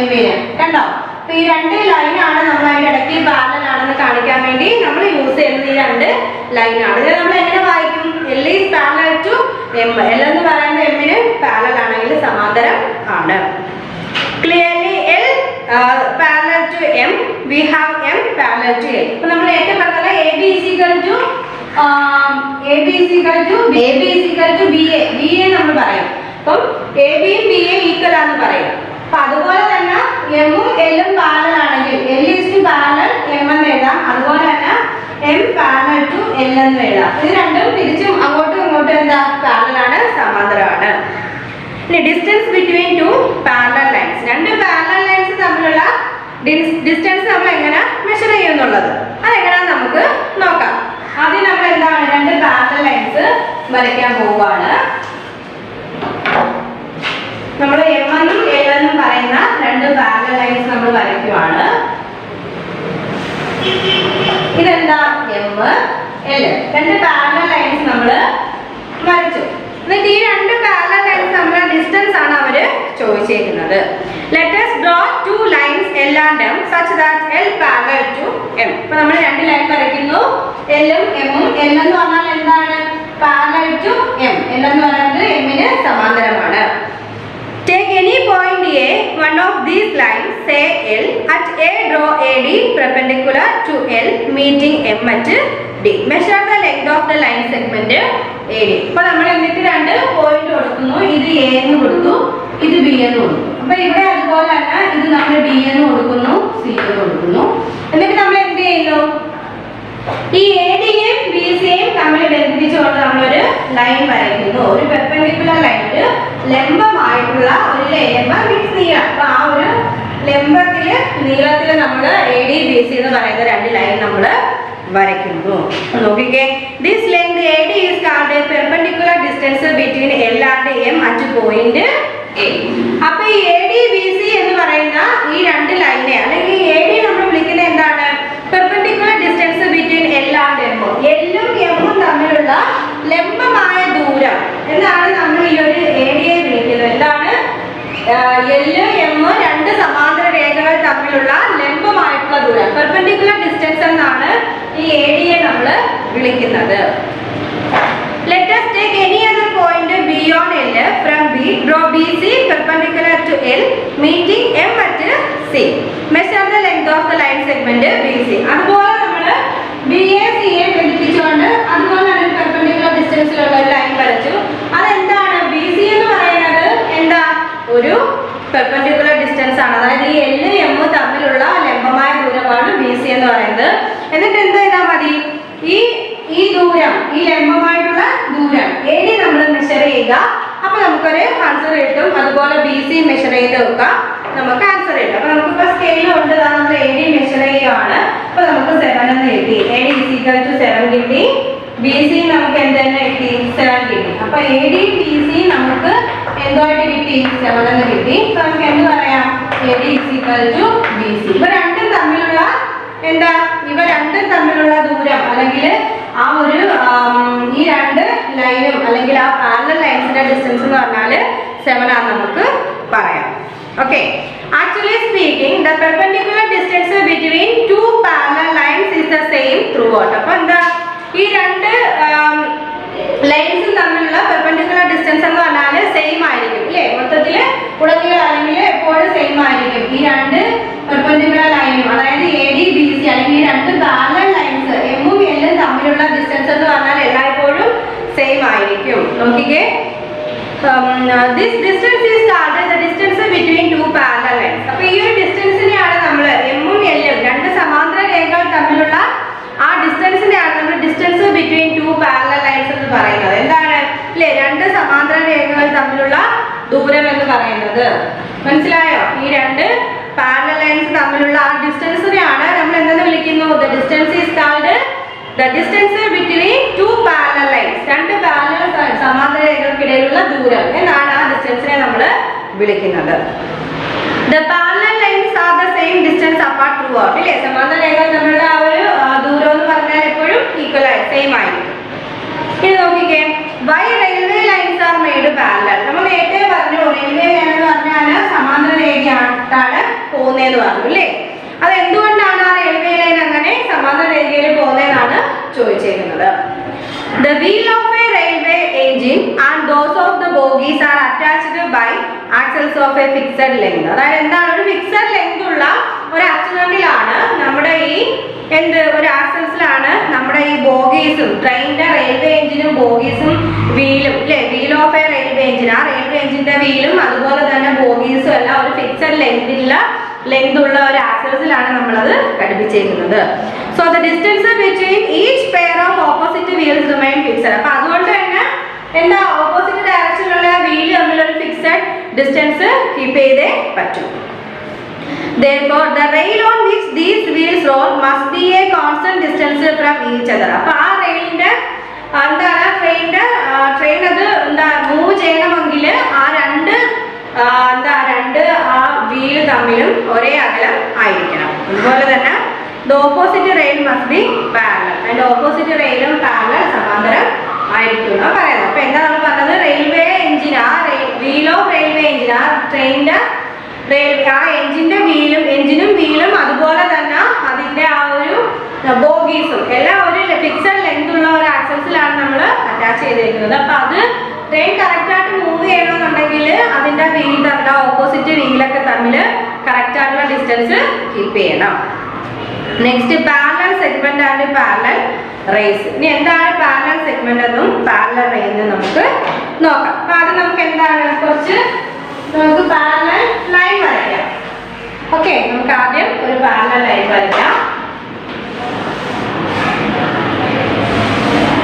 M-ന് കണ്ടോ. അപ്പൊ ഈ രണ്ട് ലൈനാണ് നമ്മൾ അതിന്റെ ഇടയ്ക്ക് പാരലൽ ആണെന്ന് കാണിക്കാൻ വേണ്ടി നമ്മൾ യൂസ് ചെയ്യുന്നത് ഈ രണ്ട് ലൈനാണ്. ഇത് നമ്മൾ എങ്ങനെ വായിക്കും, L is parallel to M. L എന്ന് പറയുന്നത് M-ന് പാരലൽ ആണെങ്കിൽ സമാന്തരം ആണ്. Clearly L parallel to M, we have M parallel to L. അപ്പോൾ നമ്മൾ നേരത്തെ പറഞ്ഞത് AB is equal to BA. BA നമ്മൾ പറയും. അപ്പം AB യും BA ഈക്വൽ ആണെന്ന് പറയും. അപ്പൊ അതുപോലെ തന്നെ M ഉം L ഉം പാരലൽ ആണെങ്കിൽ L is to parallel M എന്ന് എഴുതാം, അതുപോലെ തന്നെ M parallel to L എന്ന് എഴുതാം. ഇത് രണ്ടും തിരിച്ചും അങ്ങോട്ടും ഇങ്ങോട്ടും എന്താ പാരലൽ ആണ്, സമാന്തരമാണ്. ഇനി distance between two parallel lines, രണ്ട് പാരലൽ ലൈൻസ് തമ്മിലുള്ള ഡിസ്റ്റൻസ് നമ്മൾ എങ്ങനെ മെഷർ ചെയ്യുന്നുള്ളത് അതെങ്ങനെയാണെന്ന് നമുക്ക് നോക്കാം. ആദ്യം നമ്മൾ എന്താണ് രണ്ട് പാരലൽ ലൈൻസ് വരയ്ക്കാൻ പോവുകയാണ്. നമ്മൾ M എന്നും L എന്നും പറയുന്ന രണ്ട് പാരലൽ ലൈൻസ് നമ്മൾ വരയ്ക്കുവാണ്. ഇതെന്താ M, L, രണ്ട് പാരലൽ ലൈൻസ് നമ്മൾ വരച്ചു. എന്നിട്ട് ഈ രണ്ട് പാരലൽ ലൈൻസ് തമ്മിലുള്ള ഡിസ്റ്റൻസ് ആണ് അവര് ചോദിച്ചേക്കുന്നത്. Let us draw two lines L and M such that L parallel to M. അപ്പോൾ നമ്മൾ രണ്ട് ലൈൻ വരയ്ക്കുന്നു, L ഉം M ഉം. L എന്ന് പറഞ്ഞാൽ എന്താണ്, parallel to M. L എന്ന് പറയുന്നത് M-ന് സമാന്തരമാണ്. Take any point A, one of these lines, say L, at A draw AD perpendicular to L meeting M at D. Measure the length of the line segment AD. അപ്പോൾ നമ്മൾ എന്നിട്ട് രണ്ട് പോയിന്റ് കൊടുക്കുന്നു, ഇത് A എന്ന് കൊടുത്തു, ഇത് B എന്ന് കൊടുത്തു. അപ്പോൾ ഇവിടെ അതുപോലെ തന്നെ ഇത് നമ്മൾ D എന്ന് കൊടുക്കുന്നു, C എന്ന് കൊടുക്കുന്നു. എന്നിട്ട് നമ്മൾ എന്ത് ചെയ്യുന്നു, ഈ AD യും BC യും തമ്മിൽ ബന്ധിപ്പിച്ചുകൊണ്ട് നമ്മളൊരു ലൈൻ വരയ്ക്കുന്നു. ഒരു പെർപെൻഡിക്കുലർ ലൈൻ, ഒരു ലംബമായിട്ടുള്ള ഒരു ലംബ മീൻസ് നീളം. അപ്പൊ ആ ഒരു ലംബത്തില് നീളത്തില് നമ്മൾ AD BC എന്ന് പറയുന്ന രണ്ട് ലൈൻ നമ്മൾ വരയ്ക്കുന്നു. നോക്കിക്കേ, this length AD is called a perpendicular distance between L and M at point A. അപ്പൊ ഈ AD BC എന്ന് പറയുന്ന ഈ രണ്ട് ലൈനെ അല്ലെങ്കിൽ AD നമ്മൾ വിളിക്കുന്നത് എന്താണ്, perpendicular distance between L and M. L ഉം M ഉം തമ്മിലുള്ള ലംബമായ ദൂരം എന്നാണ് നമ്മൾ ഈ ഒരു AD വിളിക്കുന്നത്. എന്താണ്, ദൂരം. പെർപെൻഡിക്കുലർ ഡിസ്റ്റൻസ് എന്നാണ് ഈ AD യെ നമ്മൾ വിളിക്കുന്നത്. Let us take any other point beyond L from B. Draw BC perpendicular to L, meeting M at C. Measure the length of the line segment BC. അതുപോലെ നമ്മൾ BAC യെ ബന്ധിപ്പിച്ചുകൊണ്ട് അതുപോലെ തന്നെ പെർപെൻഡിക്കുലർ ഡിസ്റ്റൻസിലുള്ള ഒരു ലൈൻ വരച്ചു. അതെന്താണ്? BC എന്ന് പറയുന്നത് എന്താ? ഒരു പെർപെൻഡിക്കുലർ ഡിസ്റ്റൻസ് ആണ്. അതായത് ഈ L M തമ്മിലുള്ള ലംബമായ ദൂരമാണ് BC എന്ന് പറയുന്നത്. എന്നിട്ട് എന്ത് ചെയ്താൽ മതി? ഈ ദൂരം, ഈ ലംബമായിട്ടുള്ള ദൂരം AD നമ്മൾ മെഷർ ചെയ്യുക. അപ്പൊ നമുക്കൊരു ആൻസർ കിട്ടും. അതുപോലെ BC മെഷർ ചെയ്ത് വെക്കുക, നമുക്ക് ആൻസർ കിട്ടും. അപ്പൊ നമുക്കിപ്പോ സ്കെയിൽ ഉണ്ട്, നമ്മൾ AD മെഷർ ചെയ്യുകയാണ്. അപ്പൊ നമുക്ക് 7 എന്ന് കിട്ടി. AD = 7 കിട്ടി. BC നമുക്ക് എന്തെന്ന് കിട്ടി? 7 കിട്ടി. അപ്പൊ AD BC നമുക്ക് എന്തായിട്ട് കിട്ടി? 7 എന്ന് കിട്ടി. അപ്പൊ നമുക്ക് എന്ത് പറയാം? AD = BC. ഇവ രണ്ടും തമ്മിലുള്ള എന്താ? ഇവ രണ്ടും തമ്മിലുള്ള ദൂരം അല്ലെങ്കിൽ ആ ഒരു ഈ രണ്ട് ലൈനും അല്ലെങ്കിൽ ആ പാരലൽ ലൈൻസിന്റെ ഡിസ്റ്റൻസ് എന്ന് പറഞ്ഞാൽ 7 ആണ് നമുക്ക് പറയാം. Okay, actually speaking the perpendicular distance between two parallel lines is the same through out. അപ്പോൾ എന്താ? ഈ രണ്ട് ലൈൻസും തമ്മിലുള്ള പെർപെൻഡിക്കുലർ ഡിസ്റ്റൻസ് എന്ന് പറഞ്ഞാൽ സെയിം ആയിരിക്കും അല്ലേ? മൊത്തത്തിൽ ഉടനീളം അല്ലെങ്കിൽ എപ്പോഴും സെയിം ആയിരിക്കും. ഈ രണ്ട് പെർപെൻഡിക്കുലർ ലൈനും അതായത് AD BC അല്ലെങ്കിൽ ഈ രണ്ട് പാരലൽ ലൈൻസ് M ഉം L ഉം തമ്മിലുള്ള ഡിസ്റ്റൻസ് എന്ന് പറഞ്ഞാൽ എല്ലായ്പ്പോഴും സെയിം ആയിരിക്കും. നോക്കിക്കേ, this distance is called the distance between two parallel lines. അപ്പോൾ ഈ ഒരു ഡിസ്റ്റൻസിനെയാണ് നമ്മൾ M ഉം L ഉം രണ്ട് സമാന്തര രേഖകൾ തമ്മിലുള്ള ആ ഡിസ്റ്റൻസിനെയാണ് നമ്മൾ distance between two parallel lines എന്ന് പറയുന്നത്. എന്താണ് അല്ലേ? രണ്ട് സമാന്തര രേഖകൾ തമ്മിലുള്ള ദൂരം എന്ന് പറയുന്നത്. മനസ്സിലായോ? ഈ രണ്ട് പാരലൽ ലൈൻസ് തമ്മിലുള്ള ആ ഡിസ്റ്റൻസിനെയാണ് നമ്മൾ എന്തെന്ന് വിളിക്കുന്നു? The distance is called the distance between two parallel lines. രണ്ട് പാരലൽ സമാന്തര രേഖകൾക്കിടയിലുള്ള ദൂരം എന്നാണ് ആ ഡിസ്റ്റൻസിനെ നമ്മൾ വിളിക്കുന്നത്. The parallel lines are the same distance apart throughout. ഇല്ലേ? സമാന്തര രേഖകൾ തമ്മിലുള്ള ആ ഒരു ദൂരം എന്ന് പറഞ്ഞാൽ എപ്പോഴും ഈക്വൽ ആയി സെയിം ആയിരിക്കും. ഇനി നോക്കിക്കേ, why railway lines are made parallel. നമ്മൾ നേരത്തെ പറഞ്ഞു റെയിൽവേ ലൈൻ എന്ന് പറഞ്ഞാൽ സമാന്തര രേഖയായിട്ടാണ് പോകുന്നതെന്ന് പറഞ്ഞു അല്ലേ? അത് എന്തുകൊണ്ടാണ് ആ റെയിൽവേ ലൈൻ അങ്ങനെ സമാന്തര രേഖയിൽ പോകുന്നതെന്നാണ് ചോദിച്ചിരിക്കുന്നത്. The wheel of a railway engine and those of the bogies are attached by axles of a fixed length. അതായത് എന്താണ്? ഒരു ഫിക്സഡ് ലെങ്ത് ഉള്ള ഒരു അച്ചുതണ്ടിലാണ് നമ്മുടെ ഈ ഒരു ആക്സൽസിലാണ് നമ്മുടെ ഈ ബോഗീസും ട്രെയിനിന്റെ റെയിൽവേ എഞ്ചിനും ബോഗീസും വീലും അല്ലേ? Wheel of A railway engine, ആ റെയിൽവേ എഞ്ചിന്റെ വീലും അതുപോലെ തന്നെ ബോഗീസും എല്ലാം ഒരു ഫിക്സഡ് ലെങ്ത് ഉള്ള ഒരു ആക്സൽസിലാണ് നമ്മളത് ഘടിപ്പിച്ചിരിക്കുന്നത്. So the distance between each pair of opposite wheels remain fixed. അപ്പൊ അതുകൊണ്ട് തന്നെ എന്താ? ഓപ്പോസിറ്റ് ഡയറക്ഷനിലുള്ള വീല് തമ്മിൽ ഒരു ഫിക്സഡ് ഡിസ്റ്റൻസ് കീപ്പ് ചെയ്തേ പറ്റൂ. Therefore, the rail on which these wheels roll must be a constant distance from each other. അപ്പോൾ ആ റെയിലിന്റെ എന്താണ്? ട്രെയിൻ അത് എന്താ മൂവ് ചെയ്യണമെങ്കിൽ ആ രണ്ട് വീല് തമ്മിലും ഒരേ അകലം ആയിരിക്കണം. അതുപോലെ തന്നെ the opposite rail must be parallel. അതിന്റെ ഓപ്പോസിറ്റ് റെയിലും പാരലൽ സമാന്തരം ആയിരിക്കും എന്നാണ് പറയുന്നത്. അപ്പൊ എന്താ നമ്മൾ പറഞ്ഞത്? റെയിൽവേ എഞ്ചിൻ, ആ വീൽ ഓഫ് റെയിൽവേ എഞ്ചിൻ, ആ ട്രെയിനിന്റെ ആ എഞ്ചിനും വീലും അതുപോലെ തന്നെ അതിന്റെ ആ ഒരു ബോഗീസും എല്ലാം ഒരു ഫിക്സഡ് ലെങ്ത് ഉള്ള ഒരു ആക്സൽസിലാണ് നമ്മൾ അറ്റാച്ച് ചെയ്തിരിക്കുന്നത്. അപ്പൊ അത് ട്രെയിൻ കറക്റ്റ് ആയിട്ട് മൂവ് ചെയ്യണമെന്നുണ്ടെങ്കിൽ അതിന്റെ വീൽ തമ്മിൽ ഓപ്പോസിറ്റ് വീലൊക്കെ തമ്മിൽ കറക്റ്റ് ആയിട്ടുള്ള ഡിസ്റ്റൻസ് കീപ്പ് ചെയ്യണം. Next parallel segment and parallel raise. ഇനി എന്താണ് പാരലൽ സെഗ്മെന്റ് എന്നും പാരലൽ റേസ് എന്നും നമുക്ക് നോക്കാം. അപ്പൊ അത് നമുക്ക് എന്താണ്? നമുക്ക് പാരലൽ ലൈൻ വരയ്ക്കാം. ഓക്കെ, നമുക്ക് ആദ്യം ഒരു പാരലൽ ലൈൻ വരയ്ക്കാം.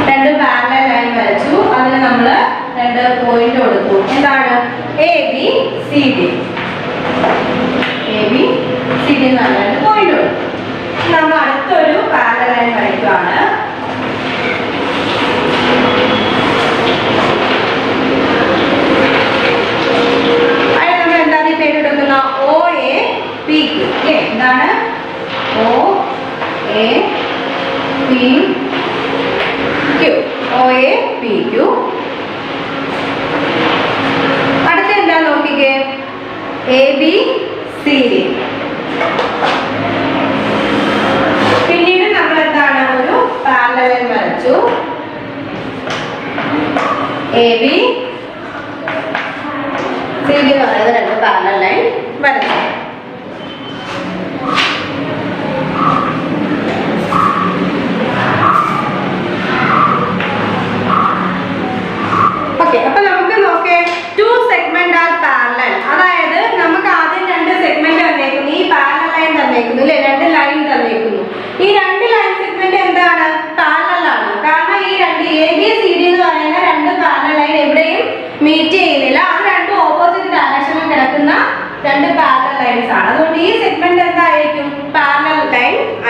രണ്ട് പാരലൽ ലൈൻ വരച്ചു. അതിന് നമ്മൾ രണ്ട് പോയിന്റ് കൊടുത്തു. എന്താണ്? ABCD എന്ന് പറഞ്ഞ രണ്ട് പോയിന്റ് കൊടുത്തു. നമ്മൾ അടുത്തൊരു പാരലൽ ലൈൻ വരയ്ക്കുകയാണ്. OAPQ. എന്താണ്? OAPQ. അടുത്ത എന്താ നോക്കിക്കേ? ABCD.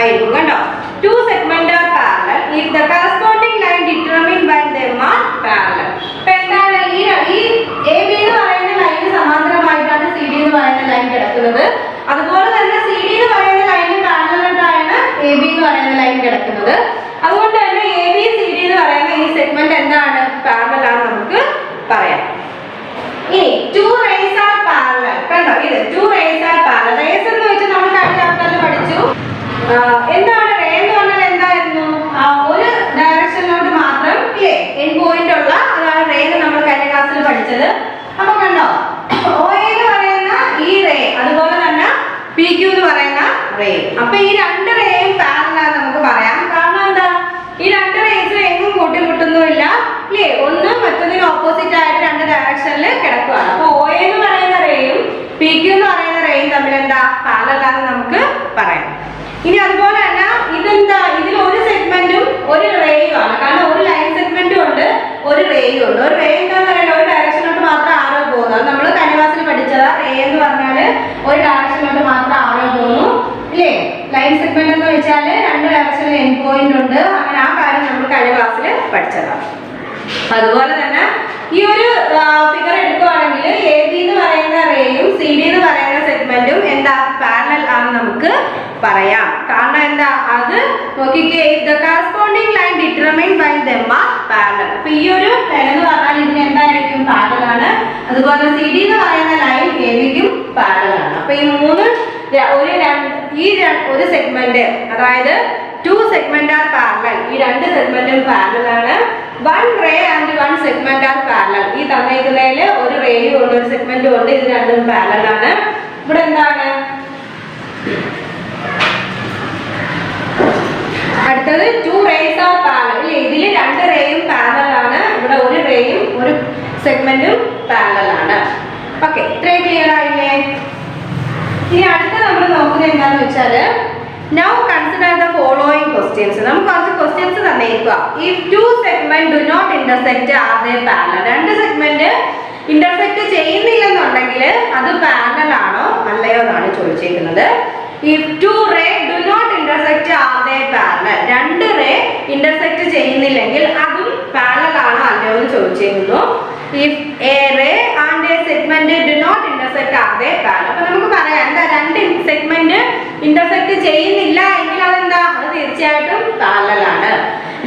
ആയിരിക്കും കണ്ടോ. Two segment are parallel if the corresponding line determined by them are parallel. അപ്പൊ എന്താണ് ഈ എ ബി എന്ന് പറയുന്ന ലൈന് സമാന്തരമായിട്ടാണ് സി ഡി എന്ന് പറയുന്ന ലൈൻ കിടക്കുന്നത്. അതുപോലെ തന്നെ സി ഡി എന്ന് പറയുന്ന ലൈനിന് പാരലലായിട്ടാണ് എ ബി എന്ന് പറയുന്ന ലൈൻ കിടക്കുന്നത്. അതുകൊണ്ട് തന്നെ എ ബി സി ഡി എന്ന് പറയുന്ന ഈ സെഗ്മെന്റ് എന്താണ് പാരലൽ ആണ് നമുക്ക് പറയാം. ഇനി ടു റേസ് ആർ പാരലൽ കണ്ടോ, ഇത് two rays are parallel. Rays എന്ന് വെച്ചാൽ നമ്മൾ കഴിഞ്ഞ ചാപ്റ്ററിൽ പഠിച്ചു. എന്താണ് റേ എന്ന് പറഞ്ഞാൽ എന്തായിരുന്നു, ഒരു ഡയറക്ഷനിലോട്ട് മാത്രം ഇല്ലേ എൻ പോയിന്റ് ഉള്ള അതാണ് റേ എന്ന് നമ്മൾ കഴിഞ്ഞ ക്ലാസ്സിൽ പഠിച്ചത്. അപ്പൊ കണ്ടോ ഒ എന്ന് പറയുന്ന ഈ റേ അതുപോലെ തന്നെ പി ക്യൂ എന്ന് പറയുന്ന റേ. അപ്പൊ ഈ രണ്ട് റേയും പാരലൽ നമുക്ക് പറയാം. കാരണം എന്താ, ഈ രണ്ട് റേസും എങ്ങും കൂട്ടിമുട്ടുന്നുമില്ല ഇല്ലേ, ഒന്ന് മറ്റൊന്നിന് ഓപ്പോസിറ്റ് ആയിട്ട് രണ്ട് ഡയറക്ഷനിൽ കിടക്കുകയാണ്. അപ്പൊ ഒ എന്ന് പറയുന്ന റേയും പി ക്യൂ എന്ന് പറയുന്ന റേയും തമ്മിൽ എന്താ പാരലൽ ആണെന്ന് നമുക്ക് പറയാം. ഇനി അതുപോലെ തന്നെ ഇതെന്താ, ഇതിൽ ഒരു സെഗ്മെന്റും ഒരു റേയും ആണ്. കാരണം ഒരു ലൈൻ സെഗ്മെന്റും ഉണ്ട് ഒരു റേയും ഉണ്ട്. ഒരു റേ എന്താന്ന് പറയുന്നത് ഒരു ഡയറക്ഷനിലോട്ട് മാത്രം ആരോ പോകുന്നത്. നമ്മൾ കഴിഞ്ഞ ക്ലാസ്സിൽ പഠിച്ചതാ. റേ എന്ന് പറഞ്ഞാൽ ഒരു ഡയറക്ഷനിലോട്ട് മാത്രം ആരോ പോകുന്നു ഇല്ലേ. ലൈൻ സെഗ്മെന്റ് എന്ന് വെച്ചാൽ രണ്ട് ഡയറക്ഷനിൽ എൻ പോയിന്റ് ഉണ്ട്. അങ്ങനെ ആ കാര്യം നമ്മൾ കഴിഞ്ഞ ക്ലാസ്സിൽ പഠിച്ചതാണ്. അതുപോലെ തന്നെ ഈ ഒരു ഫിഗർ എടുക്കുകയാണെങ്കിൽ എ ബി എന്ന് പറയുന്ന റേയും സി ഡി എന്ന് പറയുന്ന സെഗ്മെന്റും എന്താ പാരലൽ ആണെന്ന് നമുക്ക് പറയാം. കാരണം എന്താ, അത് നോക്കിക്കേ, the corresponding line determined by them are parallel. അപ്പൊ ഈ ഒരു ലൈൻ എന്ന് പറഞ്ഞാൽ ഇതിന് എന്തായിരിക്കും പാരലൽ ആണ്. അതുപോലെ സി ഡി എന്ന് പറയുന്ന ലൈൻ എ ബിക്കും പാരലൽ ആണ്. അപ്പൊ ഈ ഒരു സെഗ്മെന്റ് അതായത് ടു സെഗ്മെന്റ് ആർ പാരലൽ, ഈ രണ്ട് സെഗ്മെന്റും പാരലൽ ആണ്. One ray and one segment are parallel. ഈ തന്നേക്കുന്നതിൽ ഒരു റേയും ഉണ്ട് ഒരു സെഗ്മെന്റും ഉണ്ട്. ഇത് രണ്ടും പാരലൽ ആണ്. ഇവിടെ എന്താണ് അടുത്തത് ടു റേസ് ആർ പാരലൽ. ഇതിൽ രണ്ട് റേയും പാരലൽ ആണ്. ഇവിടെ ഒരു റേയും ഒരു സെഗ്മെന്റും പാരലൽ ആണ്. ഓക്കെ, ഇത്രയും ക്ലിയർ ആയില്ലേ. ഇനി അടുത്ത നമ്മൾ നോക്കുന്നത് എന്താണെന്ന് വെച്ചാല് now consider the following questions. നമുക്ക് കുറച്ച് questions തന്നേക്കുക. if two segments do not intersect are they parallel? രണ്ട് സെഗ്മെന്റ് ഇന്റർസെക്ട് ചെയ്യുന്നില്ലെന്നുണ്ടെങ്കിൽ അത് പാരലൽ ആണോ അല്ലയോ എന്നാണ് ചോദിച്ചിരിക്കുന്നത്. if two ray do not intersect are they parallel? രണ്ട് റേ ഇന്റർസെക്ട് ചെയ്യുന്നില്ലെങ്കിൽ അതും പാരലൽ ആണോ അല്ലയോ എന്ന് ചോദിച്ചിരിക്കുന്നു. if a ray and a segment do not intersect are they parallel? അപ്പോൾ നമുക്ക് പറയാം എന്താ, രണ്ട് സെഗ്മെന്റ് ഇന്റർസെക്ട് ചെയ്യുന്നില്ല എങ്കിൽ അതെന്താ, അത് തീർച്ചയായിട്ടും പാരലൽ ആണ്.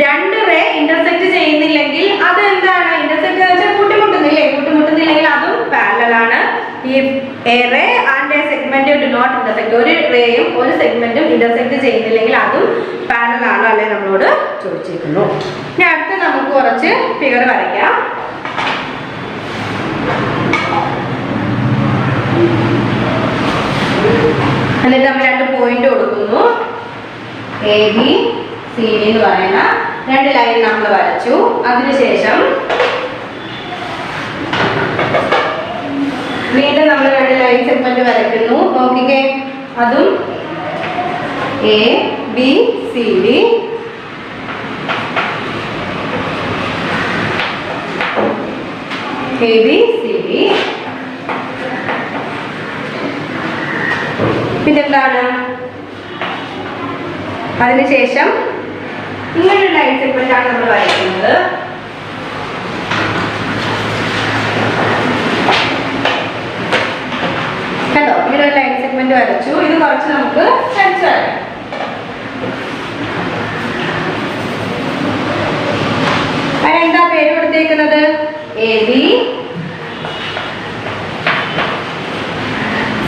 രണ്ട് റേ ഇന്റർസെക്ട് ചെയ്യുന്നില്ലെങ്കിൽ അത് എന്താണ്, ഇന്റർസെക്ട് എന്ന് വെച്ചാൽ കൂട്ടിമുട്ടുന്നില്ലെങ്കിൽ അതും പാരലൽ ആണ്. if a ray and a segment do not intersect, ഒരു റേയും ഒരു സെഗ്മെന്റും ഇന്റർസെക്ട് ചെയ്യുന്നില്ലെങ്കിൽ അതും പാരലൽ ആണോ അല്ലെ നമ്മളോട് ചോദിച്ചിരിക്കുന്നു. ഇനി അടുത്ത് നമുക്ക് കുറച്ച് ഫിഗർ വരയ്ക്കാം. എന്നിട്ട് നമ്മൾ രണ്ട് പോയിന്റ് കൊടുക്കുന്നു. എ ബി സി ഡി എന്ന് പറയുന്ന രണ്ട് ലൈൻ നമ്മൾ വരച്ചു. അതിനുശേഷം വീണ്ടും നമ്മൾ രണ്ട് ലൈൻ സെഗ്മെന്റ് വരയ്ക്കുന്നു. നോക്കിക്കേ, അതും A B C D. A B C D. പിന്നെന്താണ്, അതിനുശേഷം ഇങ്ങനൊരു ലൈൻ സെഗ്മെന്റ് ആണ് നമ്മൾ വരയ്ക്കുന്നത്. കണ്ടോ, ഇങ്ങനെ ഒരു ലൈൻ സെഗ്മെന്റ് വരച്ചു. ഇത് കുറച്ച് നമുക്ക് വരച്ചു വരാം. അതിനെന്താ പേര് കൊടുത്തേക്കുന്നത്, എ ബി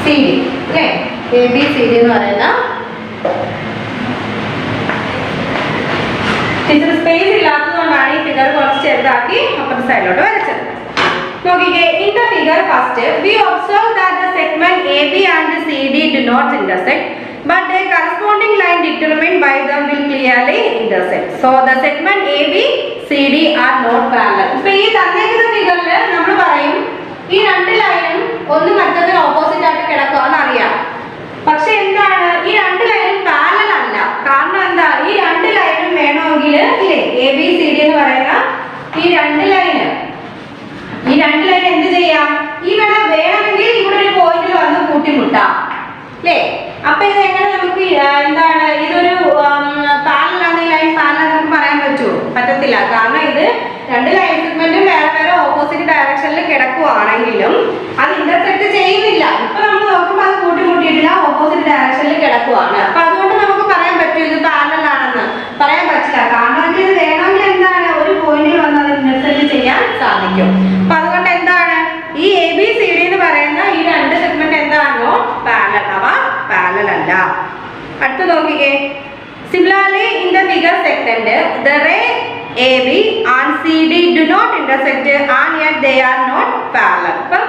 സി ഡി അല്ലേ. എ ബി സി ഡി എന്ന് പറയുന്ന ടീച്ചർ സ്പേസ് ഇല്ലാത്തതുകൊണ്ടാണ് ഈ ഫിഗർ കുറച്ച് ചെറുതാക്കി അപ്പുറത്തെ സൈഡിലോട്ട് വരച്ചത്. നോക്കിക്കേ, in the figure first we observe that the segment AB and CD do not intersect, but the corresponding line determined by them will clearly intersect. So the segment AB CD are not parallel. ഇപ്പൊ ഈ തന്നേക്കുന്ന ഫിഗറിൽ നമ്മൾ പറയും ഈ രണ്ട് ലൈനും ഒന്ന് മറ്റൊന്നിന് ഓപ്പോസിറ്റ് ആയിട്ട് കിടക്കുകയെന്ന് അറിയാം. പക്ഷെ എന്താണ്, ഈ രണ്ട് ലൈനും പാരലൽ അല്ല. കാരണം എന്താ, ഈ രണ്ട് ലൈനും വേണമെങ്കിൽ ഇല്ലേ, എ ബി സി ഡി എന്ന് പറയുന്ന ഈ രണ്ട് ലൈൻ എന്ത് ചെയ്യാം, ഈ വേണമെങ്കിൽ ഇവിടെ ഒരു പോയിന്റിൽ വന്ന് കൂട്ടിമുട്ടാം അല്ലേ. അപ്പൊ ഇത് എങ്ങനെ നമുക്ക് എന്താണ്, ഇതൊരു രണ്ട് ലൈൻ സെഗ്മെന്റും വേറെ വേറെ ഓപ്പോസിറ്റ് ഡയറക്ഷനിൽ കിടക്കുവാണെങ്കിലും അത് ഇന്റർസെക്ട് ചെയ്യുന്നില്ല. ഇപ്പൊ നമ്മൾ നോക്കുമ്പോൾ അത് കൂട്ടിമുട്ടിയിട്ടില്ല, ഓപ്പോസിറ്റ് ഡയറക്ഷനിൽ കിടക്കുവാണ്. അപ്പൊ അതുകൊണ്ട് നമുക്ക് പറയാൻ പറ്റും ഇത് പാരലൽ ആണെന്ന് പറയാൻ പറ്റില്ല. കാണണമെങ്കിൽ ഇത് വേണമെങ്കിൽ എന്താണ് ഒരു പോയിന്റിൽ വന്ന് അത് ഇന്റർസെക്ട് ചെയ്യാൻ സാധിക്കും. അപ്പൊ അതുകൊണ്ട് എന്താണ് ഈ ABCD എന്ന് പറയുന്ന ഈ രണ്ട് സെഗ്മെന്റ് എന്താണോ പാരലൽ, അവ പാരലൽ അല്ല. അടുത്ത് നോക്കിക്കേ. Similarly, in the figure second, the ray AB and CD do not intersect and yet they are not parallel. അപ്പം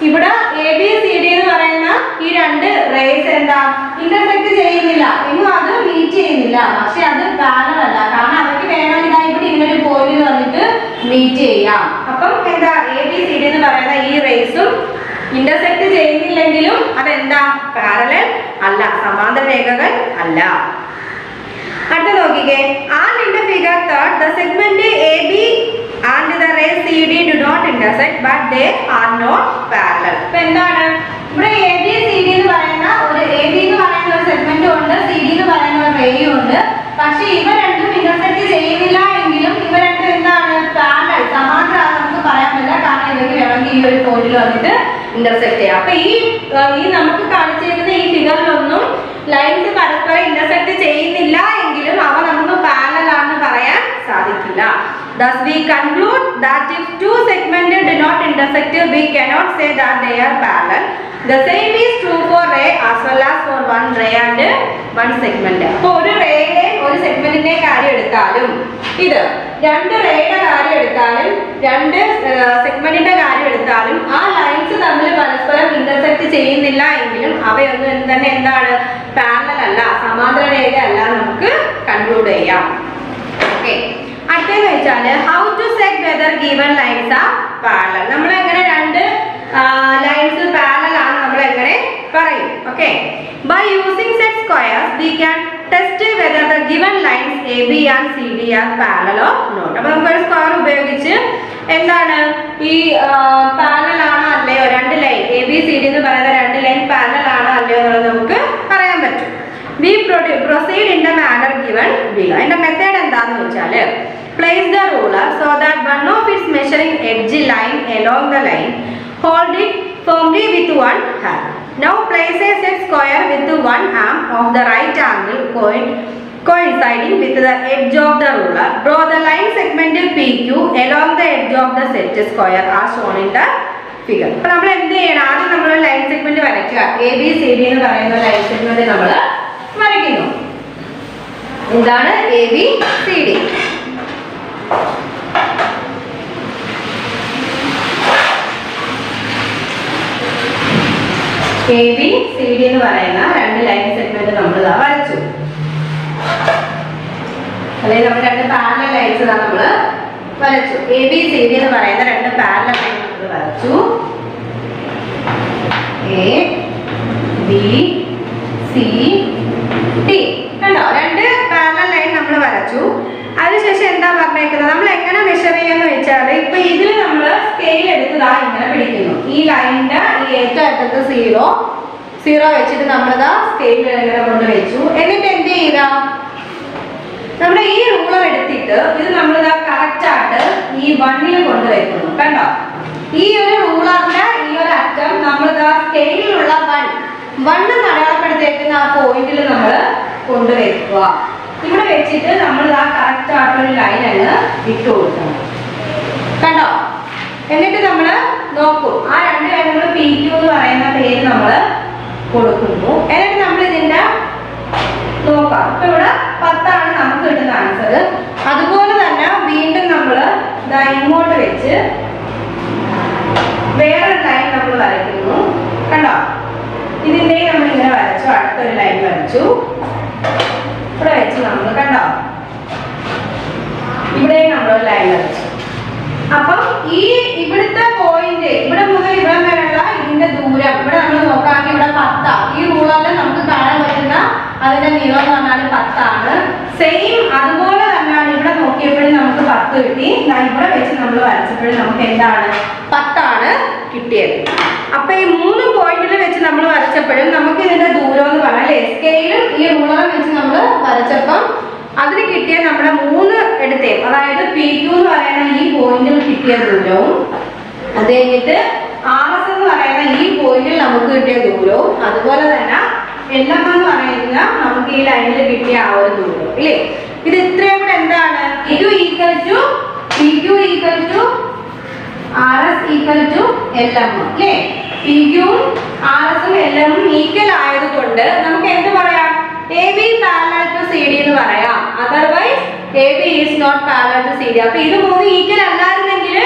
ഇവിടെ ABCD എന്ന് പറയുന്ന ഈ രണ്ട് റേസ് എന്താ ഇന്റർസെക്ട് ചെയ്യുന്നില്ല, എന്നും അത് മീറ്റ് ചെയ്യുന്നില്ല. പക്ഷെ അത് പാരലൽ അല്ല, കാരണം അവർക്ക് വേണമെങ്കിൽ ഇവിടെ ഇങ്ങനെ ഒരു പോയിന്റ് വന്നിട്ട് മീറ്റ് ചെയ്യാം. അപ്പം എന്താ ABCD എന്ന് പറയുന്ന ഈ റേസും ഇന്റർസെക്ട് ചെയ്യുന്നില്ലെങ്കിലും അതെന്താ പാരലൽ അല്ല, സമാന്തര രേഖകൾ അല്ല. അടുത്ത നോക്കിക്കേ. And in the figure third, the segment AB and the ray CD do not intersect but they are not parallel. അപ്പോൾ എന്താണ് ഇവിടെ ABCD എന്ന് പറയുന്ന ഒരു AB എന്ന് പറയുന്ന ഒരു സെഗ്മെന്റും ഉണ്ട്, CD എന്ന് പറയുന്ന ഒരു റേയും ഉണ്ട്. പക്ഷെ ഇവ രണ്ടും ഇന്റർസെക്ട് ചെയ്യുന്നില്ല എങ്കിലും ഇവ രണ്ടും എന്താണ് പാരലൽ, സമാന്തരം നമുക്ക് പറയാൻ പറ്റില്ല. കാരണം ഇവർക്ക് വേണമെങ്കിൽ ഈ ഒരു പോയിന്റിൽ വന്നിട്ട് ഇന്റർസെക്ട് ചെയ്യാം. അപ്പൊ ഈ നമുക്ക് കാണിച്ചിരിക്കുന്ന ഈ ഫിഗറിലൊന്നും ലൈൻസ് പരസ്പരം ഇന്റർസെക്ട് ചെയ്യുന്നില്ല എങ്കിലും അവ നമുക്ക് പാരലൽ ആണെന്ന് പറയാൻ സാധിക്കില്ല. Thus we conclude that if two segments do not intersect, we cannot say that they are parallel. The same is true for ray as well as for one ray and one segment. അപ്പോൾ ഒരു റേയുടെ ഒരു സെഗ്മെന്റിന്റെ കാര്യം എടുത്താലും ഇത് രണ്ട് റേയുടെ കാര്യം എടുത്താലും രണ്ട് സെഗ്മെന്റിന്റെ കാര്യം എടുത്താലും ആ ലൈൻസ് തമ്മിൽ പരസ്പരം ഇന്റർസെക്ട് ചെയ്യുന്നില്ല എങ്കിലും അവയൊന്നും തന്നെ എന്താണ് പാരലൽ അല്ല, സമാന്തര രേഖ അല്ല നമുക്ക് കൺക്ലൂഡ് ചെയ്യാം. ഓക്കെ, അടുത്തെന്ന് വെച്ചാല് how to set whether given lines are parallel. നമ്മൾ എങ്ങനെ രണ്ട് ലൈൻസ് പാരലൽ ആണ് നമ്മൾ എങ്ങനെ പറയും? Okay, by using set squares we can test whether the given lines AB and CD are parallel or not. അപ്പോൾ നമുക്ക് ഒരു സ്ക്വയർ ഉപയോഗിച്ച് എന്താണ് ഈ പാരലൽ ആണോ അല്ലയോ, രണ്ട് ലൈൻ ABCD എന്ന് പറയുന്ന രണ്ട് ലൈൻ പാരലൽ ആണോ അല്ലയോ എന്നുള്ളത് നമുക്ക് പറയാൻ പറ്റും. We proceed in the manner given below. അതിന്റെ മെത്തേഡ് എന്താന്ന് വെച്ചാല് place the ruler so that one of its measuring edge line along the line, hold it firmly with one hand. Now place a set square with one arm of the right angle coinciding with the edge of the ruler. Draw the line segment PQ along the edge of the set square as shown in the figure. അപ്പോൾ നമ്മൾ എന്ത് ചെയ്യണം? ആദ്യം നമ്മൾ ലൈൻ സെഗ്മെന്റ് വരയ്ക്കുക. ABCD എന്ന് പറയുന്ന ലൈൻ സെഗ്മെന്റ് നമ്മൾ വരയ്ക്കുന്നു. എന്താണ് ABCD? ABCD എന്ന് പറയുന്ന രണ്ട് ലൈൻ സെഗ്മെന്റ് നമ്മൾ വരച്ചു. അല്ലെങ്കിൽ നമ്മൾ രണ്ട് പാരലൽ ലൈൻസ് നമ്മൾ വരച്ചു. ABCD എന്ന് പറയുന്ന രണ്ട് പാരലൽ ലൈൻ നമ്മൾ വരച്ചു. ABCD കണ്ടോ, രണ്ട് പാരലൽ ലൈൻ നമ്മൾ വരച്ചു. അതിനുശേഷം എന്താ പറഞ്ഞേക്കുന്നത്, നമ്മൾ എങ്ങനെ മെഷർ ചെയ്യാന്ന് വെച്ചാൽ ഇപ്പൊ ഇതിൽ നമ്മൾ സ്കെയിൽ എടുത്തതാ ഇങ്ങനെ പിടിക്കുന്നു. ഈ ലൈനിന്റെ ഈ ഏറ്റവും അറ്റത്ത് 0 വെച്ചിട്ട് നമ്മളിതാ സ്കെയിൽ ഇങ്ങനെ കൊണ്ട് വെച്ചു. എന്നിട്ട് എന്ത് ചെയ്യുക, നമ്മൾ ഈ റൂളർ എടുത്തിട്ട് ഇത് നമ്മളിതാ കറക്റ്റ് ആയിട്ട് ഈ 1ൽ കൊണ്ടുവയ്ക്കുന്നു. കണ്ടോ, ഈ ഒരു റൂളറിന്റെ ഈ ഒരു അറ്റം നമ്മളിതാ സ്കെയിലുള്ള 1 അടയാളപ്പെടുത്തേക്കുന്ന ആ പോയിന്റിൽ നമ്മൾ കൊണ്ടുവയ്ക്കുക. ഇവിടെ വെച്ചിട്ട് നമ്മൾ ആ കറക്റ്റ് ആയിട്ടൊരു ലൈൻ അങ്ങ് ഇട്ട് കൊടുക്കണം. കണ്ടോ, എന്നിട്ട് നമ്മൾ നോക്കും. ആ രണ്ട് ലൈൻ നമ്മൾ PQ എന്ന് പറയുന്ന പേര് നമ്മൾ കൊടുക്കുന്നു. എന്നിട്ട് നമ്മൾ ഇതിന്റെ നോക്കാം. ഇപ്പൊ ഇവിടെ 10 ആണ് നമുക്ക് കിട്ടുന്ന ആൻസർ. അതുപോലെ തന്നെ വീണ്ടും നമ്മൾ ഇങ്ങോട്ട് വെച്ച് വേറൊരു ലൈൻ നമ്മൾ വരയ്ക്കുന്നു. കണ്ടോ, ഇതിന്റെ നമ്മൾ ഇങ്ങനെ വരച്ചു. അടുത്തൊരു ലൈൻ വരച്ചു. ഇവിടെ വെച്ച് നമ്മൾ കണ്ടോ, ഇവിടെ നമ്മൾ ലൈൻ വരച്ചു. അപ്പം ഈ ഇവിടുത്തെ പോയിന്റ് ഇവിടെ മുതൽ ഇവിടെ വരെയുള്ള ഇതിന്റെ ദൂരം ഇവിടെ നമ്മൾ നോക്കുകയാണെങ്കിൽ ഇവിടെ 10. ഈ റൂളറിൽ നമുക്ക് കാണാൻ പറ്റുന്ന അതിന്റെ നീളം എന്ന് പറഞ്ഞാൽ 10 ആണ്. സെയിം അതുപോലെ തന്നെയാണ് ഇവിടെ നോക്കിയപ്പോഴും നമുക്ക് 10 കിട്ടി. ഇവിടെ വെച്ച് നമ്മൾ വരച്ചപ്പോഴും നമുക്ക് എന്താണ് 10 ആണ് കിട്ടിയത്. അപ്പൊ ഈ 3 പോയിന്റിൽ വെച്ച് നമ്മൾ വരച്ചപ്പോഴും നമുക്ക് ഇതിന്റെ ദൂരം എന്ന് പറഞ്ഞാൽ സ്കെയിലും ഈ റൂളറും വെച്ച് നമ്മൾ വരച്ചപ്പം അതിന് കിട്ടിയ നമ്മുടെ 3 എടുത്തേം, അതായത് PQ എന്ന് പറയുന്ന ഈ പോയിന്റിൽ കിട്ടിയ ദൂരവും അത് കഴിഞ്ഞിട്ട് RS എന്ന് പറയുന്ന ഈ പോയിന്റിൽ നമുക്ക് കിട്ടിയ ദൂരവും അതുപോലെ തന്നെ LM എന്ന് പറയുന്ന നമുക്ക് ഈ ലൈനിൽ കിട്ടിയ ആ ഒരു ദൂരം ഇല്ലേ, ഇത് ഇത്രയും കൂടെ എന്താണ് PQ equal to RS equal to LM അല്ലേ. PQ RS LM ഈക്വൽ ആയതുകൊണ്ട് നമുക്ക് എന്ത് പറയാം, AB parallel to CD എന്ന് പറയാം. Otherwise AB is not parallel to CD. അപ്പോൾ ഇത് 3 ഈക്വൽ അല്ലായിരുന്നെങ്കിൽ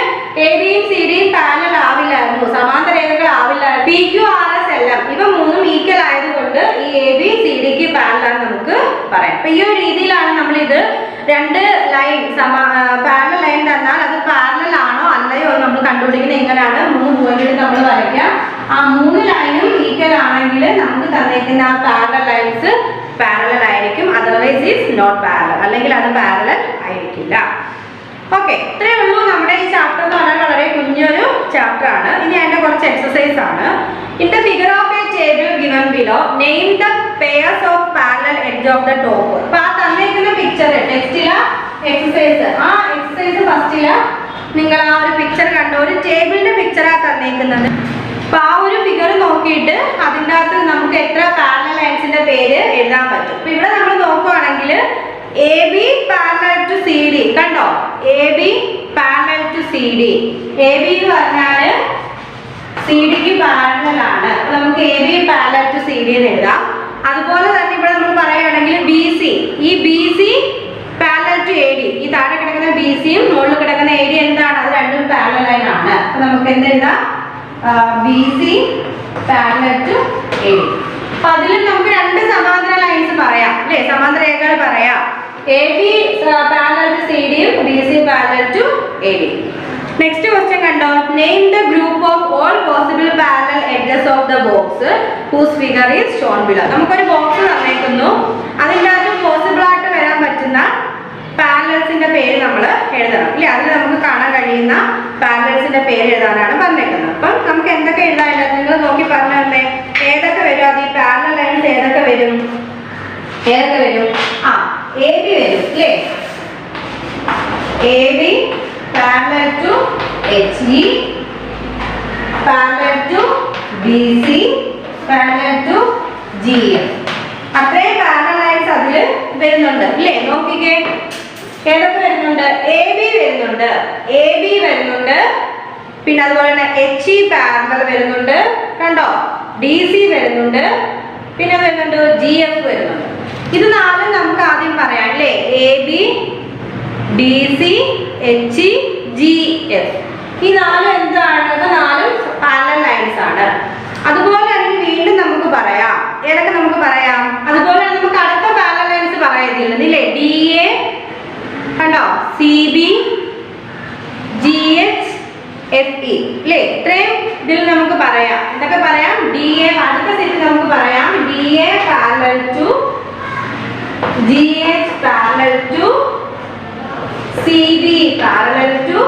AB യും CD യും പാരലൽ ആവില്ലായിരുന്നു, സമാന്തര രേഖകൾ ആവില്ലായിരുന്നു. PQ RS LM ഇവ 3ഉം ഈക്വൽ ആയതുകൊണ്ട് ഈ AB CD ക്ക് പാരലൽ നമുക്ക് പറയാം. അപ്പോൾ ഈ ഒരു രീതിയിലാണ് നമ്മൾ ഇത് രണ്ട് ലൈൻ പാരലൽ ലൈൻ തന്നാൽ അത് പാരലൽ ആണോ അല്ലയോ നമ്മൾ കണ്ടുപിടിക്കുന്നത്. എങ്ങനെയാണ് 3 പോയിന്റുകൾ നമ്മൾ വരയ്ക്കാം. ആ 3 ലൈനും ഈക്വൽ ആണെങ്കിൽ നമുക്ക് തന്നേക്കുന്ന ആ പാരലൽ ലൈൻസ് പാരലൽ ആയിരിക്കും, അതർവൈസ് ഈസ് നോട്ട് പാരലൽ, അല്ലെങ്കിൽ അത് പാരലൽ ആയിരിക്കില്ല. ഓക്കെ, ഇത്രയേ ഉള്ളൂ നമ്മുടെ ഈ ചാപ്റ്റർ എന്ന് പറഞ്ഞാൽ വളരെ കുഞ്ഞൊരു ചാപ്റ്റർ ആണ്. ഇനി അതിന്റെ കുറച്ച് എക്സസൈസ് ആണ്. In the figure of A table given below name the pairs of parallel edge of the top. അപ്പൊ ആ തന്നേക്കുന്ന പിക്ചർ ടെക്സ്റ്റിലെ എക്സസൈസ്, ആ എക്സസൈസ് ഫസ്റ്റില് നിങ്ങൾ ആ ഒരു പിക്ചർ കണ്ടോ, ഒരു ടേബിളിന്റെ പിക്ചറാ തന്നേക്കുന്നത്. അപ്പൊ ആ ഒരു ഫിഗർ നോക്കിയിട്ട് അതിൻ്റെ അകത്ത് നമുക്ക് എത്ര പാരലൽ ലൈൻസിന്റെ പേര് എഴുതാൻ പറ്റും. അപ്പൊ ഇവിടെ നമ്മൾ നോക്കുവാണെങ്കിൽ AB parallel to CD കണ്ടോ, AB parallel to CD. AB എന്ന് പറഞ്ഞാൽ CD ക്ക് പാരലൽ ആണ്. അപ്പൊ നമുക്ക് AB parallel to CD എന്ന് എഴുതാം. അതുപോലെ തന്നെ ഇവിടെ നമ്മൾ പറയുകയാണെങ്കിൽ BC, ഈ BC parallel to AD, ഈ താഴെ കിടക്കുന്ന BC യും മുകളിൽ കിടക്കുന്ന AD എന്താണ്, അത് രണ്ടും പാരലൽ ലൈൻ ആണ്. അപ്പൊ നമുക്ക് എന്ത് എഴുതാം, BC parallel to AD. അപ്പൊ അതിൽ നമുക്ക് 2 സമാന്തര ലൈൻസ് പറയാം അല്ലേ, സമാന്തര രേഖകൾ പറയാം. AB parallel to CD യും BC parallel to AD. Next question കണ്ടോ, name the group of all possible parallel edges of the box whose figure is shown below. നമുക്കൊരു ബോക്സ് തന്നേക്കുന്നു, അതിൻ്റെ അകത്ത് പോസിബിൾ ആയിട്ട് വരാൻ പറ്റുന്ന പാരലൽസിന്റെ പേര് നമ്മൾ എഴുതണം ഇല്ലേ. അതിൽ നമുക്ക് കാണാൻ കഴിയുന്ന പാരലൽസിന്റെ പേര് എഴുതാനാണ് പറഞ്ഞേക്കുന്നത്. അപ്പം നമുക്ക് എന്തൊക്കെ എഴുതാനില്ല നിങ്ങൾ നോക്കി പറഞ്ഞു തന്നെ, ഏതൊക്കെ വരും, അത് ഈ പാരലൽ ലൈൻസ് ഏതൊക്കെ വരും, ആ AB വരും അല്ലേ. AB parallel to HE, parallel to BC, parallel to GF. അത്രയും പാരലൽ ലൈൻസ് അതിൽ വരുന്നുണ്ട് അല്ലേ. നോക്കിക്കേ ഏതൊക്കെ വരുന്നുണ്ട്, AB വരുന്നുണ്ട്, പിന്നെ അതുപോലെ തന്നെ HE പാരലൽ വരുന്നുണ്ട് കണ്ടോ, DC വരുന്നുണ്ട്, പിന്നെ വരുന്നുണ്ട് GF വരുന്നുണ്ട്. ഇത് 4 നമുക്ക് ആദ്യം പറയാം അല്ലേ, AB DC HE GF. ഈ 4 എന്താണ്, 4 പാരലൽ ലൈൻസ് ആണ്. അതുപോലെ തന്നെ വീണ്ടും നമുക്ക് പറയാം, ഏതൊക്കെ നമുക്ക് പറയാം, അതുപോലെ നമുക്ക് അടുത്ത പാരലൽ ലൈൻസ് പറയുന്നില്ലേ, DA കണ്ടോ, CB GH FE അല്ലേ. ഇത്രയും ഇതിൽ നമുക്ക് പറയാം, എന്തൊക്കെ പറയാം, DA അടുത്ത സെറ്റ് നമുക്ക് പറയാം, DA parallel to GH parallel to CB parallel to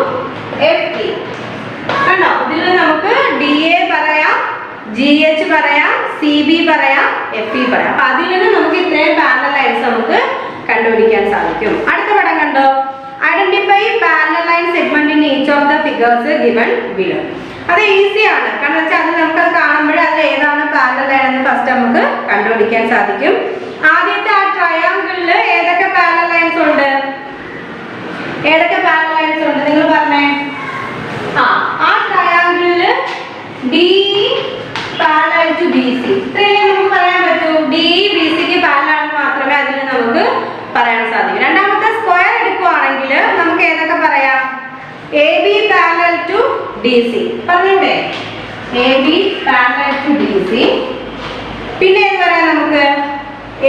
FE കണ്ടോ. ഇതിൽ നമുക്ക് DA പറയാം, GH പറയാം, CB പറയാം, FE പറയാം. അപ്പൊ അതിൽ നിന്ന് നമുക്ക് ഇത്രയും പാരലൽ ലൈൻസ് നമുക്ക് കണ്ടുപിടിക്കാൻ സാധിക്കും. അടുത്ത പടം കണ്ടോ, identify parallel line segment in each of the figures given below. അത് ഈസിയാണ്, കാരണം വെച്ചാൽ അത് നമുക്ക് കാണുമ്പോൾ അത് ഏതാണ് പാരലൽ ലൈൻ എന്ന് ഫസ്റ്റ് നമുക്ക് കണ്ടുപിടിക്കാൻ സാധിക്കും. ആദ്യത്തെ ആ ട്രയാങ്കിളിൽ ഏതൊക്കെ പാരലൽ ലൈൻസ് ഉണ്ട്, നിങ്ങൾ പറഞ്ഞേ. ആ ട്രയാങ്കിളില് DE parallel to BC, ഇത്രയും നമുക്ക് പറയാൻ പറ്റൂ. DE BC ക്ക് പാരലൽ ആണെന്ന് മാത്രമേ അതിൽ നമുക്ക് പറയാൻ സാധിക്കൂ. രണ്ടാമത്തെ സ്ക്വയർ എടുക്കുവാണെങ്കിൽ നമുക്ക് ഏതൊക്കെ പറയാം, AB parallel to DC പറഞ്ഞൂടെ, AB parallel to DC. പിന്നെ ഏത് പറയാം നമുക്ക്,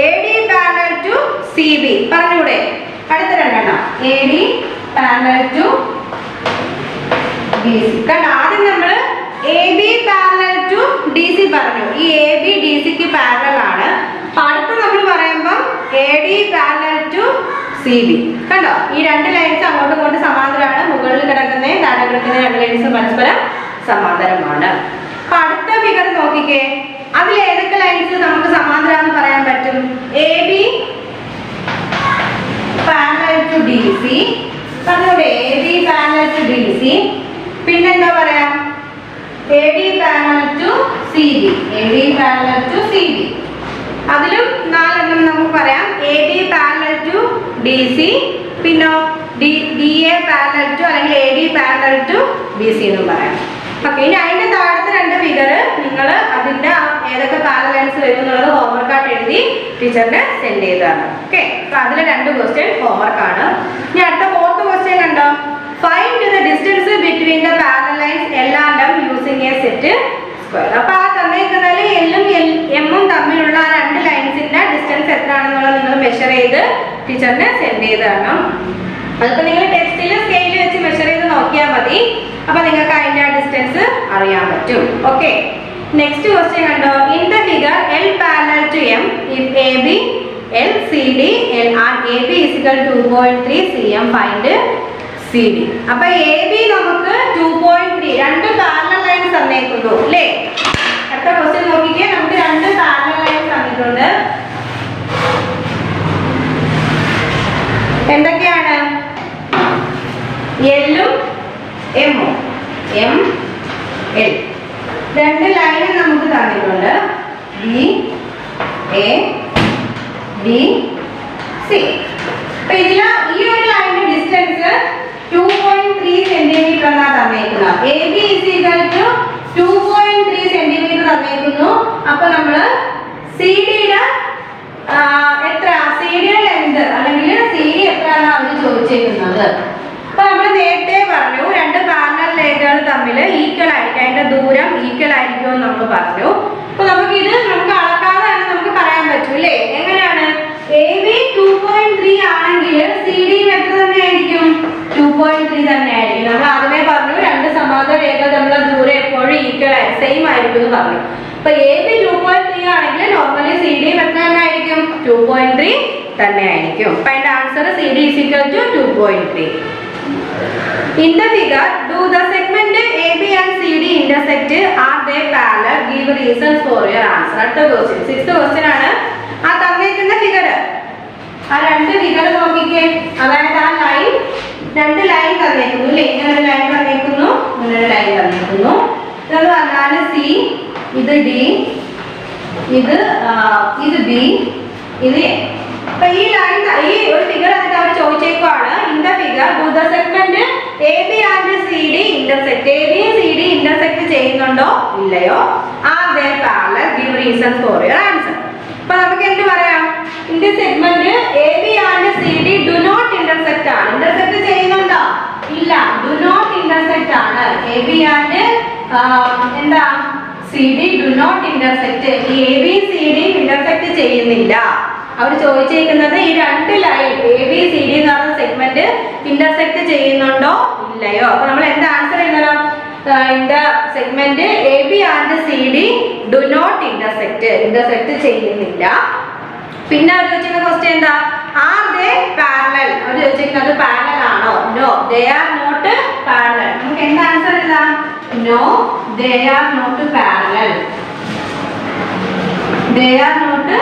AD parallel to CB പറഞ്ഞൂടെ. അടുത്ത രണ്ടെണ്ണം AD parallel to BC കണ്ടോ. ആദ്യം നമ്മൾ AB parallel to DC പറഞ്ഞു, ഈ AB DC ക്ക് പാരലൽ ആണ്. അടുത്ത നമ്മൾ പറയുമ്പോൾ AD parallel to CB കണ്ടോ. ഈ 2 ലൈൻസ് അങ്ങോട്ടും ഇങ്ങോട്ടും സമാന്തരമാണ്, മുകളിൽ കിടക്കുന്ന താഴെ കിടക്കുന്ന 2 ലൈൻസ് പരസ്പരം സമാന്തരമാണ്. അപ്പൊ അടുത്ത ഫിഗർ നോക്കിക്കേ, അതിൽ ഏതൊക്കെ ലൈൻസ് നമുക്ക് സമാന്തരമാണെന്ന് പറയാൻ പറ്റും, AB AD parallel to CD. AD parallel to CD. അതിലും 4 എണ്ണം നമുക്ക് പറയാം. AD parallel to DC, പിന്നെ DA parallel to അല്ലെങ്കിൽ AD parallel to BC എന്നും പറയാം. ഓക്കെ, ഇനി അതിന്റെ താഴത്തെ 2 ഫിഗർ നിങ്ങൾ അതിന്റെ ഏതൊക്കെ പാരലൽസ് വരും എന്നുള്ളത് ഹോംവർക്ക് ആയിട്ട് എഴുതി ടീച്ചറിന് സെൻഡ് ചെയ്തതാണ്. ഓക്കെ, അപ്പൊ അതിലെ 2 ക്വസ്റ്റ്യൻ ഹോംവർക്ക് ആണ്. ഇനി അടുത്ത 4th ക്വസ്റ്റ്യൻ കണ്ടോ. Find the distance between the parallel lines L and M using A set square. അപ്പൊ ആ തന്നേക്കുന്നതിൽ എല്ലും എമ്മും തമ്മിലുള്ള ആ 2 ലൈൻസിന്റെ ഡിസ്റ്റൻസ് എത്രയാണെന്നുള്ളത് നിങ്ങൾ മെഷർ ചെയ്ത് ടീച്ചറിന് സെൻഡ് ചെയ്തതാണ്. അതിപ്പോ നിങ്ങൾ ടെക്സ്റ്റിൽ സ്കെയിൽ വെച്ച് മെഷർ ചെയ്ത് നോക്കിയാൽ മതി. അപ്പൊ നിങ്ങൾക്ക് അതിന്റെ ഡിസ്റ്റൻസ് അറിയാൻ പറ്റും. ഓക്കെ, നെക്സ്റ്റ് ക്വസ്റ്റ്യൻ കണ്ടോ. In the figure L parallel to M if AB LCD and AB is equal to 2.3 cm find CD. അപ്പൊ AB നമുക്ക് 2.3 രണ്ട് പാരലൽ ലൈൻസ് തന്നേക്കുന്നു അല്ലേ. അടുത്ത ക്വസ്റ്റ്യൻ നോക്കിക്കേ, നമുക്ക് 2 പാരലൽ ലൈൻസ് തന്നിട്ടുണ്ട്. എന്തൊക്കെയാണ്? എല്ലും എമ്മും. എം എൽ 2 ലൈൻ നമുക്ക് തന്നിട്ടുണ്ട്. B A B C. അപ്പൊ ഇതില് ഈ ഒരു ലൈനിന്റെ ഡിസ്റ്റൻസ് 2.3 സെന്റിമീറ്റർ എന്നാണ് തന്നേക്കുന്നത്. A B is equal to 2.3 centimetre തന്നേക്കുന്നു. അപ്പൊ നമ്മള് സി ഡിയുടെ എത്ര, സി ഡിയുടെ ലെങ്ത് അല്ലെങ്കിൽ സി ഡി എത്രയാണ് അവർ ചോദിച്ചേക്കുന്നത്. അപ്പൊ നമ്മൾ നേരത്തെ പറഞ്ഞു 2 പാരലൽ രേഖകൾ തമ്മിൽ ഈക്വൽ ആയിരിക്കും, അതിന്റെ ദൂരം ഈക്വൽ ആയിരിക്കും എന്ന് നമ്മൾ പറഞ്ഞു. അപ്പൊ നമുക്ക് അളക്കാതെ തന്നെ നമുക്ക് പറയാൻ പറ്റും അല്ലേ. എങ്ങനെയാണ്? എ ബി 2.3 ആണെങ്കിൽ സി ഡി എത്ര തന്നെ ആയിരിക്കും? 2.3 തന്നെ ആയിരിക്കും. നമ്മൾ ആദ്യമേ പറഞ്ഞു 2 സമാന്തര രേഖകൾ തമ്മിലുള്ള ദൂരം എപ്പോഴും ഈക്വൽ സെയിം ആയിരിക്കും എന്ന് പറഞ്ഞു. അപ്പൊ എ ബി 2.3 ആണെങ്കിൽ നോർമലി സി ഡി എത്ര തന്നെ ആയിരിക്കും? 2.3 തന്നെ ആയിരിക്കും. അപ്പൊ അതിന്റെ answer C D is equal to 2.3. In the figure, do the segment AB and CD intersect? Are they parallel? Give reasons for your answer. അടുത്ത ക്വസ്റ്റ്യൻ 6th ക്വസ്റ്റ്യൻ ആണ്. ആ തന്നേക്കുന്ന ഫിഗർ, ആ 2 ഫിഗർ നോക്കിക്കേ. അതായത് ആ ലൈൻ 2 ലൈൻ തന്നേക്കുന്നു അല്ലേ. ഇങ്ങനെ ഒരു ലൈൻ തന്നേക്കുന്നു, ഇങ്ങനെ ഒരു ലൈൻ തന്നേക്കുന്നു. ഇതെന്ന് പറഞ്ഞാൽ സി, ഇത് ഡി, ഇത് ബി, ഇത് എ. അപ്പൊ ഈ ലൈൻ, ഈ ഒരു ഫിഗർ എന്നിട്ട് അവർ ചോദിച്ചേക്കുവാണ്. In the figure do the segment A B and C D intersect. A B C D intersect ചെയ്യുന്നുണ്ടോ ഇല്ലയോ? Are they parallel? Give reason for your answer. അപ്പൊ നമുക്ക് എന്ത് പറയാം? In the segment A B and C D do not intersect ആണ്. ഇന്റർസെക്ട് ചെയ്യുന്നുണ്ടോ? ഇല്ല, ഡു നോട്ട് ഇന്റർസെക്ട് ആണ്. എ ബി ആൻഡ് എന്താ C D do not intersect. ഈ A B C D intersect ചെയ്യുന്നില്ല. അവർ ചോദിച്ചേക്കുന്നത് ഈ 2 line A B C D എന്ന് പറഞ്ഞ സെഗ്മെന്റ് ഇന്റർസെക്ട് ചെയ്യുന്നുണ്ടോ ഇല്ലയോ. അപ്പൊ നമ്മൾ എന്താ ആൻസർ എഴുതണം? In the segment A B and C D do not intersect ചെയ്യുന്നില്ല. പിന്നെ അവർ ചോദിച്ചിരുന്ന ക്വസ്റ്റ്യൻ എന്താ? Are they parallel? അവർ ചോദിച്ചിരിക്കുന്നത് പാരലൽ ആണോ? No, they are not parallel. നമുക്ക് എന്താ ആൻസർ എഴുതാം? No, they are not parallel. They are not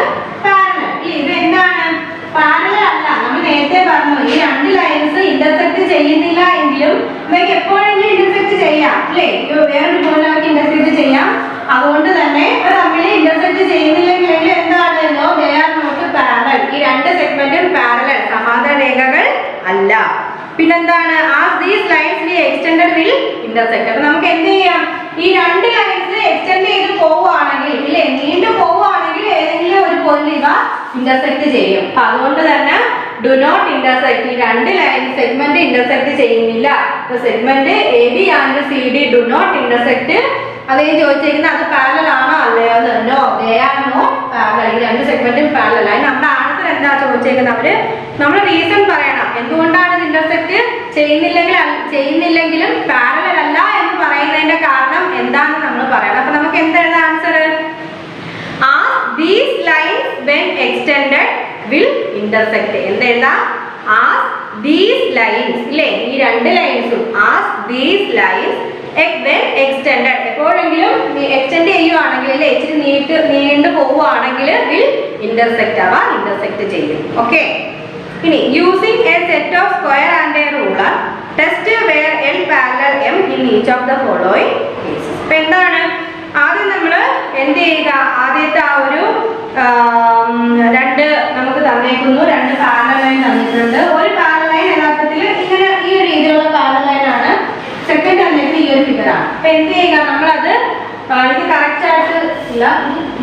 parallel. ഇത് എന്താണ്? പാരലൽ അല്ല. നമ്മൾ നേരത്തെ പറഞ്ഞു ഈ 2 ലൈൻസ് ഇന്റർസെക്ട് ചെയ്യുന്നില്ല എങ്കിലും നമുക്ക് എപ്പോഴെങ്കിലും ഇന്റർസെക്ട് ചെയ്യാം അല്ലേ. വേറൊരു പോയിന്റ് ഇന്റർസെക്ട് ചെയ്യാം. അതുകൊണ്ട് തന്നെ തമ്മിൽ ഇന്റർസെക്ട് ചെയ്യുന്നില്ലെങ്കിൽ എന്താണ്? No, they are not parallel. ഈ 2 സെഗ്മെന്റും പാരലൽ സമാന്തര രേഖകൾ അല്ല. പിന്നെന്താണ്? As these lines be extended will intersect. അപ്പൊ നമുക്ക് എന്ത് ചെയ്യാം? ഈ 2 ലൈൻസ് എക്സ്റ്റെൻഡ് ചെയ്ത് പോവുകയാണെങ്കിൽ ഇല്ലേ, നീണ്ടു പോവുകയാണെങ്കിൽ ഏതെങ്കിലും ഒരു പോയിന്റ് ഇവ ഇന്റർസെക്ട് ചെയ്യും. അപ്പൊ അതുകൊണ്ട് തന്നെ ഡു നോട്ട് ഇന്റർസെക്ട്. ഈ 2 ലൈൻ സെഗ്മെന്റ് ഇന്റർസെക്ട് ചെയ്യുന്നില്ല. Segment A B and C D do not intersect. അതേ ചോദിച്ചിരിക്കുന്നത് അത് പാരലൽ ആണോ അല്ലയോ? No, they are not parallel. ഈ 2 സെഗ്മെന്റും പാരലൽ. അതിന് നമ്മുടെ ആൻസർ എന്താ ചോദിച്ചേക്കുന്നത്? നമ്മൾ റീസൺ പറയണം. എന്തുകൊണ്ടാണ് ഇത് ഇന്റർസെക്ട് ചെയ്യുന്നില്ലെങ്കിലും പാരലൽ അല്ല എന്ന് പറയുന്നതിന്റെ കാരണം എന്താണെന്ന് നമ്മൾ പറയണം. അപ്പൊ നമുക്ക് എന്താണ് answer? As these lines when extended will intersect. എന്തെഴുതാം? As these lines ഇല്ലേ, ഈ 2 ലൈൻസും as these lines when extended എപ്പോഴെങ്കിലും എക്സ്റ്റെൻഡ് ചെയ്യുവാണെങ്കിൽ അല്ലേ, ഇച്ചിരി നീണ്ടു പോവുകയാണെങ്കിൽ will intersect. അവ ഇന്റർസെക്ട് ചെയ്യും. ഓക്കെ, ഇനി using a set of square and a ruler test where L parallel M in each of the following cases. അപ്പൊ എന്താണ് ആദ്യം നമ്മൾ എന്ത് ചെയ്യുക, ആദ്യത്തെ ആ ഒരു രണ്ട് നമുക്ക് തന്നേക്കുന്നു, രണ്ട് പാരലൽ ലൈൻ തന്നിട്ടുണ്ട്. ഒരു പാരലൽ ലൈൻ യഥാർത്ഥത്തിൽ ഇങ്ങനെ ഈ ഒരു രീതിയിലുള്ള പാരലൽ ലൈൻ ആണ്. സെക്കൻഡ് തന്നേക്കുന്നത് ഈ ഒരു ഫിഗറാണ്. അപ്പൊ എന്ത് ചെയ്യുക, നമ്മളത് ഇത് കറക്റ്റ് ആയിട്ട് ഇല്ല,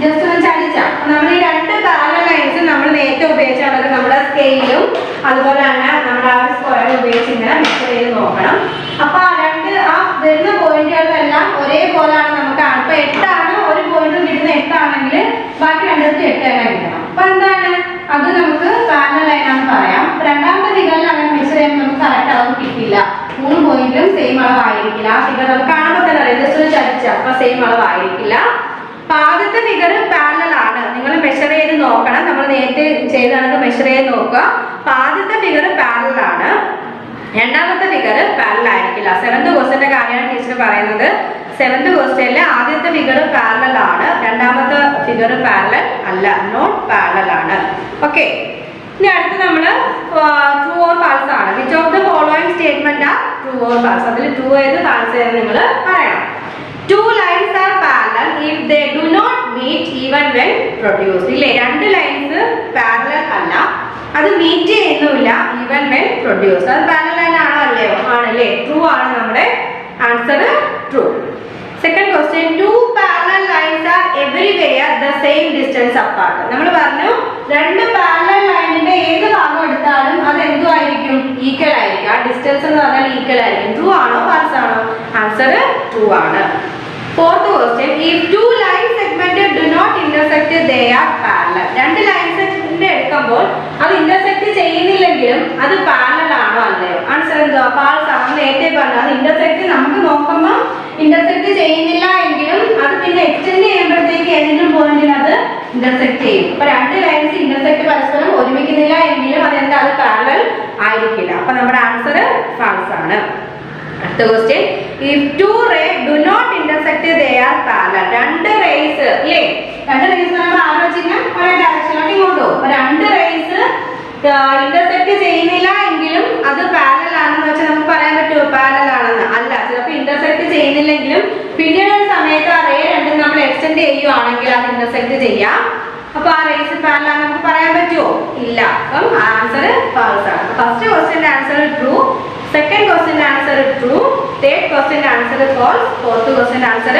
ജസ്റ്റ് ഒന്ന് ചലിച്ചാൽ നമ്മൾ ഈ രണ്ട് പാരലൽ ലൈൻസ് നമ്മൾ നേരത്തെ ഉപയോഗിച്ചാൽ നമ്മുടെ സ്കെയിലും അതുപോലെ തന്നെ നമ്മുടെ ആ ഒരു സ്ക്വയർ ഉപയോഗിച്ച് ഇങ്ങനെ മെഷർ ചെയ്ത് നോക്കണം. അപ്പൊ ആ രണ്ട് ആ വരുന്ന പോയിന്റുകളെല്ലാം ഒരേപോലെയാണ് നമുക്ക്. ഇപ്പൊ 8 ആണ്, ഒരു പോയിന്റ് കിട്ടുന്ന 8 ആണെങ്കിൽ ബാക്കി രണ്ടിടത്തും 8 തന്നെ കിട്ടണം. അപ്പൊ എന്താണ് അത് നമുക്ക് പാരലൽ ലൈൻ ആണെന്ന് പറയാം. രണ്ടാമത്തെ ഫിഗറിൽ അങ്ങനെ മെഷർ ചെയ്യുമ്പോൾ നമുക്ക് കറക്റ്റ് അളവ് കിട്ടില്ല, 3 പോയിന്റും സെയിം അളവായിരിക്കില്ല. ആ ഫിഗർ നമുക്ക് കാണുമ്പോൾ തന്നെ അറിയാം, ജസ്റ്റ് ഒരു ചരിച്ച അപ്പൊ സെയിം അളവായിരിക്കില്ല. അപ്പൊ ആദ്യത്തെ ഫിഗർ പാരലൽ ആണ്, നിങ്ങൾ മെഷർ ചെയ്ത് നോക്കണം. നമ്മൾ നേരത്തെ ചെയ്താണ് മെഷർ ചെയ്ത് നോക്കുക. അപ്പൊ ആദ്യത്തെ ഫിഗർ പാരലൽ ആണ്, രണ്ടാമത്തെ ഫിഗർ പാരലൽ ആയിരിക്കില്ല. 7th ക്വസ്റ്റ്യന്റെ കാര്യമാണ് ടീച്ചർ പറയുന്നത്. 7th ക്വസ്റ്റ്യനിലെ ആദ്യത്തെ ഫിഗർ പാരലൽ ആണ്, രണ്ടാമത്തെ ഫിഗർ പാരലൽ അല്ല, നോട്ട് പാരലൽ ആണ്. ഓക്കെ, ഇനി അടുത്ത് നമ്മൾ ട്രൂ ഓർ ഫാൾസ് ആണ്. Which of the following statement are true or false? അതിൽ ട്രൂ ഏത് ഫാൾസ് ഏത് നിങ്ങൾ പറയണം. 2 lines are parallel if they do not meet even when produced. ഇല്ലേ, 2 ലൈൻസ് പാരലൽ അല്ല, അത് മീറ്റ് ചെയ്യുന്നില്ല ഈവൻ വെൻ പ്രൊഡ്യൂസ്. അത് പാരലൽ ലൈൻ ആണോ അല്ലയോ? ആണല്ലേ, ട്രൂ ആണ് നമ്മുടെ answer, true. Second question, 2 parallel lines are everywhere the same distance apart. നമ്മൾ പറഞ്ഞു 2 parallel ലൈനിന്റെ ഏത് ഭാഗം എടുത്താലും അത് എന്തുമായിരിക്കും, ഈക്വൽ ആയിരിക്കും. ആ ഡിസ്റ്റൻസ് എന്ന് പറഞ്ഞാൽ ഈക്വൽ ആയിരിക്കും. ട്രൂ ആണോ ഫാൾസ് ആണോ? ആൻസർ ട്രൂ ആണ്. Fourth question, if 2 line segmented do not intersect they are parallel. 2 lines എടുക്കുമ്പോൾ അത് ഇന്റർസെക്ട് ചെയ്യുന്നില്ലെങ്കിലും അത് പാരലൽ ആണോ അല്ലയോ? ആൻസർ എന്തുവാ? ഫാൾസ് ആണ്. നേരത്തെ പറഞ്ഞു അത് ഇന്റർസെക്ട് നമുക്ക് നോക്കുമ്പോൾ ഇന്റർസെക്ട് ചെയ്യുന്നില്ല എങ്കിലും അത് പിന്നെ എക്സ്റ്റെൻഡ് ചെയ്യുമ്പോഴത്തേക്ക് ഏതെങ്കിലും പോയിന്റിൽ അത് ഇന്റർസെക്ട് ചെയ്യും. അപ്പൊ 2 ലൈൻസ് ഇന്റർസെക്ട് പരസ്പരം ഒരുമിക്കുന്നില്ല എങ്കിലും അതെന്താ, അത് പാരലൽ ആയിരിക്കില്ല. അപ്പൊ നമ്മുടെ ആൻസർ ഫാൾസ് ആണ്. അടുത്ത question, if 2 rays do not intersect they are parallel. 2 rays ഇല്ലേ, 2 rays നമ്മൾ ആലോചിക്കുന്ന ഒരേ ഡയറക്ഷനിലോട്ട് ഇങ്ങോട്ട് പോകും. 2 rays ഇന്റർസെക്ട് ചെയ്യുന്നില്ല എങ്കിലും അത് പാരലൽ ആണെന്ന് വെച്ചാൽ നമുക്ക് പറയാൻ പറ്റുമോ പാരലൽ ആണെന്ന്? അല്ല, ചിലപ്പോൾ ഇന്റർസെക്ട് ചെയ്യുന്നില്ലെങ്കിലും പിന്നീട് ഒരു സമയത്ത് ആ റേ രണ്ടും നമ്മൾ എക്സ്റ്റെൻഡ് ചെയ്യുവാണെങ്കിൽ അത് ഇന്റർസെക്ട് ചെയ്യാം. അപ്പൊ ആ റേസ് പാരലൽ ആണെന്ന് നമുക്ക് പറയാൻ പറ്റുമോ? ഇല്ല. അപ്പം ആൻസർ ഫാൾസ് ആണ്. ഫസ്റ്റ് ക്വസ്റ്റ്യന്റെ ആൻസർ ട്രൂ, സെക്കൻഡ് ക്വസ്റ്റ്യന്റെ ആൻസർ ട്രൂ, തേർഡ് ക്വസ്റ്റ്യന്റെ ആൻസർ ഫാൾസ്, ഫോർത്ത് ക്വസ്റ്റ്യന്റെ ആൻസർ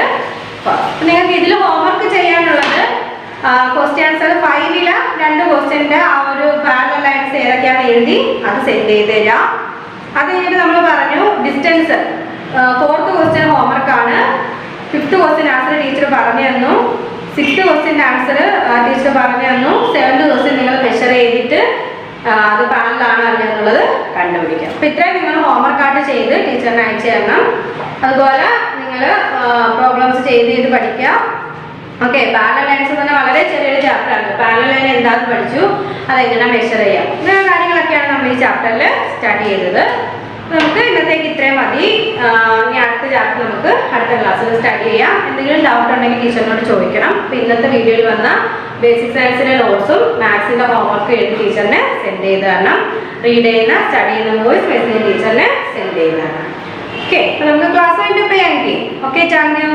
ഫാൾസ്. നിങ്ങൾക്ക് ഇതിൽ ഹോംവർക്ക് ചെയ്യാനുള്ളത് ക്വസ്റ്റ്യൻ ആൻസർ 5ലെ 2 ക്വസ്റ്റ്യന്റെ ആ ഒരു പാരലൽ ലൈൻസ് ഏതൊക്കെയാണെന്ന് എഴുതി അത് സെൻഡ് ചെയ്ത് തരാം. അത് കഴിഞ്ഞിട്ട് നമ്മൾ പറഞ്ഞു ഡിസ്റ്റൻസ്, 4th ക്വസ്റ്റ്യൻ ഹോംവർക്ക് ആണ്. 5th ക്വസ്റ്റ്യൻ ആൻസർ ടീച്ചർ പറഞ്ഞു തന്നു, 6th ക്വസ്റ്റ്യന്റെ ആൻസർ ടീച്ചർ പറഞ്ഞു തന്നു, 7th ക്വസ്റ്റ്യൻ നിങ്ങൾ മെഷർ ചെയ്തിട്ട് അത് പാരലൽ ആണോ അല്ല എന്നുള്ളത് കണ്ടുപിടിക്കാം. അപ്പൊ ഇത്രയും നിങ്ങൾ ഹോംവർക്ക് ആയിട്ട് ചെയ്ത് ടീച്ചറിന് അയച്ചു തരണം. അതുപോലെ നിങ്ങൾ പ്രോബ്ലംസ് ചെയ്ത് പഠിക്കുക. ഓക്കെ, പാരലൽ ലൈൻസ് തന്നെ വളരെ ചെറിയൊരു ചാപ്റ്റർ ആണ്. പാരലൽ ലൈൻ എന്താണെന്ന് പഠിച്ചു, അതെങ്ങനെ മെഷർ ചെയ്യാം, ഇങ്ങനെ കാര്യങ്ങളൊക്കെയാണ് നമ്മൾ ഈ ചാപ്റ്ററിൽ സ്റ്റാർട്ട് ചെയ്തത്. നമുക്ക് ഇന്നത്തേക്ക് ഇത്രയും മതി. ഇനി അടുത്ത ചാപ്റ്റർ നമുക്ക് അടുത്ത ക്ലാസ്സിൽ സ്റ്റഡി ചെയ്യാം. എന്തെങ്കിലും ഡൗട്ട് ഉണ്ടെങ്കിൽ ടീച്ചറിനോട് ചോദിക്കണം. അപ്പോൾ ഇന്നത്തെ വീഡിയോയിൽ വന്ന ബേസിക് സയൻസിൻ്റെ നോട്ട്സും മാത്സിൻ്റെ ഹോംവർക്കും എഴുതി ടീച്ചറിനെ സെൻഡ് ചെയ്ത് തരണം. റീഡ് ചെയ്യുന്ന സ്റ്റഡി ചെയ്യുന്ന വോയിസ് മെസ്സേജ് ടീച്ചറിനെ സെൻഡ് ചെയ്ത് തരണം. ഓക്കെ, അപ്പോൾ നമുക്ക് ക്ലാസ് വൈൻഡപ്പ് ചെയ്യാമെങ്കിൽ. Okay, thank U.